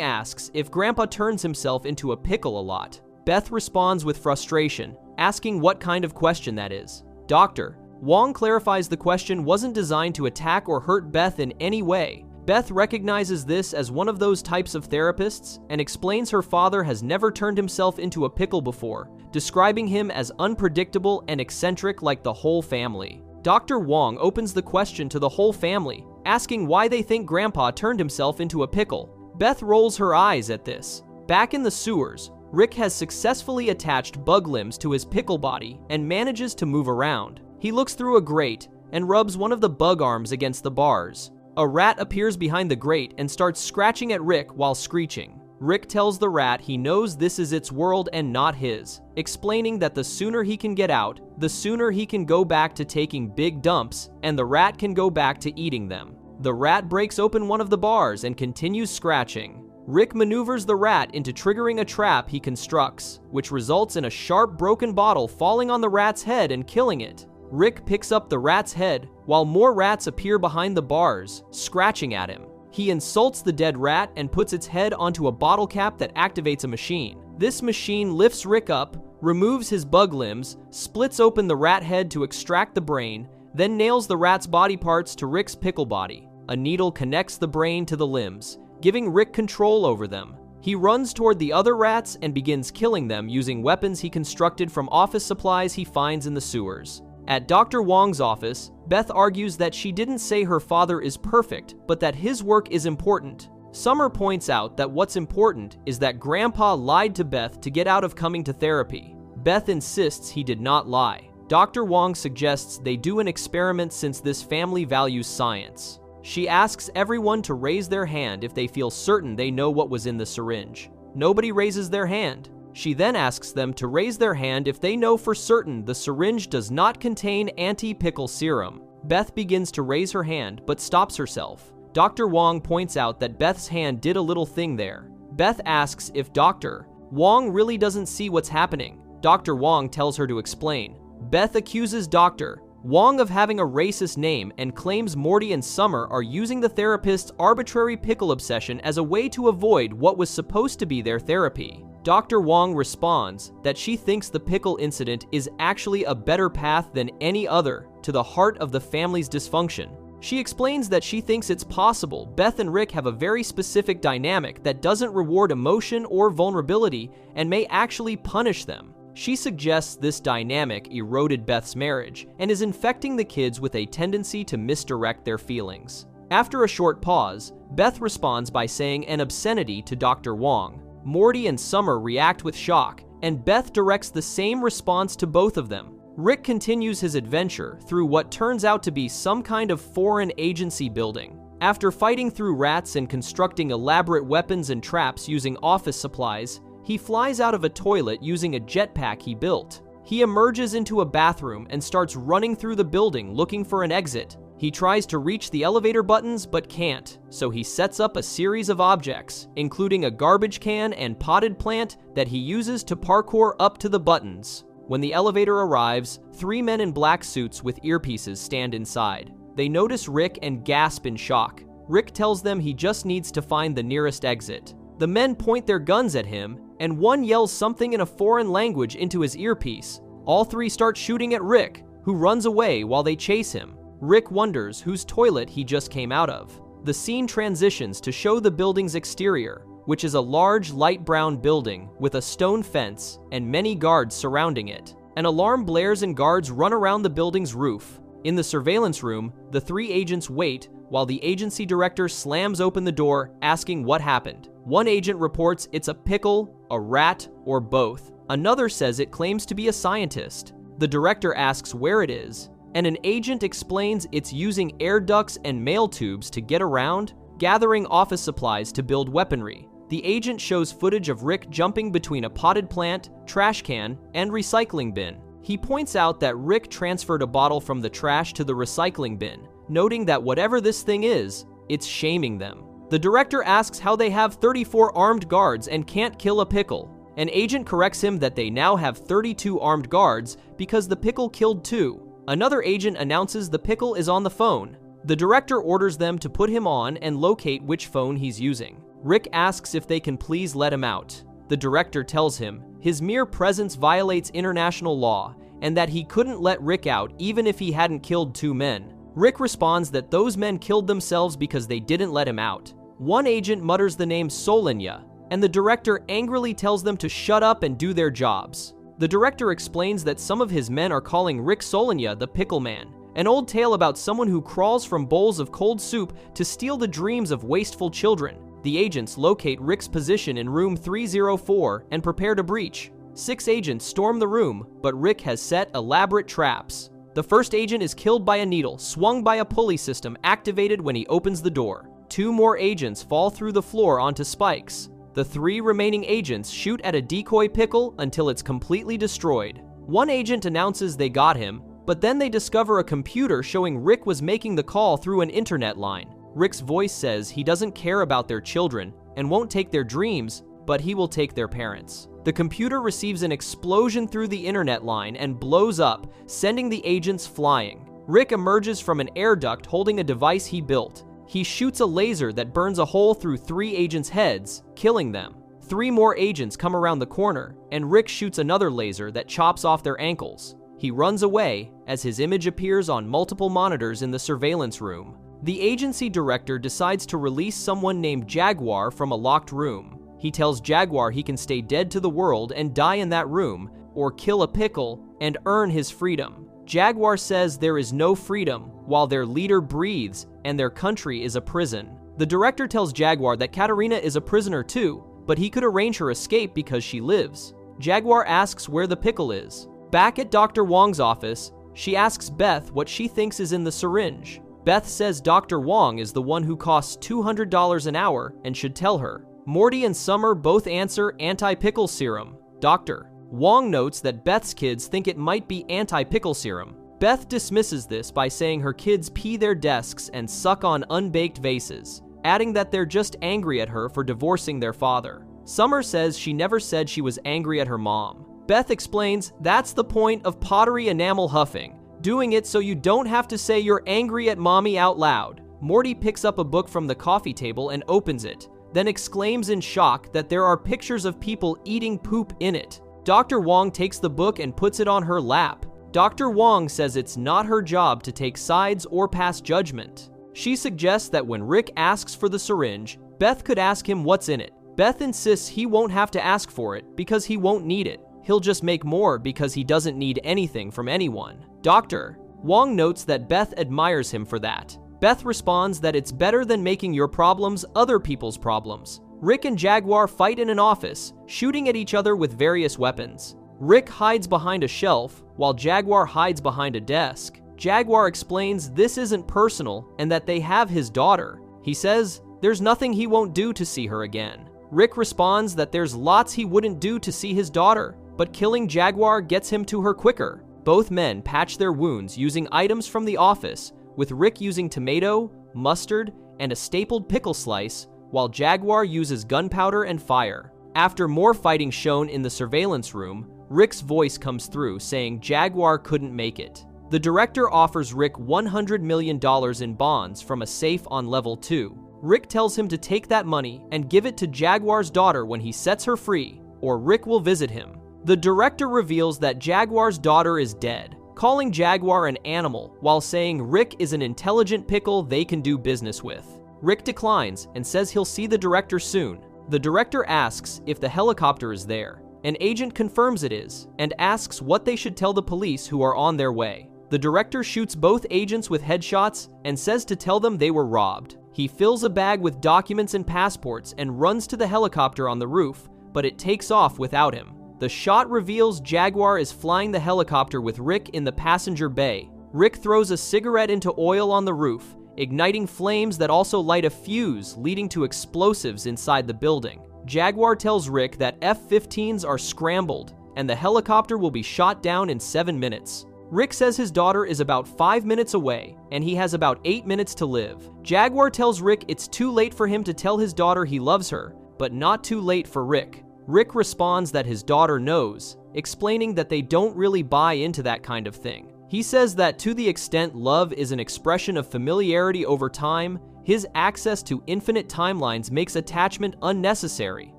asks if Grandpa turns himself into a pickle a lot. Beth responds with frustration, asking what kind of question that is. Dr. Wong clarifies the question wasn't designed to attack or hurt Beth in any way. Beth recognizes this as one of those types of therapists and explains her father has never turned himself into a pickle before, describing him as unpredictable and eccentric like the whole family. Dr. Wong opens the question to the whole family, asking why they think Grandpa turned himself into a pickle. Beth rolls her eyes at this. Back in the sewers, Rick has successfully attached bug limbs to his pickle body and manages to move around. He looks through a grate and rubs one of the bug arms against the bars. A rat appears behind the grate and starts scratching at Rick while screeching. Rick tells the rat he knows this is its world and not his, explaining that the sooner he can get out, the sooner he can go back to taking big dumps, and the rat can go back to eating them. The rat breaks open one of the bars and continues scratching. Rick maneuvers the rat into triggering a trap he constructs, which results in a sharp broken bottle falling on the rat's head and killing it. Rick picks up the rat's head, while more rats appear behind the bars, scratching at him. He insults the dead rat and puts its head onto a bottle cap that activates a machine. This machine lifts Rick up, removes his bug limbs, splits open the rat head to extract the brain, then nails the rat's body parts to Rick's pickle body. A needle connects the brain to the limbs, giving Rick control over them. He runs toward the other rats and begins killing them using weapons he constructed from office supplies he finds in the sewers. At Dr. Wong's office, Beth argues that she didn't say her father is perfect, but that his work is important. Summer points out that what's important is that Grandpa lied to Beth to get out of coming to therapy. Beth insists he did not lie. Dr. Wong suggests they do an experiment since this family values science. She asks everyone to raise their hand if they feel certain they know what was in the syringe. Nobody raises their hand. She then asks them to raise their hand if they know for certain the syringe does not contain anti-pickle serum. Beth begins to raise her hand but stops herself. Dr. Wong points out that Beth's hand did a little thing there. Beth asks if Dr. Wong really doesn't see what's happening. Dr. Wong tells her to explain. Beth accuses Dr. Wong of having a racist name and claims Morty and Summer are using the therapist's arbitrary pickle obsession as a way to avoid what was supposed to be their therapy. Dr. Wong responds that she thinks the pickle incident is actually a better path than any other to the heart of the family's dysfunction. She explains that she thinks it's possible Beth and Rick have a very specific dynamic that doesn't reward emotion or vulnerability and may actually punish them. She suggests this dynamic eroded Beth's marriage and is infecting the kids with a tendency to misdirect their feelings. After a short pause, Beth responds by saying an obscenity to Dr. Wong. Morty and Summer react with shock, and Beth directs the same response to both of them. Rick continues his adventure through what turns out to be some kind of foreign agency building. After fighting through rats and constructing elaborate weapons and traps using office supplies, he flies out of a toilet using a jetpack he built. He emerges into a bathroom and starts running through the building looking for an exit. He tries to reach the elevator buttons but can't, so he sets up a series of objects, including a garbage can and potted plant that he uses to parkour up to the buttons. When the elevator arrives, 3 men in black suits with earpieces stand inside. They notice Rick and gasp in shock. Rick tells them he just needs to find the nearest exit. The men point their guns at him, and one yells something in a foreign language into his earpiece. All 3 start shooting at Rick, who runs away while they chase him. Rick wonders whose toilet he just came out of. The scene transitions to show the building's exterior, which is a large light brown building with a stone fence and many guards surrounding it. An alarm blares and guards run around the building's roof. In the surveillance room, the 3 agents wait while the agency director slams open the door, asking what happened. One agent reports it's a pickle, a rat, or both. Another says it claims to be a scientist. The director asks where it is, and an agent explains it's using air ducts and mail tubes to get around, gathering office supplies to build weaponry. The agent shows footage of Rick jumping between a potted plant, trash can, and recycling bin. He points out that Rick transferred a bottle from the trash to the recycling bin, noting that whatever this thing is, it's shaming them. The director asks how they have 34 armed guards and can't kill a pickle. An agent corrects him that they now have 32 armed guards because the pickle killed 2. Another agent announces the pickle is on the phone. The director orders them to put him on and locate which phone he's using. Rick asks if they can please let him out. The director tells him his mere presence violates international law and that he couldn't let Rick out even if he hadn't killed 2 men. Rick responds that those men killed themselves because they didn't let him out. One agent mutters the name Solinya, and the director angrily tells them to shut up and do their jobs. The director explains that some of his men are calling Rick Solinya the Pickle Man, an old tale about someone who crawls from bowls of cold soup to steal the dreams of wasteful children. The agents locate Rick's position in room 304 and prepare to breach. 6 agents storm the room, but Rick has set elaborate traps. The first agent is killed by a needle swung by a pulley system activated when he opens the door. 2 more agents fall through the floor onto spikes. The 3 remaining agents shoot at a decoy pickle until it's completely destroyed. One agent announces they got him, but then they discover a computer showing Rick was making the call through an internet line. Rick's voice says he doesn't care about their children and won't take their dreams, but he will take their parents. The computer receives an explosion through the internet line and blows up, sending the agents flying. Rick emerges from an air duct holding a device he built. He shoots a laser that burns a hole through 3 agents' heads, killing them. 3 more agents come around the corner, and Rick shoots another laser that chops off their ankles. He runs away as his image appears on multiple monitors in the surveillance room. The agency director decides to release someone named Jaguar from a locked room. He tells Jaguar he can stay dead to the world and die in that room, or kill a pickle and earn his freedom. Jaguar says there is no freedom while their leader breathes and their country is a prison. The The director tells Jaguar that Katarina is a prisoner too, but he could arrange her escape because she lives. Jaguar asks where the pickle is. Back at Dr. Wong's office, she asks Beth what she thinks is in the syringe. Beth says Dr. Wong is the one who costs $200 an hour and should tell her. Morty and Summer both answer anti-pickle serum. Dr. Wong notes that Beth's kids think it might be anti-pickle serum. Beth dismisses this by saying her kids pee their desks and suck on unbaked vases, adding that they're just angry at her for divorcing their father. Summer says she never said she was angry at her mom. Beth explains that's the point of pottery enamel huffing, doing it so you don't have to say you're angry at mommy out loud. Morty picks up a book from the coffee table and opens it, then exclaims in shock that there are pictures of people eating poop in it. Dr. Wong takes the book and puts it on her lap. Dr. Wong says it's not her job to take sides or pass judgment. She suggests that when Rick asks for the syringe, Beth could ask him what's in it. Beth insists he won't have to ask for it because he won't need it. He'll just make more because he doesn't need anything from anyone. Dr. Wong notes that Beth admires him for that. Beth responds that it's better than making your problems other people's problems. Rick and Jaguar fight in an office, shooting at each other with various weapons. Rick hides behind a shelf, while Jaguar hides behind a desk. Jaguar explains this isn't personal and that they have his daughter. He says there's nothing he won't do to see her again. Rick responds that there's lots he wouldn't do to see his daughter, but killing Jaguar gets him to her quicker. Both men patch their wounds using items from the office, with Rick using tomato, mustard, and a stapled pickle slice, while Jaguar uses gunpowder and fire. After more fighting shown in the surveillance room, Rick's voice comes through saying Jaguar couldn't make it. The director offers Rick $100 million in bonds from a safe on level 2. Rick tells him to take that money and give it to Jaguar's daughter when he sets her free, or Rick will visit him. The director reveals that Jaguar's daughter is dead, calling Jaguar an animal while saying Rick is an intelligent pickle they can do business with. Rick declines and says he'll see the director soon. The director asks if the helicopter is there. An agent confirms it is and asks what they should tell the police who are on their way. The director shoots both agents with headshots and says to tell them they were robbed. He fills a bag with documents and passports and runs to the helicopter on the roof, but it takes off without him. The shot reveals Jaguar is flying the helicopter with Rick in the passenger bay. Rick throws a cigarette into oil on the roof, igniting flames that also light a fuse, leading to explosives inside the building. Jaguar tells Rick that F-15s are scrambled, and the helicopter will be shot down in 7 minutes. Rick says his daughter is about 5 minutes away, and he has about 8 minutes to live. Jaguar tells Rick it's too late for him to tell his daughter he loves her, but not too late for Rick. Rick responds that his daughter knows, explaining that they don't really buy into that kind of thing. He says that to the extent love is an expression of familiarity over time, his access to infinite timelines makes attachment unnecessary.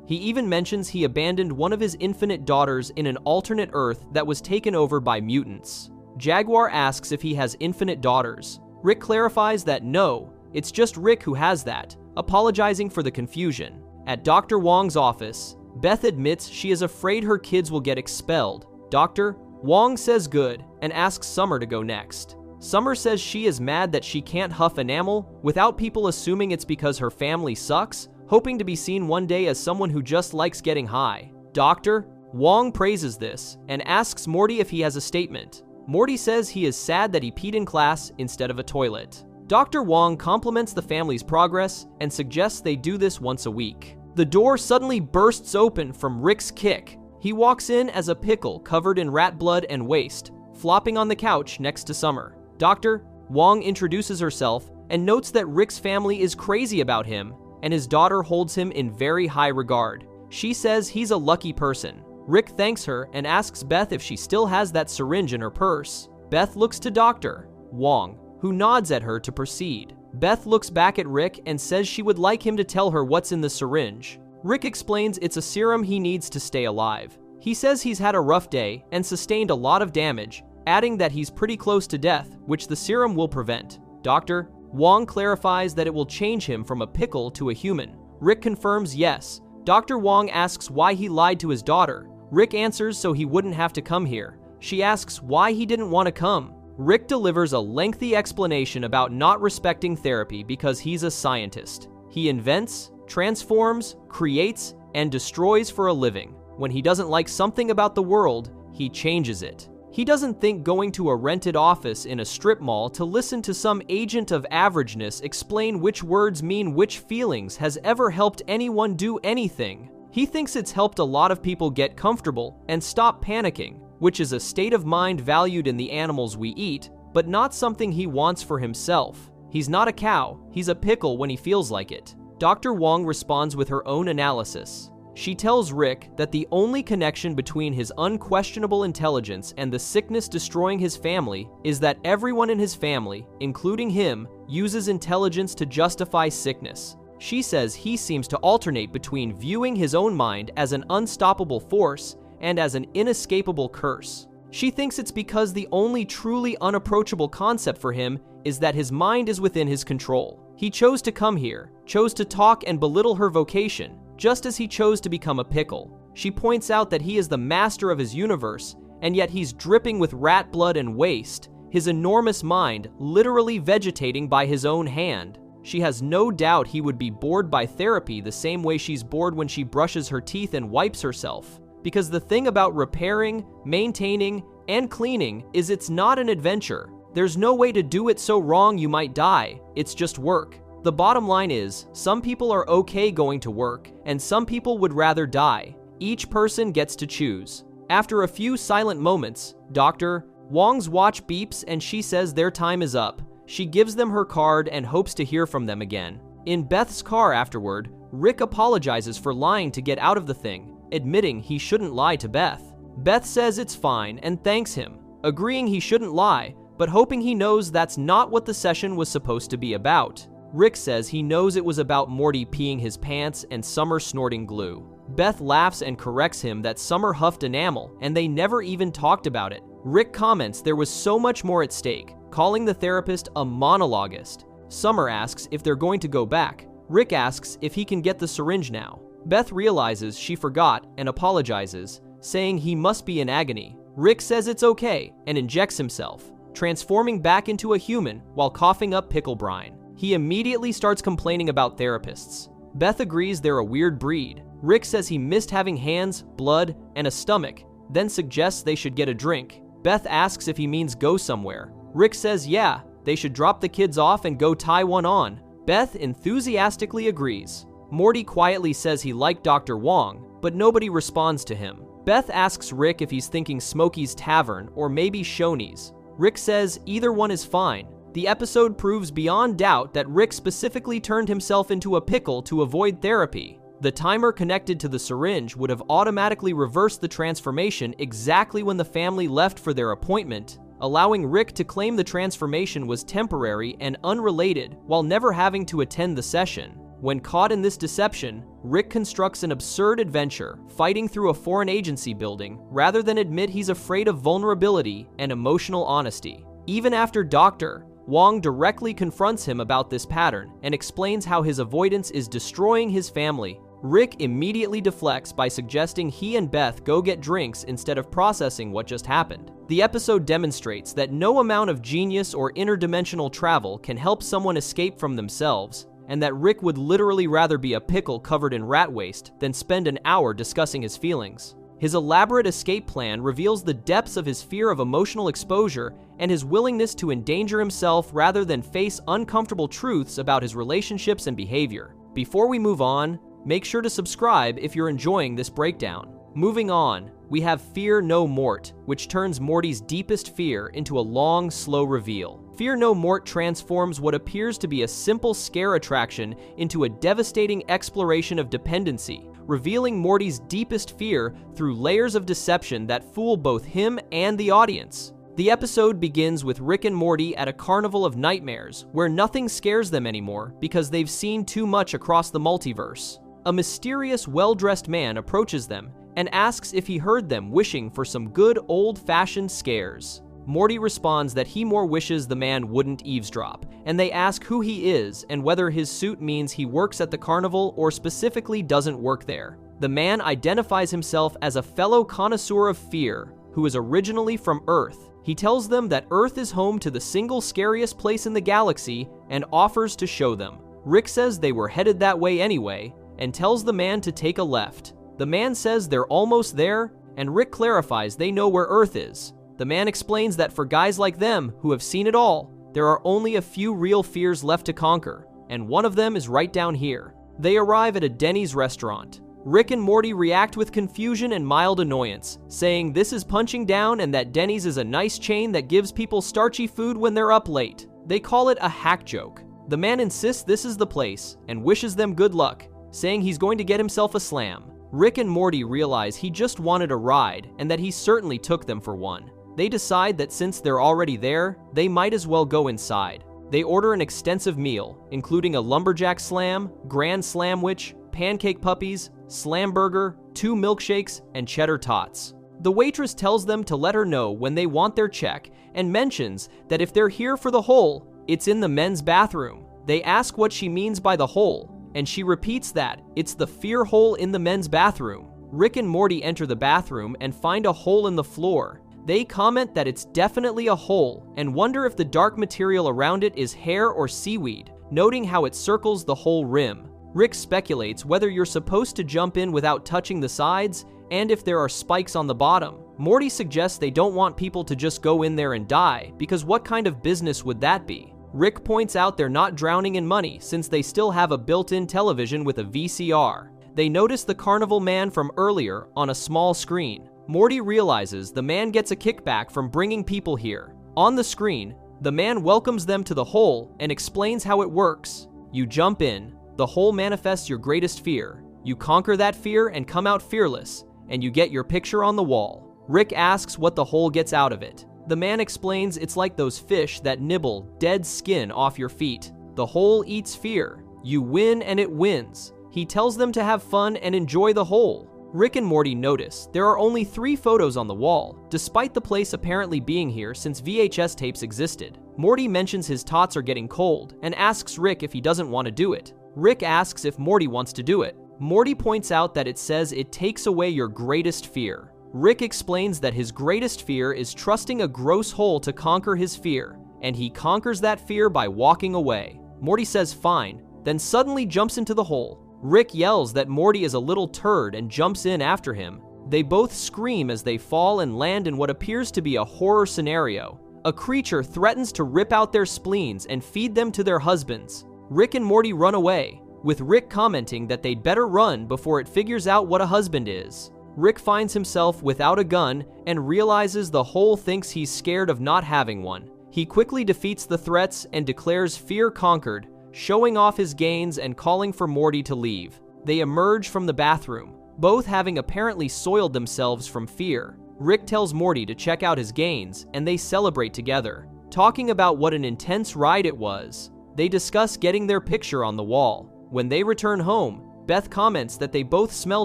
He even mentions he abandoned one of his infinite daughters in an alternate Earth that was taken over by mutants. Jaguar asks if he has infinite daughters. Rick clarifies that no, it's just Rick who has that, apologizing for the confusion. At Dr. Wong's office, Beth admits she is afraid her kids will get expelled. Dr. Wong says good and asks Summer to go next. Summer says she is mad that she can't huff enamel without people assuming it's because her family sucks, hoping to be seen one day as someone who just likes getting high. Dr. Wong praises this and asks Morty if he has a statement. Morty says he is sad that he peed in class instead of a toilet. Dr. Wong compliments the family's progress and suggests they do this once a week. The door suddenly bursts open from Rick's kick. He walks in as a pickle covered in rat blood and waste, flopping on the couch next to Summer. Dr. Wong introduces herself and notes that Rick's family is crazy about him, and his daughter holds him in very high regard. She says he's a lucky person. Rick thanks her and asks Beth if she still has that syringe in her purse. Beth looks to Dr. Wong, who nods at her to proceed. Beth looks back at Rick and says she would like him to tell her what's in the syringe. Rick explains it's a serum he needs to stay alive. He says he's had a rough day and sustained a lot of damage, adding that he's pretty close to death, which the serum will prevent. Dr. Wong clarifies that it will change him from a pickle to a human. Rick confirms yes. Dr. Wong asks why he lied to his daughter. Rick answers so he wouldn't have to come here. She asks why he didn't want to come. Rick delivers a lengthy explanation about not respecting therapy because he's a scientist. He invents, transforms, creates, and destroys for a living. When he doesn't like something about the world, he changes it. He doesn't think going to a rented office in a strip mall to listen to some agent of averageness explain which words mean which feelings has ever helped anyone do anything. He thinks it's helped a lot of people get comfortable and stop panicking, which is a state of mind valued in the animals we eat, but not something he wants for himself. He's not a cow, he's a pickle when he feels like it. Dr. Wong responds with her own analysis. She tells Rick that the only connection between his unquestionable intelligence and the sickness destroying his family is that everyone in his family, including him, uses intelligence to justify sickness. She says he seems to alternate between viewing his own mind as an unstoppable force and as an inescapable curse. She thinks it's because the only truly unapproachable concept for him is that his mind is within his control. He chose to come here, chose to talk and belittle her vocation, just as he chose to become a pickle. She points out that he is the master of his universe, and yet he's dripping with rat blood and waste, his enormous mind literally vegetating by his own hand. She has no doubt he would be bored by therapy the same way she's bored when she brushes her teeth and wipes herself. Because the thing about repairing, maintaining, and cleaning is it's not an adventure. There's no way to do it so wrong you might die. It's just work. The bottom line is, some people are okay going to work, and some people would rather die. Each person gets to choose. After a few silent moments, Dr. Wong's watch beeps and she says their time is up. She gives them her card and hopes to hear from them again. In Beth's car afterward, Rick apologizes for lying to get out of the thing, admitting he shouldn't lie to Beth. Beth says it's fine and thanks him, agreeing he shouldn't lie, but hoping he knows that's not what the session was supposed to be about. Rick says he knows it was about Morty peeing his pants and Summer snorting glue. Beth laughs and corrects him that Summer huffed enamel, and they never even talked about it. Rick comments there was so much more at stake, calling the therapist a monologuist. Summer asks if they're going to go back. Rick asks if he can get the syringe now. Beth realizes she forgot and apologizes, saying he must be in agony. Rick says it's okay and injects himself, transforming back into a human while coughing up pickle brine. He immediately starts complaining about therapists. Beth agrees they're a weird breed. Rick says he missed having hands, blood, and a stomach, then suggests they should get a drink. Beth asks if he means go somewhere. Rick says yeah, they should drop the kids off and go tie one on. Beth enthusiastically agrees. Morty quietly says he liked Dr. Wong, but nobody responds to him. Beth asks Rick if he's thinking Smokey's Tavern or maybe Shoney's. Rick says either one is fine. The episode proves beyond doubt that Rick specifically turned himself into a pickle to avoid therapy. The timer connected to the syringe would have automatically reversed the transformation exactly when the family left for their appointment, allowing Rick to claim the transformation was temporary and unrelated while never having to attend the session. When caught in this deception, Rick constructs an absurd adventure, fighting through a foreign agency building, rather than admit he's afraid of vulnerability and emotional honesty. Even after Dr. Wong directly confronts him about this pattern and explains how his avoidance is destroying his family, Rick immediately deflects by suggesting he and Beth go get drinks instead of processing what just happened. The episode demonstrates that no amount of genius or interdimensional travel can help someone escape from themselves, and that Rick would literally rather be a pickle covered in rat waste than spend an hour discussing his feelings. His elaborate escape plan reveals the depths of his fear of emotional exposure and his willingness to endanger himself rather than face uncomfortable truths about his relationships and behavior. Before we move on, make sure to subscribe if you're enjoying this breakdown. Moving on, we have Fear No Mort, which turns Morty's deepest fear into a long, slow reveal. Fear No Mort transforms what appears to be a simple scare attraction into a devastating exploration of dependency, revealing Morty's deepest fear through layers of deception that fool both him and the audience. The episode begins with Rick and Morty at a carnival of nightmares, where nothing scares them anymore because they've seen too much across the multiverse. A mysterious, well-dressed man approaches them and asks if he heard them wishing for some good old-fashioned scares. Morty responds that he more wishes the man wouldn't eavesdrop, and they ask who he is and whether his suit means he works at the carnival or specifically doesn't work there. The man identifies himself as a fellow connoisseur of fear who is originally from Earth. He tells them that Earth is home to the single scariest place in the galaxy and offers to show them. Rick says they were headed that way anyway and tells the man to take a left. The man says they're almost there, and Rick clarifies they know where Earth is. The man explains that for guys like them who have seen it all, there are only a few real fears left to conquer, and one of them is right down here. They arrive at a Denny's restaurant. Rick and Morty react with confusion and mild annoyance, saying this is punching down and that Denny's is a nice chain that gives people starchy food when they're up late. They call it a hack joke. The man insists this is the place and wishes them good luck, saying he's going to get himself a slam. Rick and Morty realize he just wanted a ride and that he certainly took them for one. They decide that since they're already there, they might as well go inside. They order an extensive meal, including a lumberjack slam, grand slamwich, pancake puppies, slam burger, 2 milkshakes, and cheddar tots. The waitress tells them to let her know when they want their check and mentions that if they're here for the hole, it's in the men's bathroom. They ask what she means by the hole, and she repeats that it's the fear hole in the men's bathroom. Rick and Morty enter the bathroom and find a hole in the floor. They comment that it's definitely a hole and wonder if the dark material around it is hair or seaweed, noting how it circles the whole rim. Rick speculates whether you're supposed to jump in without touching the sides and if there are spikes on the bottom. Morty suggests they don't want people to just go in there and die, because what kind of business would that be? Rick points out they're not drowning in money since they still have a built-in television with a VCR. They notice the carnival man from earlier on a small screen. Morty realizes the man gets a kickback from bringing people here. On the screen, the man welcomes them to the hole and explains how it works. You jump in, the hole manifests your greatest fear. You conquer that fear and come out fearless, and you get your picture on the wall. Rick asks what the hole gets out of it. The man explains it's like those fish that nibble dead skin off your feet. The hole eats fear. You win and it wins. He tells them to have fun and enjoy the hole. Rick and Morty notice there are only 3 photos on the wall, despite the place apparently being here since VHS tapes existed. Morty mentions his tots are getting cold and asks Rick if he doesn't want to do it. Rick asks if Morty wants to do it. Morty points out that it says it takes away your greatest fear. Rick explains that his greatest fear is trusting a gross hole to conquer his fear, and he conquers that fear by walking away. Morty says fine, then suddenly jumps into the hole. Rick yells that Morty is a little turd and jumps in after him. They both scream as they fall and land in what appears to be a horror scenario. A creature threatens to rip out their spleens and feed them to their husbands. Rick and Morty run away, with Rick commenting that they'd better run before it figures out what a husband is. Rick finds himself without a gun and realizes the hole thinks he's scared of not having one. He quickly defeats the threats and declares fear conquered, showing off his gains and calling for Morty to leave. They emerge from the bathroom, both having apparently soiled themselves from fear. Rick tells Morty to check out his gains, and they celebrate together, talking about what an intense ride it was. They discuss getting their picture on the wall. When they return home, Beth comments that they both smell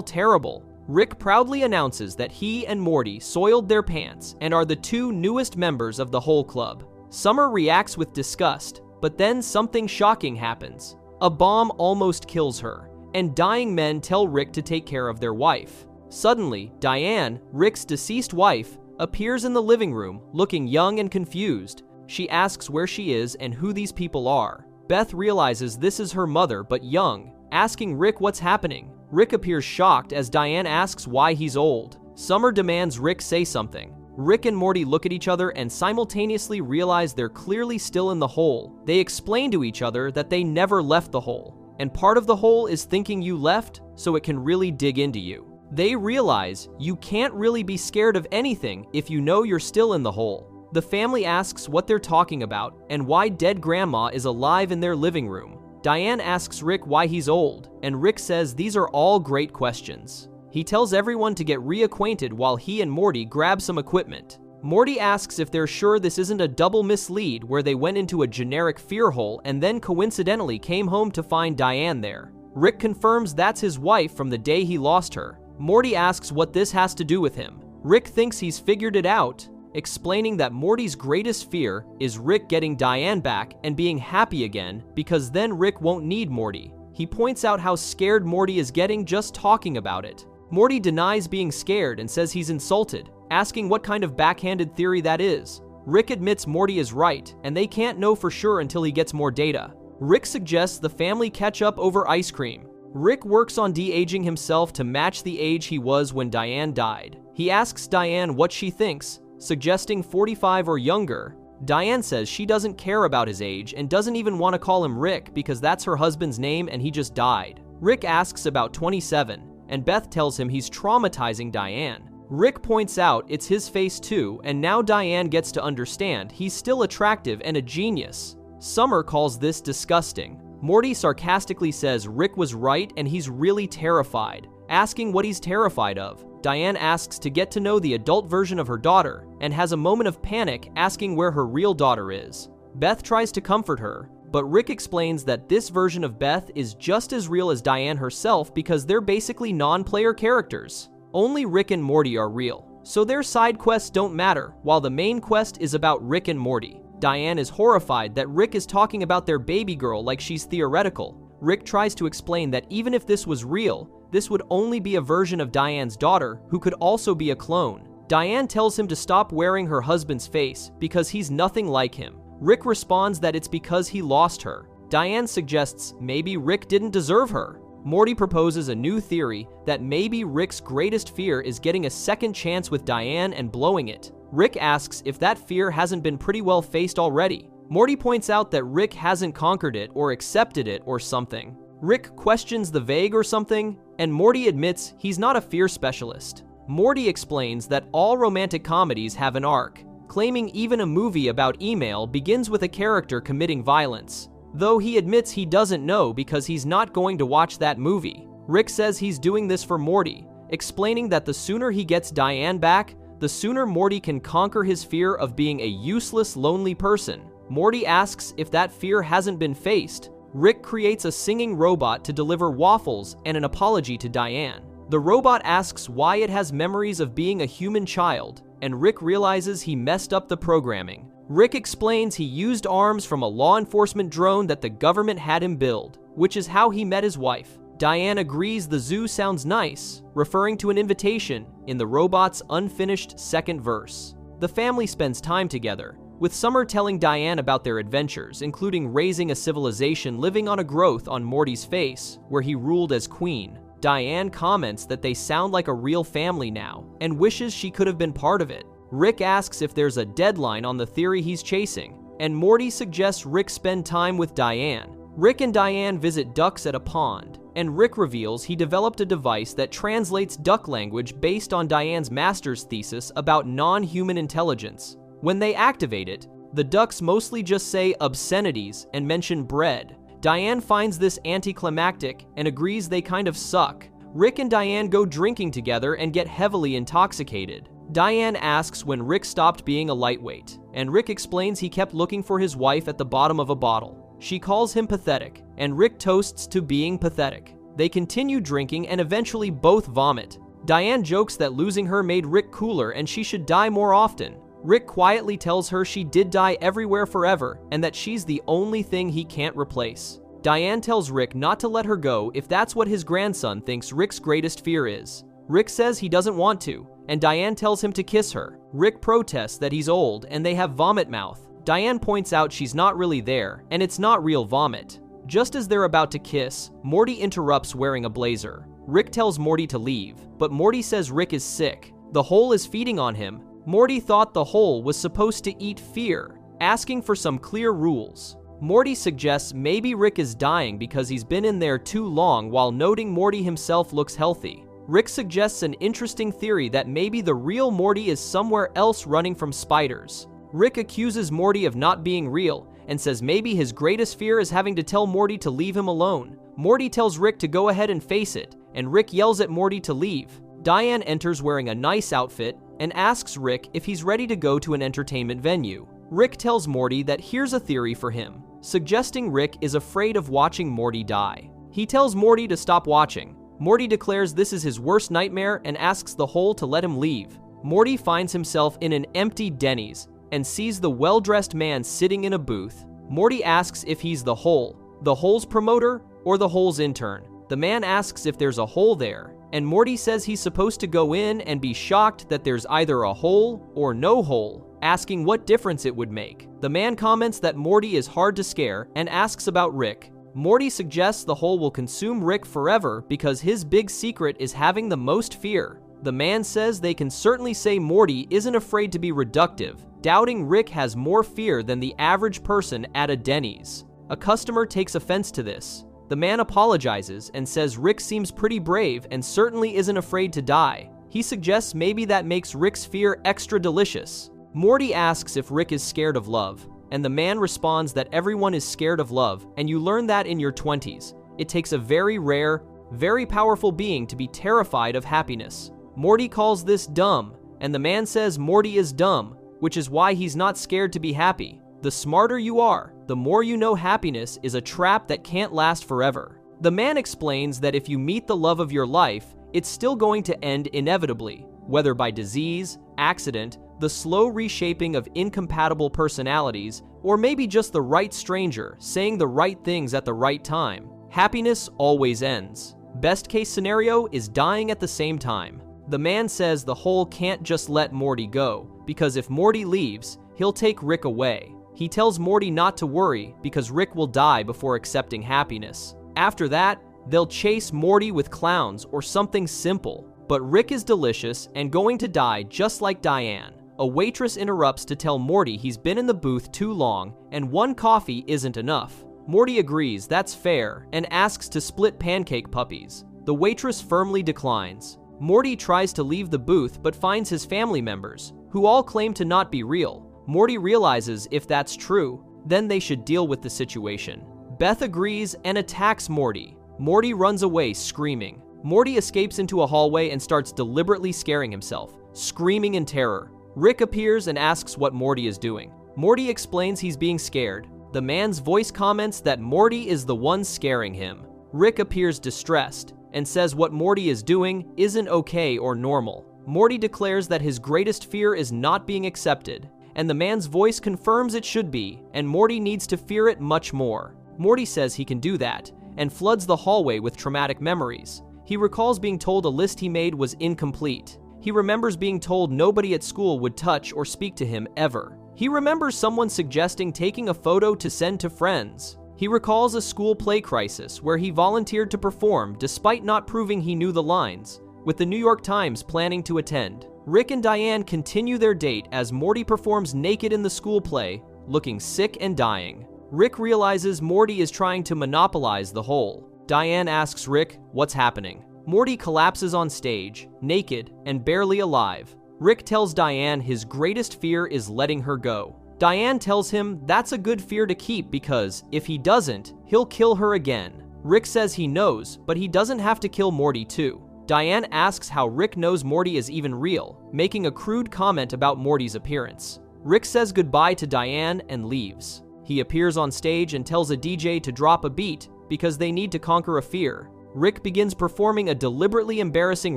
terrible. Rick proudly announces that he and Morty soiled their pants and are the 2 newest members of the Hole Club. Summer reacts with disgust, but then something shocking happens. A bomb almost kills her, and dying men tell Rick to take care of their wife. Suddenly, Diane, Rick's deceased wife, appears in the living room, looking young and confused. She asks where she is and who these people are. Beth realizes this is her mother, but young, asking Rick what's happening. Rick appears shocked as Diane asks why he's old. Summer demands Rick say something. Rick and Morty look at each other and simultaneously realize they're clearly still in the hole. They explain to each other that they never left the hole, and part of the hole is thinking you left so it can really dig into you. They realize you can't really be scared of anything if you know you're still in the hole. The family asks what they're talking about and why dead grandma is alive in their living room. Diane asks Rick why he's old, and Rick says these are all great questions. He tells everyone to get reacquainted while he and Morty grab some equipment. Morty asks if they're sure this isn't a double mislead where they went into a generic fear hole and then coincidentally came home to find Diane there. Rick confirms that's his wife from the day he lost her. Morty asks what this has to do with him. Rick thinks he's figured it out, explaining that Morty's greatest fear is Rick getting Diane back and being happy again because then Rick won't need Morty. He points out how scared Morty is getting just talking about it. Morty denies being scared and says he's insulted, asking what kind of backhanded theory that is. Rick admits Morty is right, and they can't know for sure until he gets more data. Rick suggests the family catch up over ice cream. Rick works on de-aging himself to match the age he was when Diane died. He asks Diane what she thinks, suggesting 45 or younger. Diane says she doesn't care about his age and doesn't even want to call him Rick because that's her husband's name and he just died. Rick asks about 27, and Beth tells him he's traumatizing Diane. Rick points out it's his face too, and now Diane gets to understand he's still attractive and a genius. Summer calls this disgusting. Morty sarcastically says Rick was right and he's really terrified, asking what he's terrified of. Diane asks to get to know the adult version of her daughter and has a moment of panic asking where her real daughter is. Beth tries to comfort her, but Rick explains that this version of Beth is just as real as Diane herself because they're basically non-player characters. Only Rick and Morty are real, so their side quests don't matter, while the main quest is about Rick and Morty. Diane is horrified that Rick is talking about their baby girl like she's theoretical. Rick tries to explain that even if this was real, this would only be a version of Diane's daughter, who could also be a clone. Diane tells him to stop wearing her husband's face because he's nothing like him. Rick responds that it's because he lost her. Diane suggests maybe Rick didn't deserve her. Morty proposes a new theory that maybe Rick's greatest fear is getting a second chance with Diane and blowing it. Rick asks if that fear hasn't been pretty well faced already. Morty points out that Rick hasn't conquered it or accepted it or something. Rick questions the vague or something, and Morty admits he's not a fear specialist. Morty explains that all romantic comedies have an arc, claiming even a movie about email begins with a character committing violence, though he admits he doesn't know because he's not going to watch that movie. Rick says he's doing this for Morty, explaining that the sooner he gets Diane back, the sooner Morty can conquer his fear of being a useless, lonely person. Morty asks if that fear hasn't been faced. Rick creates a singing robot to deliver waffles and an apology to Diane. The robot asks why it has memories of being a human child, and Rick realizes he messed up the programming. Rick explains he used arms from a law enforcement drone that the government had him build, which is how he met his wife. Diane agrees the zoo sounds nice, referring to an invitation in the robot's unfinished second verse. The family spends time together, with Summer telling Diane about their adventures, including raising a civilization living on a growth on Morty's face, where he ruled as queen. Diane comments that they sound like a real family now, and wishes she could have been part of it. Rick asks if there's a deadline on the theory he's chasing, and Morty suggests Rick spend time with Diane. Rick and Diane visit ducks at a pond, and Rick reveals he developed a device that translates duck language based on Diane's master's thesis about non-human intelligence. When they activate it, the ducks mostly just say obscenities and mention bread. Diane finds this anticlimactic and agrees they kind of suck. Rick and Diane go drinking together and get heavily intoxicated. Diane asks when Rick stopped being a lightweight, and Rick explains he kept looking for his wife at the bottom of a bottle. She calls him pathetic, and Rick toasts to being pathetic. They continue drinking and eventually both vomit. Diane jokes that losing her made Rick cooler and she should die more often. Rick quietly tells her she did die everywhere forever and that she's the only thing he can't replace. Diane tells Rick not to let her go if that's what his grandson thinks Rick's greatest fear is. Rick says he doesn't want to, and Diane tells him to kiss her. Rick protests that he's old and they have vomit mouth. Diane points out she's not really there, and it's not real vomit. Just as they're about to kiss, Morty interrupts wearing a blazer. Rick tells Morty to leave, but Morty says Rick is sick. The hole is feeding on him. Morty thought the hole was supposed to eat fear, asking for some clear rules. Morty suggests maybe Rick is dying because he's been in there too long, while noting Morty himself looks healthy. Rick suggests an interesting theory that maybe the real Morty is somewhere else running from spiders. Rick accuses Morty of not being real and says maybe his greatest fear is having to tell Morty to leave him alone. Morty tells Rick to go ahead and face it, and Rick yells at Morty to leave. Diane enters wearing a nice outfit and asks Rick if he's ready to go to an entertainment venue. Rick tells Morty that here's a theory for him, suggesting Rick is afraid of watching Morty die. He tells Morty to stop watching. Morty declares this is his worst nightmare and asks the hole to let him leave. Morty finds himself in an empty Denny's and sees the well-dressed man sitting in a booth. Morty asks if he's the hole, the hole's promoter, or the hole's intern. The man asks if there's a hole there, and Morty says he's supposed to go in and be shocked that there's either a hole or no hole. asking what difference it would make. The man comments that Morty is hard to scare and asks about Rick. Morty suggests the hole will consume Rick forever because his big secret is having the most fear. The man says they can certainly say Morty isn't afraid to be reductive, doubting Rick has more fear than the average person at a Denny's. A customer takes offense to this. The man apologizes and says Rick seems pretty brave and certainly isn't afraid to die. He suggests maybe that makes Rick's fear extra delicious. Morty asks if Rick is scared of love, and the man responds that everyone is scared of love, and you learn that in your 20s. It takes a very rare, very powerful being to be terrified of happiness. Morty calls this dumb, and the man says Morty is dumb, which is why he's not scared to be happy. The smarter you are, the more you know happiness is a trap that can't last forever. The man explains that if you meet the love of your life, it's still going to end inevitably, whether by disease, accident, the slow reshaping of incompatible personalities, or maybe just the right stranger saying the right things at the right time. Happiness always ends. Best case scenario is dying at the same time. The man says the hole can't just let Morty go, because if Morty leaves, he'll take Rick away. He tells Morty not to worry because Rick will die before accepting happiness. After that, they'll chase Morty with clowns or something simple. But Rick is delicious and going to die just like Diane. A waitress interrupts to tell Morty he's been in the booth too long and one coffee isn't enough. Morty agrees that's fair and asks to split pancake puppies. The waitress firmly declines. Morty tries to leave the booth but finds his family members, who all claim to not be real. Morty realizes if that's true, then they should deal with the situation. Beth agrees and attacks Morty. Morty runs away screaming. Morty escapes into a hallway and starts deliberately scaring himself, screaming in terror. Rick appears and asks what Morty is doing. Morty explains he's being scared. The man's voice comments that Morty is the one scaring him. Rick appears distressed and says what Morty is doing isn't okay or normal. Morty declares that his greatest fear is not being accepted, and the man's voice confirms it should be, and Morty needs to fear it much more. Morty says he can do that, and floods the hallway with traumatic memories. He recalls being told a list he made was incomplete. He remembers being told nobody at school would touch or speak to him ever. He remembers someone suggesting taking a photo to send to friends. He recalls a school play crisis where he volunteered to perform despite not proving he knew the lines, with the New York Times planning to attend. Rick and Diane continue their date as Morty performs naked in the school play, looking sick and dying. Rick realizes Morty is trying to monopolize the hole. Diane asks Rick what's happening. Morty collapses on stage, naked and barely alive. Rick tells Diane his greatest fear is letting her go. Diane tells him that's a good fear to keep because if he doesn't, he'll kill her again. Rick says he knows, but he doesn't have to kill Morty too. Diane asks how Rick knows Morty is even real, making a crude comment about Morty's appearance. Rick says goodbye to Diane and leaves. He appears on stage and tells a DJ to drop a beat because they need to conquer a fear. Rick begins performing a deliberately embarrassing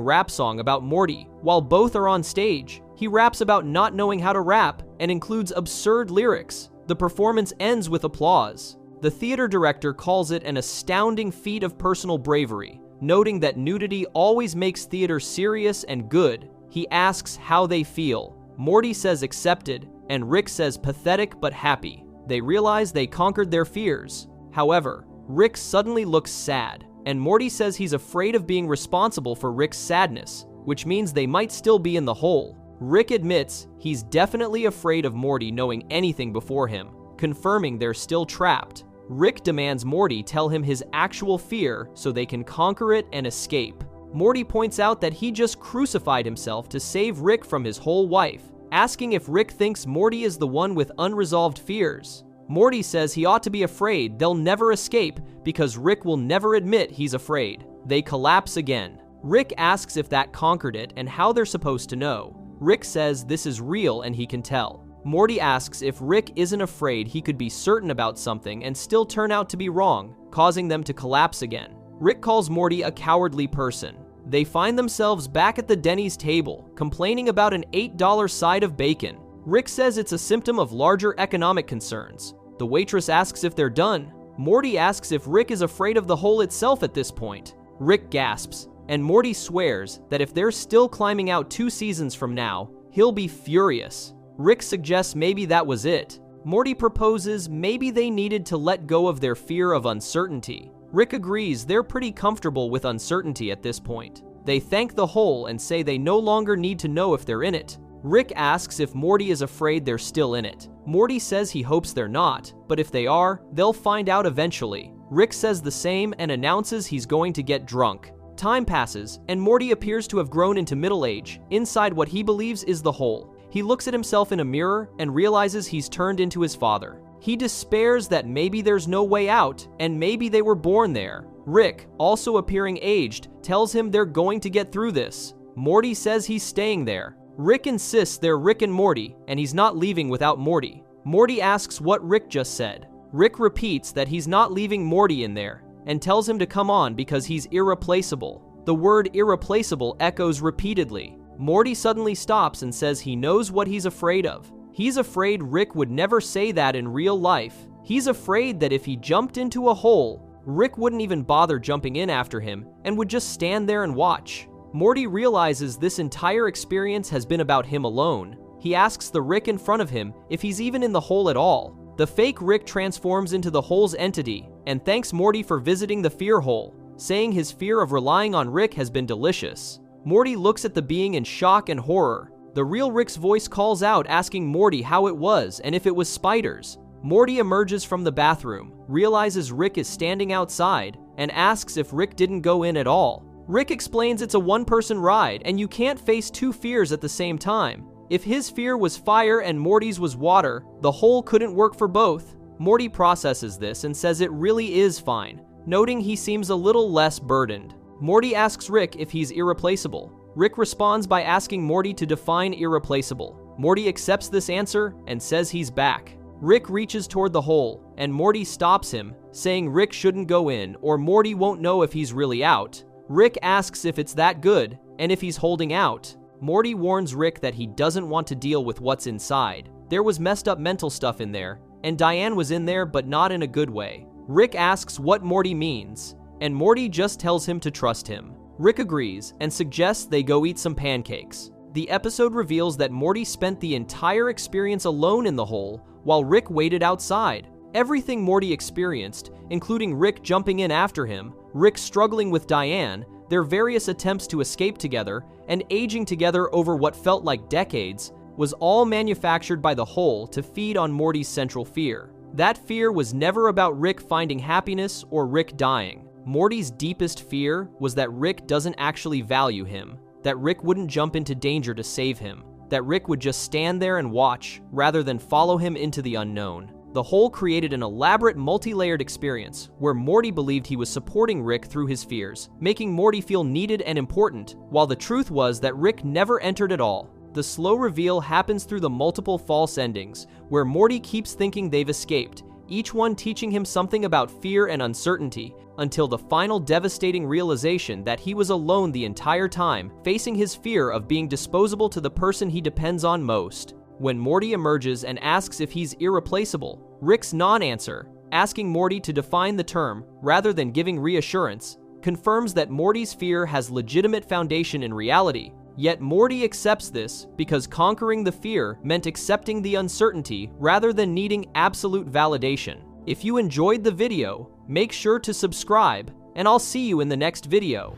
rap song about Morty while both are on stage. He raps about not knowing how to rap and includes absurd lyrics. The performance ends with applause. The theater director calls it an astounding feat of personal bravery, noting that nudity always makes theater serious and good. He asks how they feel. Morty says accepted, and Rick says pathetic but happy. They realize they conquered their fears. However, Rick suddenly looks sad, and Morty says he's afraid of being responsible for Rick's sadness, which means they might still be in the hole. Rick admits he's definitely afraid of Morty knowing anything before him, confirming they're still trapped. Rick demands Morty tell him his actual fear so they can conquer it and escape. Morty points out that he just crucified himself to save Rick from his whole wife, asking if Rick thinks Morty is the one with unresolved fears. Morty says he ought to be afraid they'll never escape because Rick will never admit he's afraid. They collapse again. Rick asks if that conquered it and how they're supposed to know. Rick says this is real and he can tell. Morty asks if Rick isn't afraid he could be certain about something and still turn out to be wrong, causing them to collapse again. Rick calls Morty a cowardly person. They find themselves back at the Denny's table, complaining about an $8 side of bacon. Rick says it's a symptom of larger economic concerns. The waitress asks if they're done. Morty asks if Rick is afraid of the hole itself at this point. Rick gasps, and Morty swears that if they're still climbing out 2 seasons from now, he'll be furious. Rick suggests maybe that was it. Morty proposes maybe they needed to let go of their fear of uncertainty. Rick agrees they're pretty comfortable with uncertainty at this point. They thank the hole and say they no longer need to know if they're in it. Rick asks if Morty is afraid they're still in it. Morty says he hopes they're not, but if they are, they'll find out eventually. Rick says the same and announces he's going to get drunk. Time passes, and Morty appears to have grown into middle age, inside what he believes is the hole. He looks at himself in a mirror and realizes he's turned into his father. He despairs that maybe there's no way out, and maybe they were born there. Rick, also appearing aged, tells him they're going to get through this. Morty says he's staying there. Rick insists they're Rick and Morty, and he's not leaving without Morty. Morty asks what Rick just said. Rick repeats that he's not leaving Morty in there, and tells him to come on because he's irreplaceable. The word irreplaceable echoes repeatedly. Morty suddenly stops and says he knows what he's afraid of. He's afraid Rick would never say that in real life. He's afraid that if he jumped into a hole, Rick wouldn't even bother jumping in after him and would just stand there and watch. Morty realizes this entire experience has been about him alone. He asks the Rick in front of him if he's even in the hole at all. The fake Rick transforms into the hole's entity and thanks Morty for visiting the fear hole, saying his fear of relying on Rick has been delicious. Morty looks at the being in shock and horror. The real Rick's voice calls out asking Morty how it was and if it was spiders. Morty emerges from the bathroom, realizes Rick is standing outside, and asks if Rick didn't go in at all. Rick explains it's a one-person ride and you can't face two fears at the same time. If his fear was fire and Morty's was water, the hole couldn't work for both. Morty processes this and says it really is fine, noting he seems a little less burdened. Morty asks Rick if he's irreplaceable. Rick responds by asking Morty to define irreplaceable. Morty accepts this answer and says he's back. Rick reaches toward the hole, and Morty stops him, saying Rick shouldn't go in or Morty won't know if he's really out. Rick asks if it's that good, and if he's holding out. Morty warns Rick that he doesn't want to deal with what's inside. There was messed up mental stuff in there, and Diane was in there but not in a good way. Rick asks what Morty means, and Morty just tells him to trust him. Rick agrees and suggests they go eat some pancakes. The episode reveals that Morty spent the entire experience alone in the hole while Rick waited outside. Everything Morty experienced, including Rick jumping in after him, Rick struggling with Diane, their various attempts to escape together, and aging together over what felt like decades, was all manufactured by the hole to feed on Morty's central fear. That fear was never about Rick finding happiness or Rick dying. Morty's deepest fear was that Rick doesn't actually value him, that Rick wouldn't jump into danger to save him, that Rick would just stand there and watch rather than follow him into the unknown. The hole created an elaborate multi-layered experience where Morty believed he was supporting Rick through his fears, making Morty feel needed and important, while the truth was that Rick never entered at all. The slow reveal happens through the multiple false endings, where Morty keeps thinking they've escaped, each one teaching him something about fear and uncertainty, until the final devastating realization that he was alone the entire time, facing his fear of being disposable to the person he depends on most. When Morty emerges and asks if he's irreplaceable, Rick's non-answer, asking Morty to define the term rather than giving reassurance, confirms that Morty's fear has legitimate foundation in reality. Yet Morty accepts this because conquering the fear meant accepting the uncertainty rather than needing absolute validation. If you enjoyed the video, make sure to subscribe, and I'll see you in the next video.